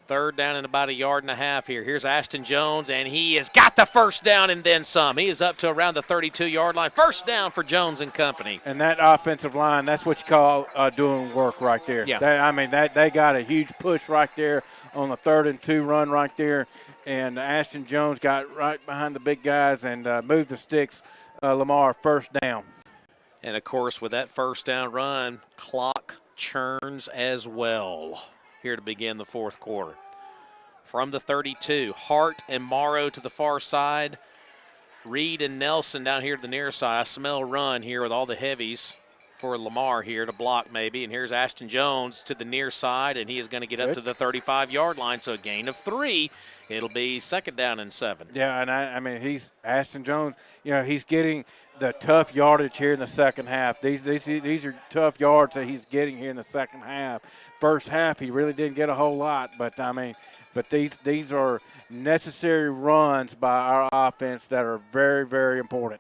Third down and about 1.5 yards here. Here's Ashton Jones, and he has got the first down and then some. He is up to around the 32-yard line. First down for Jones and company. And that offensive line, that's what you call doing work right there. Yeah. They got a huge push right there on the 3rd and 2 run right there. And Ashton Jones got right behind the big guys and moved the sticks. Lamar, first down. And, of course, with that first down run, clock churns as well here to begin the fourth quarter. From the 32, Hart and Morrow to the far side. Reed and Nelson down here to the near side. I smell a run here with all the heavies for Lamar here to block maybe. And here's Ashton Jones to the near side, and he is going to get up to the 35-yard line. So a gain of 3. It'll be 2nd down and 7. Yeah, and I mean, he's Ashton Jones, he's getting the tough yardage here in the second half. These are tough yards that he's getting here in the second half. First half, he really didn't get a whole lot, but these are necessary runs by our offense that are very, very important.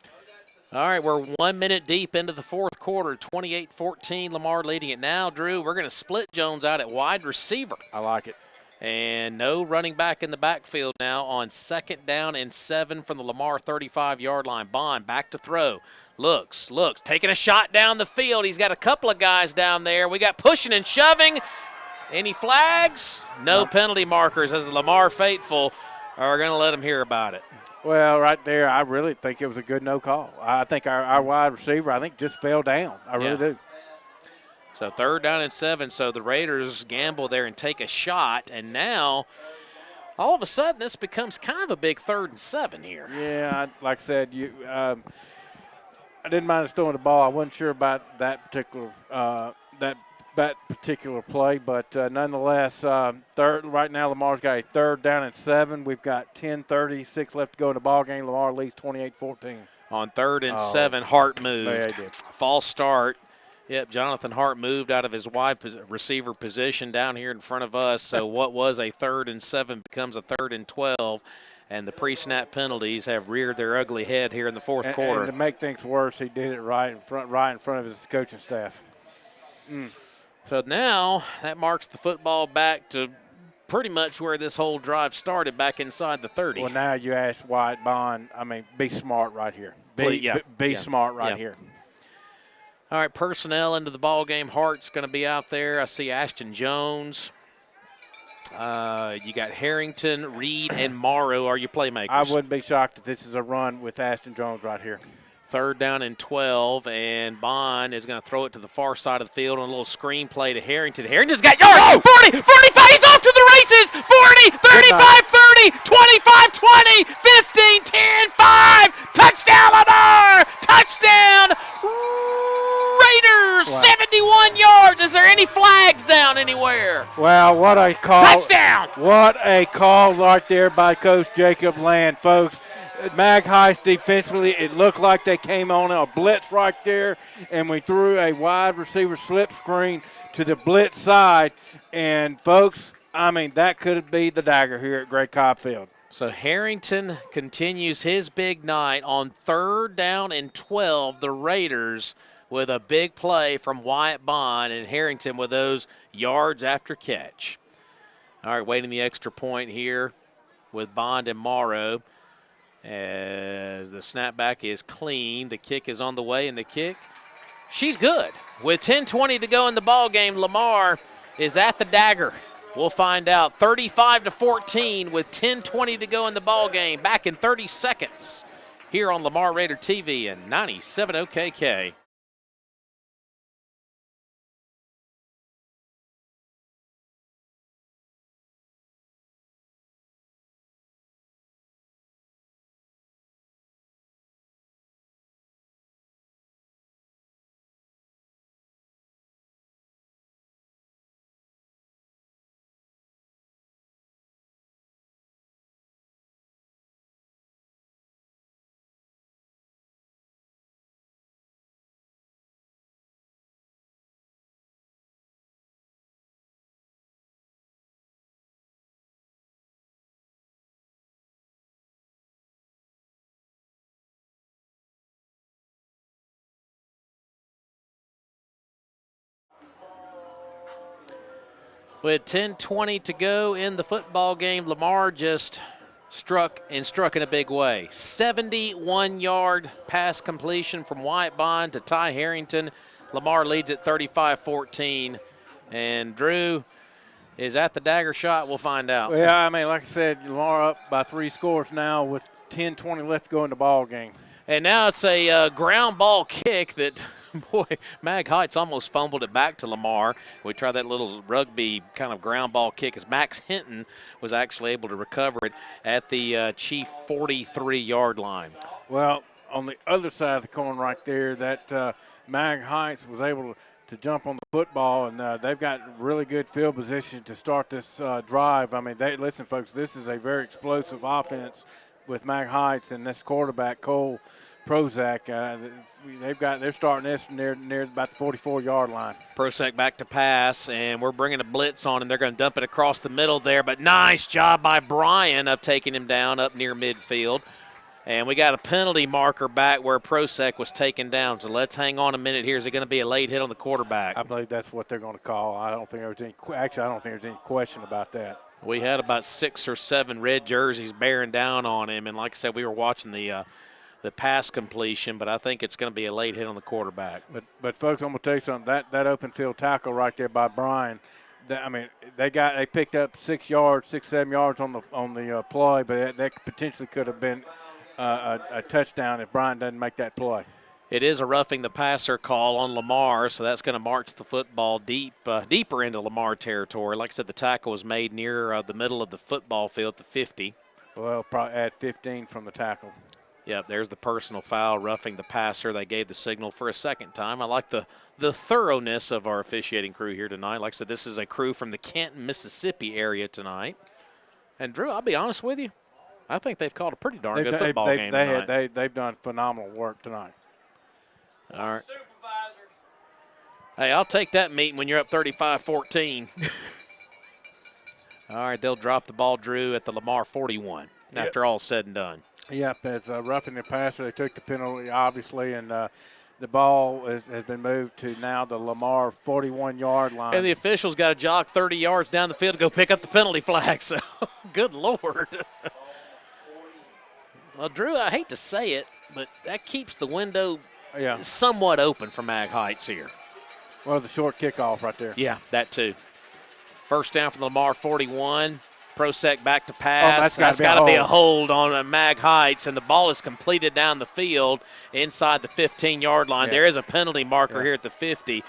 All right, we're 1 minute deep into the fourth quarter, 28-14, Lamar leading it now. Drew, we're going to split Jones out at wide receiver. I like it. And no running back in the backfield now on 2nd down and 7 from the Lamar 35-yard line. Bond back to throw. Looks, taking a shot down the field. He's got a couple of guys down there. We got pushing and shoving. Any flags? No penalty markers as the Lamar faithful are going to let him hear about it. Well, right there, I really think it was a good no call. I think our wide receiver, just fell down. I really do. So 3rd down and 7. So the Raiders gamble there and take a shot. And now, all of a sudden, this becomes kind of a big 3rd and 7 here. Yeah, like I said, I didn't mind us throwing the ball. I wasn't sure about that particular that particular play, but nonetheless, right now Lamar's got a 3rd down and 7. We've got 10:36 left to go in the ball game. Lamar leads 28-14. On 3rd and 7, Hart moved. Yeah, he did. False start. Yep, Jonathan Hart moved out of his wide receiver position down here in front of us. So what was a 3rd and 7 becomes a 3rd and 12. And the pre-snap penalties have reared their ugly head here in the fourth quarter. And to make things worse, he did it right in front of his coaching staff. So now that marks the football back to pretty much where this whole drive started, back inside the 30. Well, now you ask Wyatt Bond, be smart right here. Be smart right here. All right, personnel into the ball game. Hart's going to be out there. I see Ashton Jones. You got Harrington, Reed, and Morrow are your playmakers. I wouldn't be shocked if this is a run with Ashton Jones right here. 3rd down and 12, and Bond is going to throw it to the far side of the field on a little screen play to Harrington. Harrington's got yards. 40, 45, he's off to the races. 40, 35, 30, 25, 20, 15, 10, 5. Touchdown, Lamar. Touchdown, Raiders. Wow. 71 yards. Is there any flags down anywhere? Well, what a call. Touchdown. What a call right there by Coach Jacob Land, folks. MAIS defensively, it looked like they came on a blitz right there, and we threw a wide receiver slip screen to the blitz side. And, folks, that could be the dagger here at Great Cobb Field. So Harrington continues his big night on 3rd down and 12. The Raiders with a big play from Wyatt Bond, and Harrington with those yards after catch. All right, waiting the extra point here with Bond and Morrow. As the snapback is clean, the kick is on the way, and the kick, she's good. With 10:20 to go in the ball game, Lamar is at the dagger. We'll find out. 35-14 with 10:20 to go in the ball game. Back in 30 seconds here on Lamar Raider TV and 97 OKK. With 10:20 to go in the football game, Lamar just struck in a big way. 71-yard pass completion from Wyatt Bond to Ty Harrington. Lamar leads at 35-14. And Drew is at the dagger shot. We'll find out. Yeah, I mean, like I said, Lamar up by 3 scores now with 10:20 left to go in the ball game. And now it's a ground ball kick that, boy, Mag Heights almost fumbled it back to Lamar. We tried that little rugby kind of ground ball kick as Max Hinton was actually able to recover it at the Chief 43-yard line. Well, on the other side of the coin right there, that Mag Heights was able to jump on the football, and they've got really good field position to start this drive. I mean, listen, folks, this is a very explosive offense with Mag Heights and this quarterback, Cole Prozac. They're starting this near about the 44-yard line. Prozac back to pass, and we're bringing a blitz on, and they're going to dump it across the middle there. But nice job by Brian of taking him down up near midfield. And we got a penalty marker back where Prozac was taken down. So let's hang on a minute here. Is it going to be a late hit on the quarterback? I believe that's what they're going to call. I don't think there's any question about that. We had about 6 or 7 red jerseys bearing down on him, and like I said, we were watching the pass completion, but I think it's going to be a late hit on the quarterback. But folks, I'm going to tell you something. That open field tackle right there by Brian, they picked up 7 yards on the play, but that potentially could have been a touchdown if Brian doesn't make that play. It is a roughing the passer call on Lamar, so that's going to march the football deeper into Lamar territory. Like I said, the tackle was made near the middle of the football field at the 50. Well, probably add 15 from the tackle. Yep, there's the personal foul, roughing the passer. They gave the signal for a second time. I like the thoroughness of our officiating crew here tonight. Like I said, this is a crew from the Canton, Mississippi area tonight. And, Drew, I'll be honest with you, I think they've called a pretty darn good football game tonight. They've done phenomenal work tonight. All right. Hey, I'll take that meeting when you're up 35-14. All right, they'll drop the ball, Drew, at the Lamar 41 after all said and done. Yep, as roughing the passer, they took the penalty, obviously, and the ball has been moved to now the Lamar 41-yard line. And the officials got to jog 30 yards down the field to go pick up the penalty flag, so good Lord. Well, Drew, I hate to say it, but that keeps the window somewhat open for Mag Heights here. Well, the short kickoff right there. Yeah, that too. First down from the Lamar 41. Prozac back to pass. That's got to be a hold on Mag Heights, and the ball is completed down the field inside the 15-yard line. There is a penalty marker here at the 50.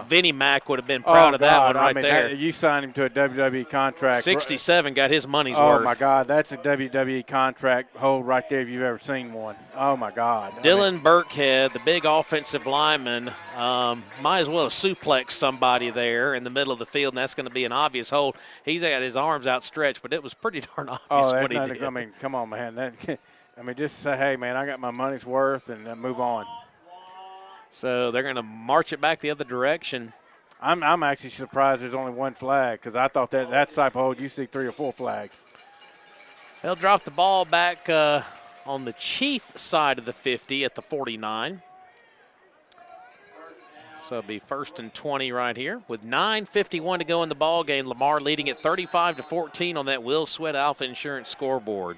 Vinnie Mac would have been proud of that one right there. You signed him to a WWE contract. 67 got his money's worth. Oh, my God. That's a WWE contract hold right there if you've ever seen one. Oh, my God. Dylan Burkhead, the big offensive lineman, might as well have suplexed somebody there in the middle of the field, and that's going to be an obvious hold. He's got his arms outstretched, but it was pretty darn obvious what he did. I mean, come on, man. Just say, hey, man, I got my money's worth, and move on. So they're going to march it back the other direction. I'm actually surprised there's only one flag because I thought that type of hold you see 3 or 4 flags. They'll drop the ball back on the Chief side of the 50 at the 49. So it'll be 1st and 20 right here with 9:51 to go in the ball game. Lamar leading at 35-14 on that Will Sweat Alpha Insurance scoreboard.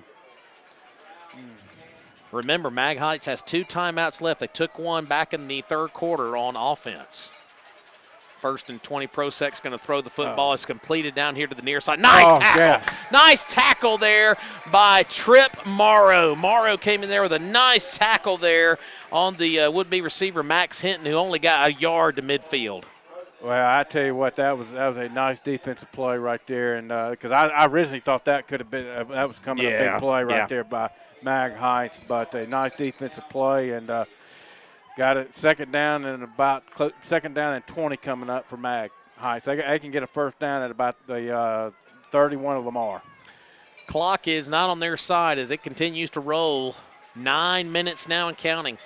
Remember, Mag Heights has 2 timeouts left. They took one back in the 3rd quarter on offense. 1st and 20. Prosec's going to throw the football. It's completed down here to the near side. Nice tackle. Yeah. Nice tackle there by Trip Morrow. Morrow came in there with a nice tackle there on the would-be receiver Max Hinton, who only got a yard to midfield. Well, I tell you what, that was a nice defensive play right there, and because I originally thought that could have been that was coming a big play right there by Mag Heights, but a nice defensive play, and got it second down and 20 coming up for Mag Heights. They can get a first down at about the 31 of Lamar. Clock is not on their side as it continues to roll. 9 minutes now and counting.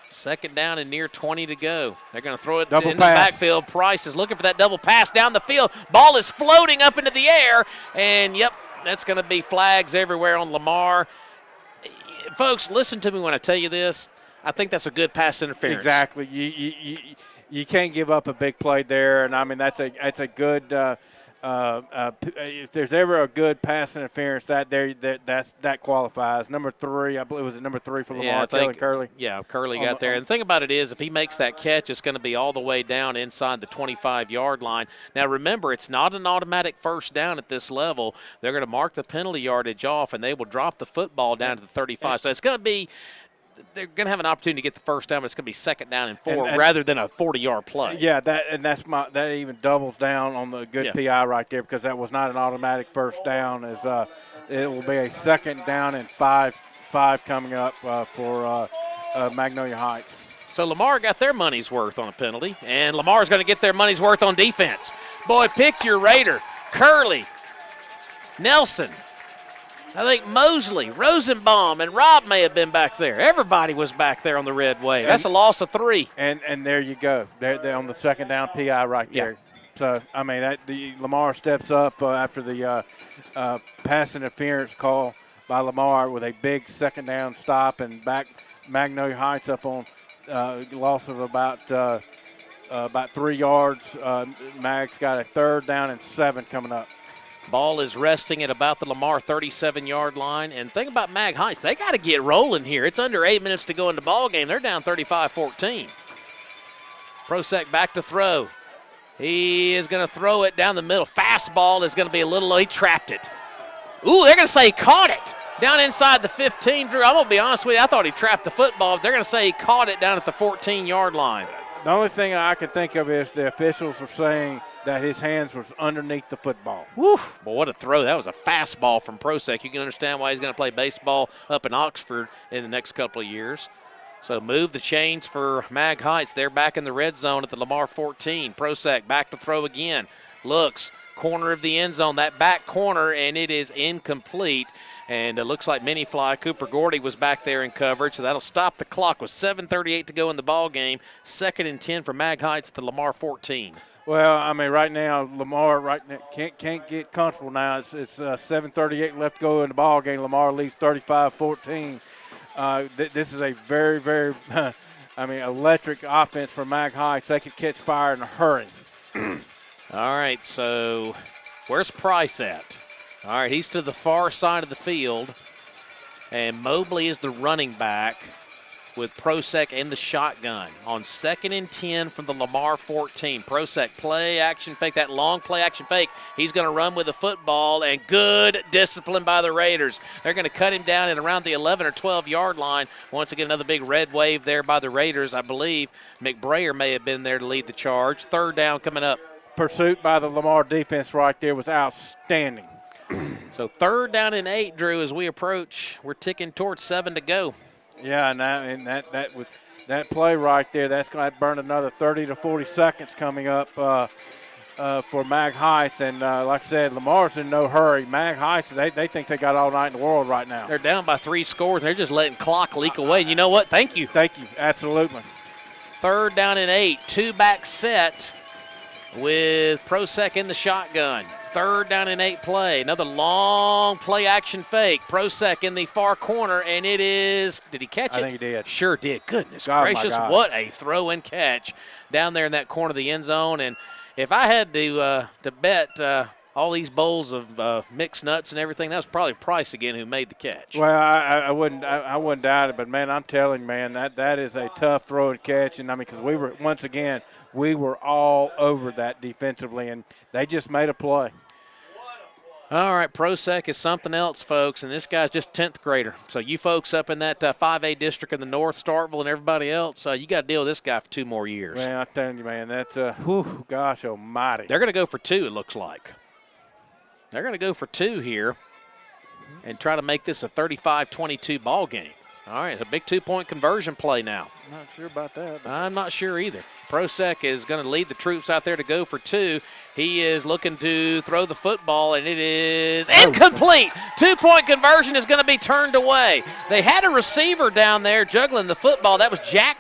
Second down and near 20 to go. They're going to throw it in the backfield. Price is looking for that double pass down the field. Ball is floating up into the air, and, yep, that's going to be flags everywhere on Lamar. Folks, listen to me when I tell you this. I think that's a good pass interference. Exactly. You can't give up a big play there, and, I mean, that's a good if there's ever a good pass interference, that qualifies. Number 3, I believe, was it number 3 for Lamar? Yeah, Curley. Yeah, Curley got there. And the thing about it is, if he makes that catch, it's going to be all the way down inside the 25-yard line. Now, remember, it's not an automatic first down at this level. They're going to mark the penalty yardage off, and they will drop the football down to the 35. So it's going to be – they're going to have an opportunity to get the first down, but it's going to be 2nd down and 4 rather than a 40-yard play. Yeah, that even doubles down on the good PI right there, because that was not an automatic first down. As it will be a 2nd down and 5 coming up for Magnolia Heights. So Lamar got their money's worth on a penalty, and Lamar's going to get their money's worth on defense. Boy, pick your Raider. Curley, Nelson, I think Mosley, Rosenbaum, and Rob may have been back there. Everybody was back there on the red wave. That's a loss of 3. And there you go. They're on the 2nd down PI right there. Yeah. So, I mean, Lamar steps up after the pass interference call by Lamar with a big 2nd down stop, and back Magnolia Heights up on loss of about 3 yards. Mag's got a 3rd down and 7 coming up. Ball is resting at about the Lamar 37-yard line. And think about Mag Heights. They got to get rolling here. It's under 8 minutes to go in the ball game. They're down 35-14. Prosek back to throw. He is going to throw it down the middle. Fastball is going to be a little low. He trapped it. Ooh, they're going to say he caught it down inside the 15. Drew, I'm going to be honest with you. I thought he trapped the football. They're going to say he caught it down at the 14-yard line. The only thing I can think of is the officials are saying that his hands was underneath the football. Woo! Well, what a throw. That was a fastball from Prosek. You can understand why he's going to play baseball up in Oxford in the next couple of years. So move the chains for Mag Heights. They're back in the red zone at the Lamar 14. Prosek back to throw again. Looks, corner of the end zone, that back corner, and it is incomplete. And it looks like mini fly. Cooper Gordy was back there in coverage, so that'll stop the clock with 7:38 to go in the ball game. 2nd and 10 for Mag Heights at the Lamar 14. Well, I mean, right now Lamar can't get comfortable now. It's 7:38 left to go in the ball game. Lamar leads 35-14. This is a very, very, electric offense for Mag Heights. They could catch fire in a hurry. All right, so where's Price at? All right, he's to the far side of the field, and Mobley is the running back with Prosek in the shotgun on 2nd and 10 from the Lamar 14. Prosek play action fake, that long play action fake. He's going to run with the football, and good discipline by the Raiders. They're going to cut him down at around the 11 or 12-yard line. Once again, another big red wave there by the Raiders. I believe McBrayer may have been there to lead the charge. 3rd down coming up. Pursuit by the Lamar defense right there was outstanding. So 3rd down and 8, Drew, as we approach. We're ticking towards 7 to go. Yeah, and that play right there, that's going to burn another 30 to 40 seconds coming up for Mag Heights. And like I said, Lamar's in no hurry. Mag Heights, they think they got all night in the world right now. They're down by 3 scores. They're just letting clock leak away. And you know what? Thank you. Thank you. Absolutely. 3rd down and 8, 2-back set with Prosek in the shotgun. 3rd down and 8 play. Another long play action fake. Prosek in the far corner, and it is – did he catch it? I think he did. Sure did. Goodness gracious, what a throw and catch down there in that corner of the end zone. And if I had to bet all these bowls of mixed nuts and everything, that was probably Price again who made the catch. Well, I wouldn't doubt it, but, man, I'm telling you, man, that is a tough throw and catch. And, I mean, because we were – once again, we were all over that defensively, and they just made a play. All right, Prosek is something else, folks, and this guy's just 10th grader. So you folks up in that 5A district in the north, Starkville, and everybody else, you got to deal with this guy for 2 more years. Man, I'm telling you, man, that's gosh almighty. They're going to go for 2, it looks like. They're going to go for 2 here and try to make this a 35-22 ball game. All right, a big 2-point conversion play now. I'm not sure about that. I'm not sure either. Prosek is going to lead the troops out there to go for 2. He is looking to throw the football, and it is incomplete. 2-point conversion is going to be turned away. They had a receiver down there juggling the football. That was Jack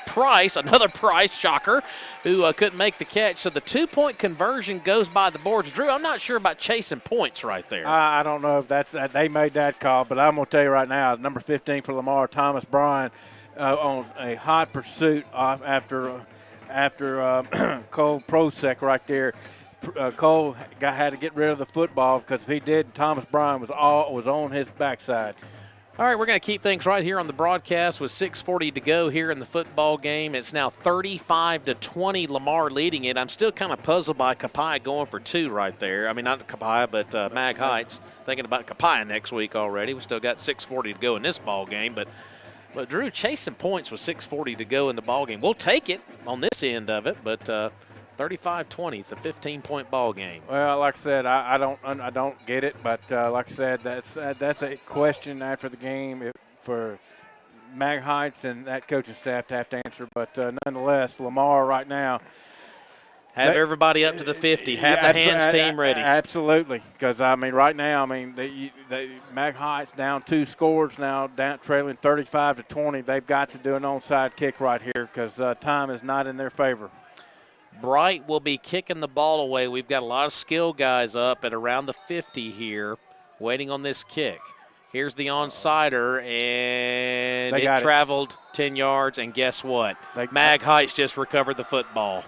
Price, another Price, shocker, who couldn't make the catch. So the 2-point conversion goes by the boards. Drew, I'm not sure about chasing points right there. I don't know if they made that call, but I'm going to tell you right now, number 15 for Lamar, Thomas Bryan, on a hot pursuit after Cole Prosek right there. Cole had to get rid of the football because if he did, Thomas Bryan was on his backside. All right, we're going to keep things right here on the broadcast with 6:40 to go here in the football game. It's now 35-20, Lamar leading it. I'm still kind of puzzled by Kapai going for 2 right there. I mean, not Kapai, but Mag Heights. Thinking about Kapai next week already. We still got 6:40 to go in this ball game, but Drew chasing points with 6:40 to go in the ball game. We'll take it on this end of it, but 35-20. It's a 15-point ball game. Well, like I said, I don't get it, but like I said, that's a question after the game for Mag Heights and that coaching staff to have to answer. But nonetheless, Lamar right now. Have everybody up to the 50. Have the hands team ready. Absolutely, because I mean, right now, I mean, Mag Heights down 2 scores now, down trailing 35-20. They've got to do an onside kick right here because time is not in their favor. Bright will be kicking the ball away. We've got a lot of skill guys up at around the 50 here, waiting on this kick. Here's the onsider, and it traveled 10 yards, and guess what? Mag Heights just recovered the football.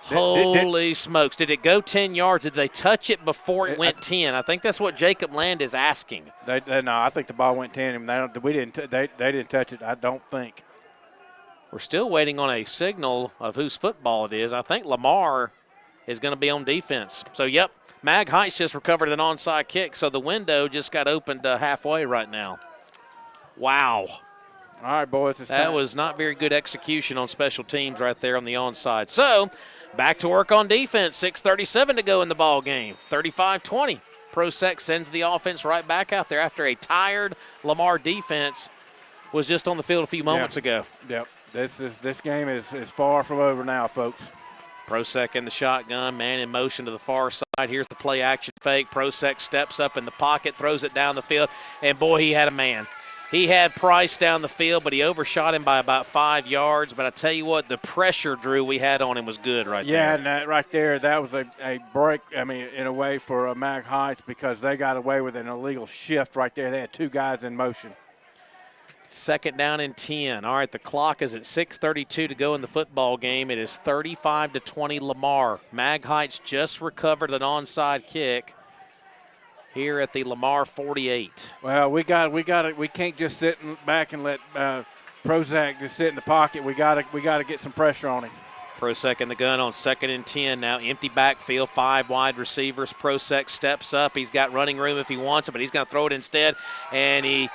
Holy smokes. Did it go 10 yards? Did they touch it before it went 10? I think that's what Jacob Land is asking. No, I think the ball went 10. They didn't touch it, I don't think. We're still waiting on a signal of whose football it is. I think Lamar is going to be on defense. So, yep, Mag Heights just recovered an onside kick, so the window just got opened halfway right now. Wow. All right, boys. That was not very good execution on special teams right there on the onside. So, back to work on defense. 6:37 to go in the ball game. 35-20. Prosek sends the offense right back out there after a tired Lamar defense was just on the field a few moments ago. Yep. This game is far from over now, folks. Prosek in the shotgun, man in motion to the far side. Here's the play action fake. Prosek steps up in the pocket, throws it down the field, and boy, he had a man. He had Price down the field, but he overshot him by about 5 yards. But I tell you what, the pressure, Drew, we had on him was good right there. Yeah, and right there, that was a break, I mean, in a way for Mag Heights because they got away with an illegal shift right there. They had 2 guys in motion. 2nd down and 10. All right, the clock is at 6:32 to go in the football game. It is 35-20 Lamar. Mag Heights just recovered an onside kick here at the Lamar 48. Well, we can't just sit back and let Prozac just sit in the pocket. We got to get some pressure on him. Prosek in the gun on 2nd and 10 now. Empty backfield, 5 wide receivers. Prosek steps up. He's got running room if he wants it, but he's going to throw it instead, and he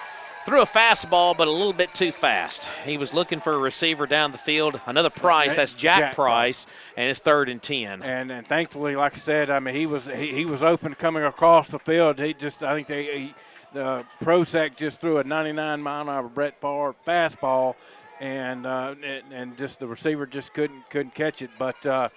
threw a fastball, but a little bit too fast. He was looking for a receiver down the field. Another Price, that's Jack Price, and it's 3rd and 10. And thankfully, like I said, I mean he was open coming across the field. I think the Prosek just threw a 99-mile-an-hour Brett Favre fastball, and just the receiver just couldn't catch it. But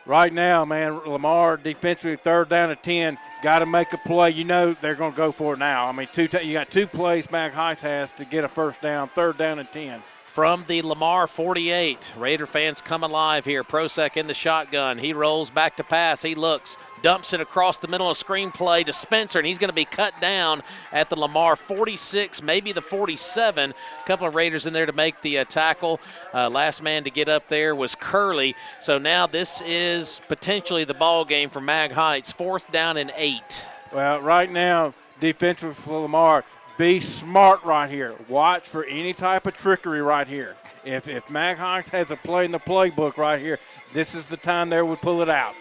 right now, man, Lamar defensively 3rd down and 10. Got to make a play. You know they're going to go for it now. I mean, you got 2 plays Mag Heights has to get a 1st down, 3rd down and 10. From the Lamar 48, Raider fans come alive here. Prosek in the shotgun. He rolls back to pass. He looks, dumps it across the middle of screenplay to Spencer, and he's going to be cut down at the Lamar 46, maybe the 47. A couple of Raiders in there to make the tackle. Last man to get up there was Curley. So now this is potentially the ball game for Mag Heights. 4th down and 8. Well, right now, defensive for Lamar, be smart right here. Watch for any type of trickery right here. If Mag Heights has a play in the playbook right here, this is the time they would pull it out.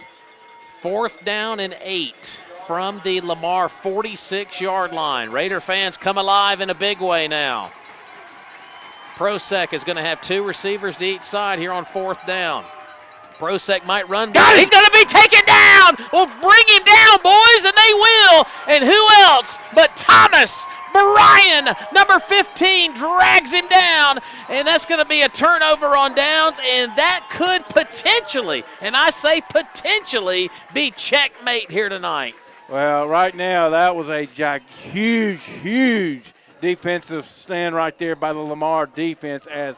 4th down and 8 from the Lamar 46-yard line. Raider fans come alive in a big way now. Prosek is going to have 2 receivers to each side here on 4th down. Prosek might run. He's going to be taken down. Well, bring him down, boys, and they will. And who else but Thomas Bryan, number 15, drags him down, and that's going to be a turnover on downs, and that could potentially, and I say potentially, be checkmate here tonight. Well, right now, that was a huge defensive stand right there by the Lamar defense as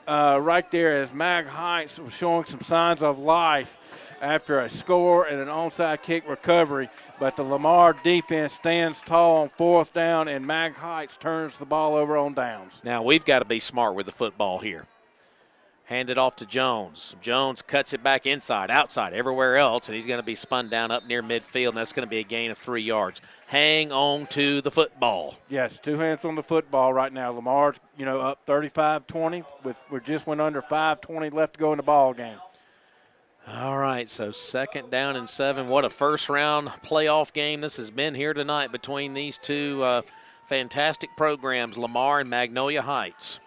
right there as Mag Heights was showing some signs of life after a score and an onside kick recovery. But the Lamar defense stands tall on 4th down, and Mag Heights turns the ball over on downs. Now, we've got to be smart with the football here. Hand it off to Jones. Jones cuts it back inside, outside, everywhere else, and he's going to be spun down up near midfield, and that's going to be a gain of 3 yards. Hang on to the football. Yes, 2 hands on the football right now. Lamar's, up 35-20 we just went under 5:20 left to go in the ball game. All right, so 2nd down and 7. What a first-round playoff game this has been here tonight between these two fantastic programs, Lamar and Magnolia Heights.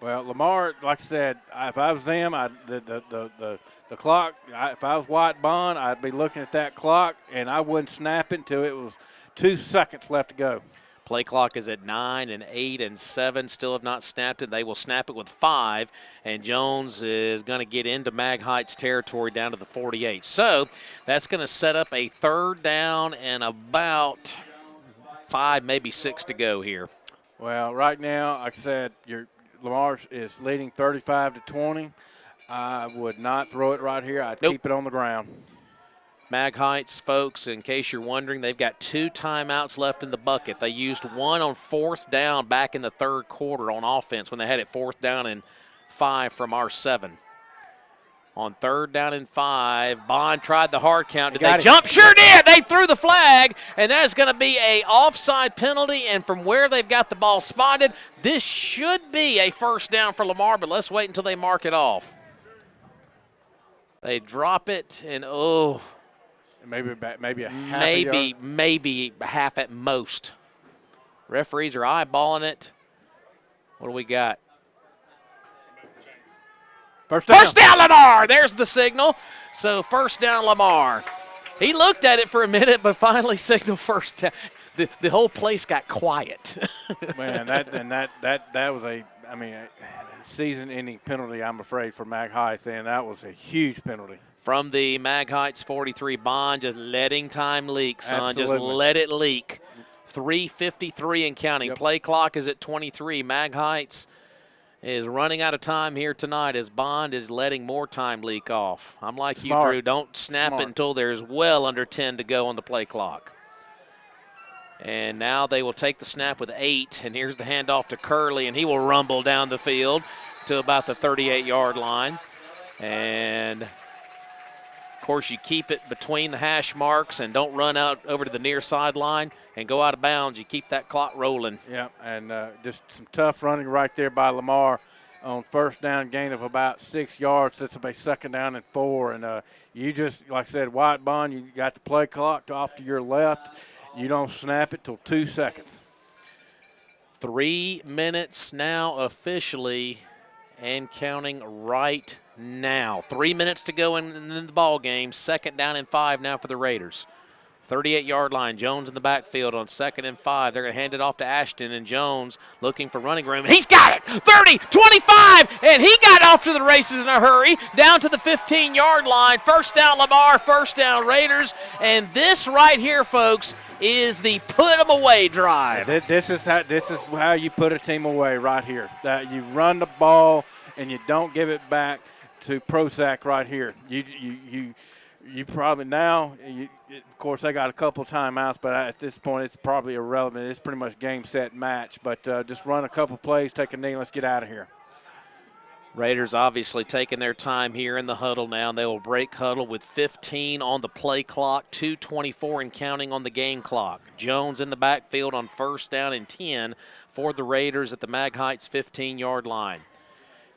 Well, Lamar, like I said, if I was them, the clock, if I was White Bond, I'd be looking at that clock, and I wouldn't snap it until it was 2 seconds left to go. Play clock is at 9 and 8 and 7. Still have not snapped it. They will snap it with 5, and Jones is going to get into Mag Heights territory down to the 48. So that's going to set up a 3rd down and about 5, maybe 6 to go here. Well, right now, like I said, Lamar is leading 35-20. I would not throw it right here. I'd keep it on the ground. Mag Heights, folks, in case you're wondering, they've got 2 timeouts left in the bucket. They used 1 on 4th down back in the 3rd quarter on offense when they had it 4th down and 5 from our 7. On 3rd down and 5, Bond tried the hard count. Did they jump? Sure did. They threw the flag, and that's going to be a offside penalty. And from where they've got the ball spotted, this should be a 1st down for Lamar, but let's wait until they mark it off. They drop it, and maybe a half maybe half at most. Referees are eyeballing it. What do we got? First down, Lamar. There's the signal. So 1st down, Lamar. He looked at it for a minute, but finally signaled 1st down. The whole place got quiet. Man, that was a season-ending penalty, I'm afraid, for Mag Heights, and that was a huge penalty. From the Mag Heights 43, Bond just letting time leak, son. Absolutely. Just let it leak. 3:53 and counting. Yep. Play clock is at 23. Mag Heights is running out of time here tonight as Bond is letting more time leak off. I'm like you, Drew. Don't snap it until there's well under 10 to go on the play clock. And now they will take the snap with 8, and here's the handoff to Curley, and he will rumble down the field to about the 38-yard line. And, of course, you keep it between the hash marks and don't run out over to the near sideline and go out of bounds. You keep that clock rolling. Yeah, and just some tough running right there by Lamar on 1st down, gain of about 6 yards. That's about 2nd down and 4. And you just, like I said, White Bond, you got the play clock off to your left. You don't snap it till 2 seconds. 3 minutes now officially and counting right now. 3 minutes to go in the ball game. 2nd down and 5 now for the Raiders. 38-yard line. Jones in the backfield on 2nd and 5. They're going to hand it off to Ashton, and Jones looking for running room. He's got it! 30, 25, and he got off to the races in a hurry. Down to the 15-yard line. 1st down Lamar, 1st down Raiders. And this right here, folks, is the put-them-away drive. This is how you put a team away right here. That you run the ball and you don't give it back to Prozac right here. You probably now, of course, they got a couple timeouts, but at this point it's probably irrelevant. It's pretty much game, set, match. But just run a couple plays, take a knee, let's get out of here. Raiders obviously taking their time here in the huddle now. They will break huddle with 15 on the play clock, 2:24 and counting on the game clock. Jones in the backfield on 1st down and 10 for the Raiders at the Mag Heights 15-yard line.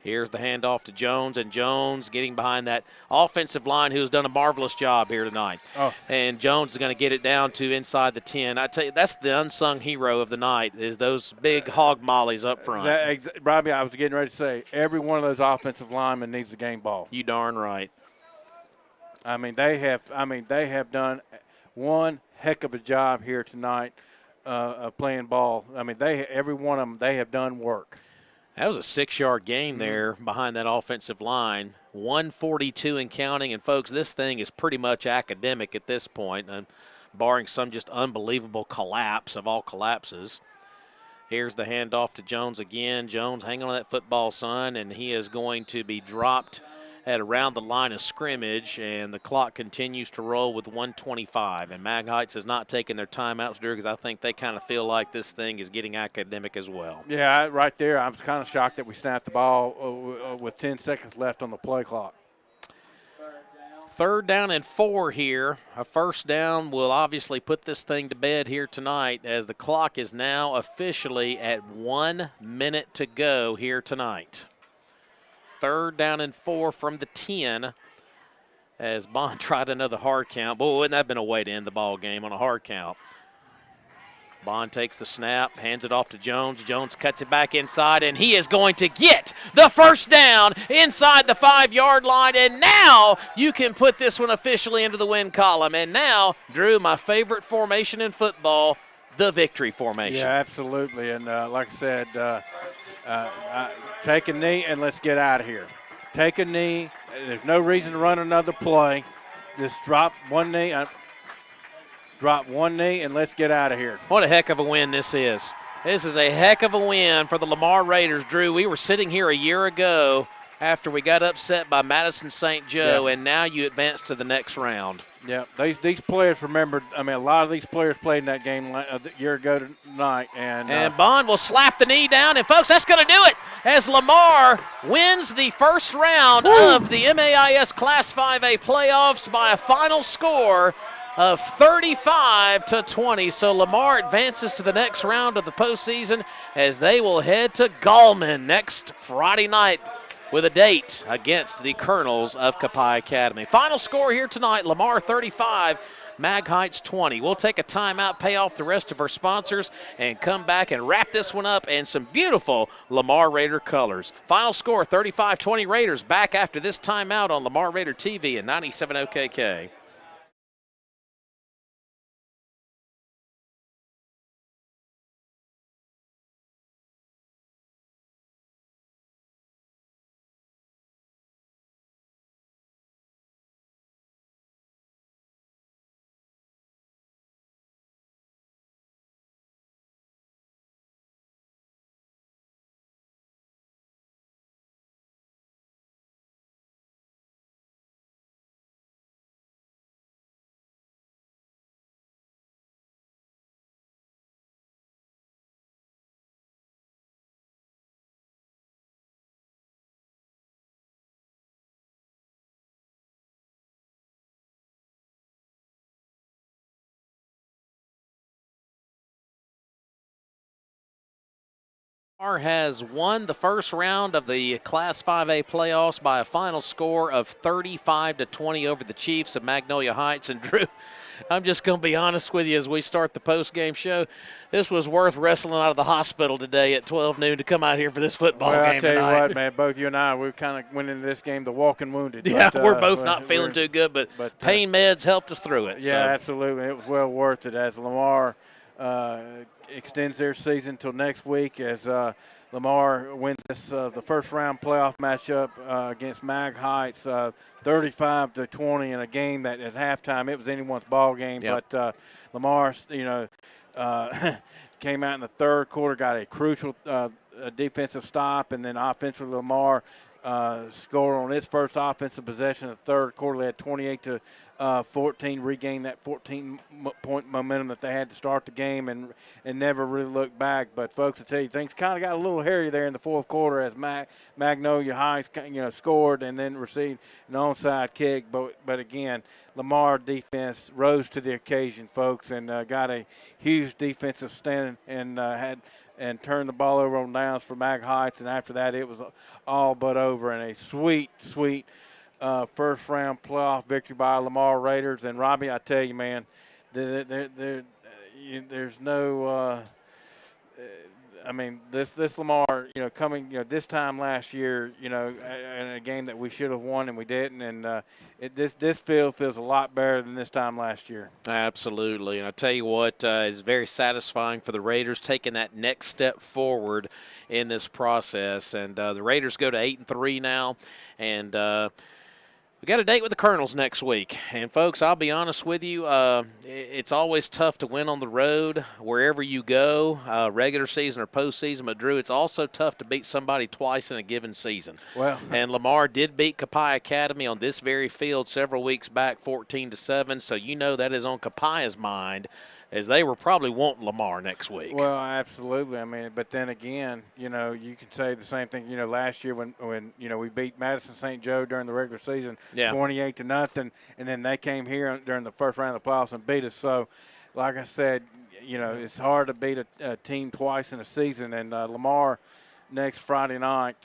Here's the handoff to Jones, and Jones getting behind that offensive line who's done a marvelous job here tonight. And Jones is going to get it down to inside the 10. I tell you, that's the unsung hero of the night is those big hog mollies up front. Robbie, I was getting ready to say, every one of those offensive linemen needs the game ball. You darn right. They have done one heck of a job here tonight of playing ball. Every one of them, they have done work. That was a 6-yard gain there behind that offensive line. 142 and counting. And, folks, this thing is pretty much academic at this point, barring some just unbelievable collapse of all collapses. Here's the handoff to Jones again. Jones hanging on that football, son, and he is going to be dropped at around the line of scrimmage, and the clock continues to roll with 1:25. And Mag Heights has not taken their timeouts, Drew, because I think they kind of feel like this thing is getting academic as well. Yeah, right there, I was kind of shocked that we snapped the ball with 10 seconds left on the play clock. 3rd down and 4 here. A first down will obviously put this thing to bed here tonight, as the clock is now officially at 1 minute to go here tonight. 3rd down and 4 from the 10, as Bond tried another hard count. Boy, wouldn't that have been a way to end the ball game on a hard count. Bond takes the snap, hands it off to Jones. Jones cuts it back inside, and he is going to get the first down inside the 5-yard line. And now you can put this one officially into the win column. And now, Drew, my favorite formation in football, the victory formation. Yeah, absolutely. And like I said, take a knee and let's get out of here. Take a knee. There's no reason to run another play. Just drop one knee. Drop one knee and let's get out of here. What a heck of a win this is. This is a heck of a win for the Lamar Raiders. Drew, we were sitting here a year ago after we got upset by Madison St. Joe, and now you advance to the next round. Yeah, these players remembered. I mean, a lot of these players played in that game a year ago tonight. And Bond will slap the knee down, and, folks, that's going to do it as Lamar wins the first round of the MAIS Class 5A playoffs by a final score of 35-20. So Lamar advances to the next round of the postseason as they will head to Gallman next Friday night with a date against the Colonels of Copiah Academy. Final score here tonight, Lamar 35, Mag Heights 20. We'll take a timeout, pay off the rest of our sponsors, and come back and wrap this one up in some beautiful Lamar Raider colors. Final score 35-20 Raiders. Back after this timeout on Lamar Raider TV and 97 OKK. Lamar has won the first round of the Class 5A playoffs by a final score of 35-20 over the Chiefs of Magnolia Heights. And Drew, I'm just going to be honest with you as we start the post-game show. This was worth wrestling out of the hospital today at 12 noon to come out here for this football game I tell tonight. you what, man, both you and I, we kind of went into this game the walking wounded. Yeah, but, we're both not feeling too good, but pain meds helped us through it. Yeah, so. Absolutely. It was well worth it as Lamar extends their season until next week as Lamar wins this the first round playoff matchup against Mag Heights 35-20 in a game that at halftime it was anyone's ball game. Yep. But Lamar, came out in the third quarter, got a crucial defensive stop, and then offensively Lamar scored on its first offensive possession of the third quarter. They had 28-14, regained that 14-point momentum that they had to start the game and never really looked back. But, folks, I tell you, things kind of got a little hairy there in the fourth quarter as Magnolia Heights scored and then received an onside kick. But again, Lamar defense rose to the occasion, folks, and got a huge defensive stand and turned the ball over on downs for Mag Heights. And after that, it was all but over, and a sweet first-round playoff victory by Lamar Raiders. And, Robbie, I tell you, man, there's no I mean, this Lamar, coming, this time last year, in a game that we should have won and we didn't, and this field feels a lot better than this time last year. Absolutely, and I tell you what, it's very satisfying for the Raiders taking that next step forward in this process, and the Raiders go to 8-3 now, and We got a date with the Colonels next week. And, folks, I'll be honest with you, it's always tough to win on the road wherever you go, regular season or postseason. But, Drew, it's also tough to beat somebody twice in a given season. Well, and Lamar did beat Copiah Academy on this very field several weeks back, 14-7. So you know that is on Copiah's mind, as they were probably wanting Lamar next week. Well, absolutely. I mean, but then again, you know, you can say the same thing. You know, last year when you know we beat Madison St. Joe during the regular season, 28-0, and then they came here during the first round of the playoffs and beat us. So, like I said, you know, it's hard to beat a team twice in a season. And Lamar, next Friday night,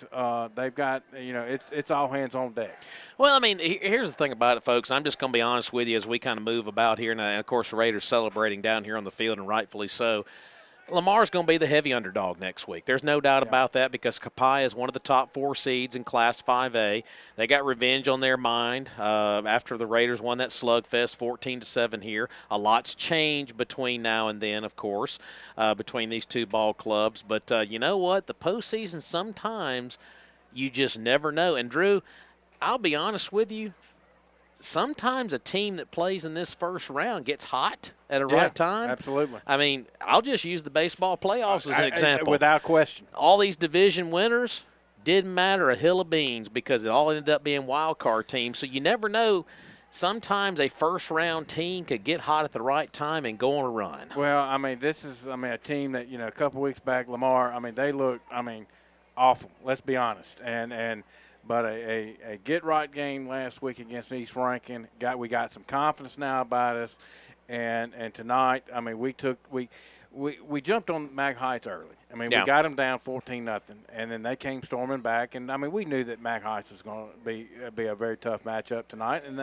they've got, you know, it's all hands on deck. Well, I mean, here's the thing about it, folks. I'm just going to be honest with you as we kind of move about here. And, of course, the Raiders celebrating down here on the field, and rightfully so. Lamar's going to be the heavy underdog next week. There's no doubt about that, because Copiah is one of the top 4 seeds in Class 5A. They got revenge on their mind after the Raiders won that slugfest 14-7 here. A lot's changed between now and then, of course, between these two ball clubs. But you know what? The postseason, sometimes you just never know. And, Drew, I'll be honest with you, sometimes a team that plays in this first round gets hot at a right time. Absolutely. I mean, I'll just use the baseball playoffs as an example. Without question. All these division winners didn't matter a hill of beans, because it all ended up being wild card teams. So you never know. Sometimes a first-round team could get hot at the right time and go on a run. Well, I mean, this is, a team that, you know, a couple weeks back, Lamar, they looked, awful. Let's be honest. But a get-right game last week against East Rankin. We got some confidence now about us. And tonight, we jumped on Mag Heights early. We got them down 14-0, and then they came storming back. And we knew that Mag Heights was going to be a very tough matchup tonight, and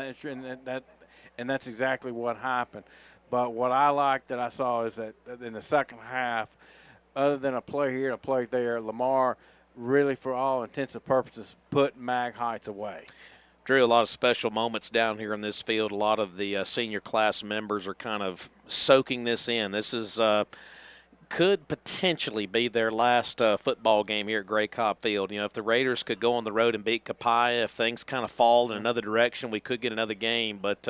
that's exactly what happened. But what I liked that I saw is that in the second half, other than a play here, a play there, Lamar really, for all intents and purposes, put Mag Heights away. Drew, a lot of special moments down here in this field. A lot of the senior class members are kind of soaking this in. This is could potentially be their last football game here at Gray Cobb Field. You know, if the Raiders could go on the road and beat Copiah, if things kind of fall in another direction, we could get another game. But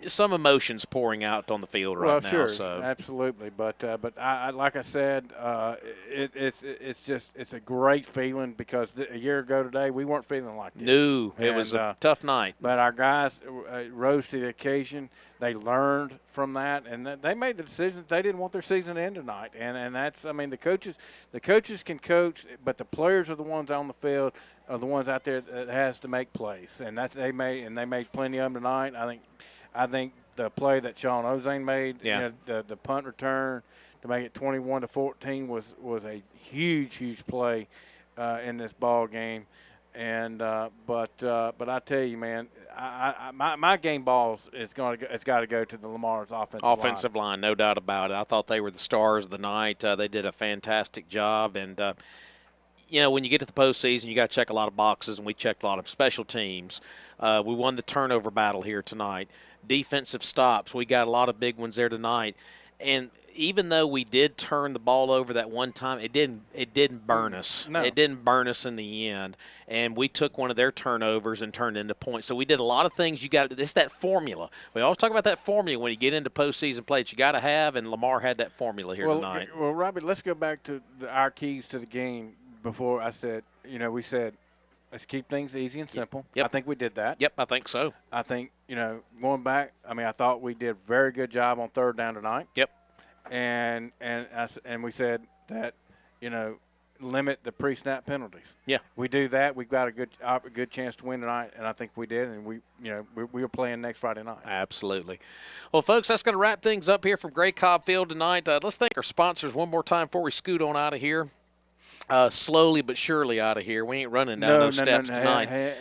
some emotions pouring out on the field right now. Sure, so. Absolutely. But I like I said, it's a great feeling, because a year ago today we weren't feeling like this. No, it was a tough night. But our guys rose to the occasion. They learned from that, and they made the decision that they didn't want their season to end tonight. And that's, the coaches can coach, but the players are the ones on the field, are the ones out there that has to make plays. And they made plenty of them tonight. I think the play that Sean Ozane made, the punt return to make it 21-14 was a huge play in this ball game. And but I tell you, man, my game balls it's got to go to the Lamar's offensive line. No doubt about it. I thought they were the stars of the night. They did a fantastic job, and you know, when you get to the postseason, you got to check a lot of boxes, and we checked a lot of special teams. We won the turnover battle here tonight. Defensive stops, we got a lot of big ones there tonight, and even though we did turn the ball over that one time, it didn't burn us. No. It didn't burn us in the end. And we took one of their turnovers and turned it into points. So we did a lot of things. It's that formula. We always talk about that formula when you get into postseason play that you got to have, and Lamar had that formula here tonight. Well, Robbie, let's go back to our keys to the game. Before I said, we said, let's keep things easy and simple. Yep. I think we did that. Yep, I think so. I think, going back, I thought we did a very good job on third down tonight. Yep. And we said that, limit the pre-snap penalties. Yeah. We do that, we've got a good chance to win tonight, and I think we did, and we were playing next Friday night. Absolutely. Well, folks, that's going to wrap things up here from Gray Cobb Field tonight. Let's thank our sponsors one more time before we scoot on out of here. Slowly but surely out of here. We ain't running down those steps tonight.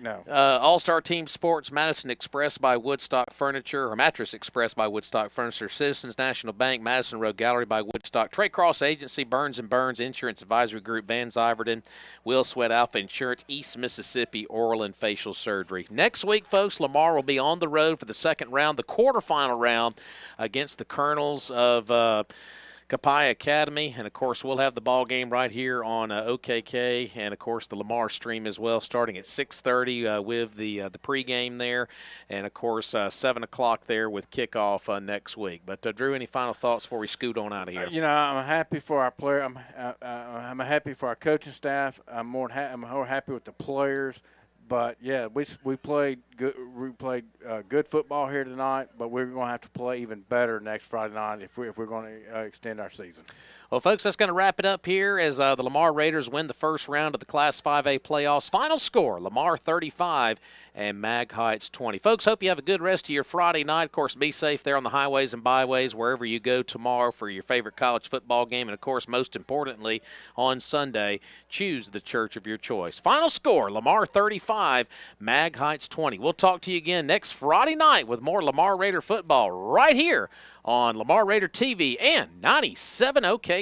No. All-Star Team Sports, Madison Express by Woodstock Furniture, or Mattress Express by Woodstock Furniture, Citizens National Bank, Madison Road Gallery by Woodstock, Trey Cross Agency, Burns & Burns Insurance Advisory Group, Van Zyverden, Will Sweat Alpha Insurance, East Mississippi Oral and Facial Surgery. Next week, folks, Lamar will be on the road for the second round, the quarterfinal round, against the Colonels of Copiah Academy, and of course we'll have the ball game right here on OKK, and of course the Lamar stream as well, starting at 6:30 with the pregame there, and of course 7 o'clock there with kickoff next week. But Drew, any final thoughts before we scoot on out of here? I'm happy for our player. I'm happy for our coaching staff. I'm more happy with the players. But yeah, we played good. We played good football here tonight. But we're going to have to play even better next Friday night if we're going to extend our season. Well, folks, that's going to wrap it up here as the Lamar Raiders win the first round of the Class 5A playoffs. Final score: Lamar 35 and Mag Heights 20. Folks, hope you have a good rest of your Friday night. Of course, be safe there on the highways and byways wherever you go tomorrow for your favorite college football game. And, of course, most importantly, on Sunday, choose the church of your choice. Final score: Lamar 35, Mag Heights 20. We'll talk to you again next Friday night with more Lamar Raider football right here on Lamar Raider TV and 97 OK.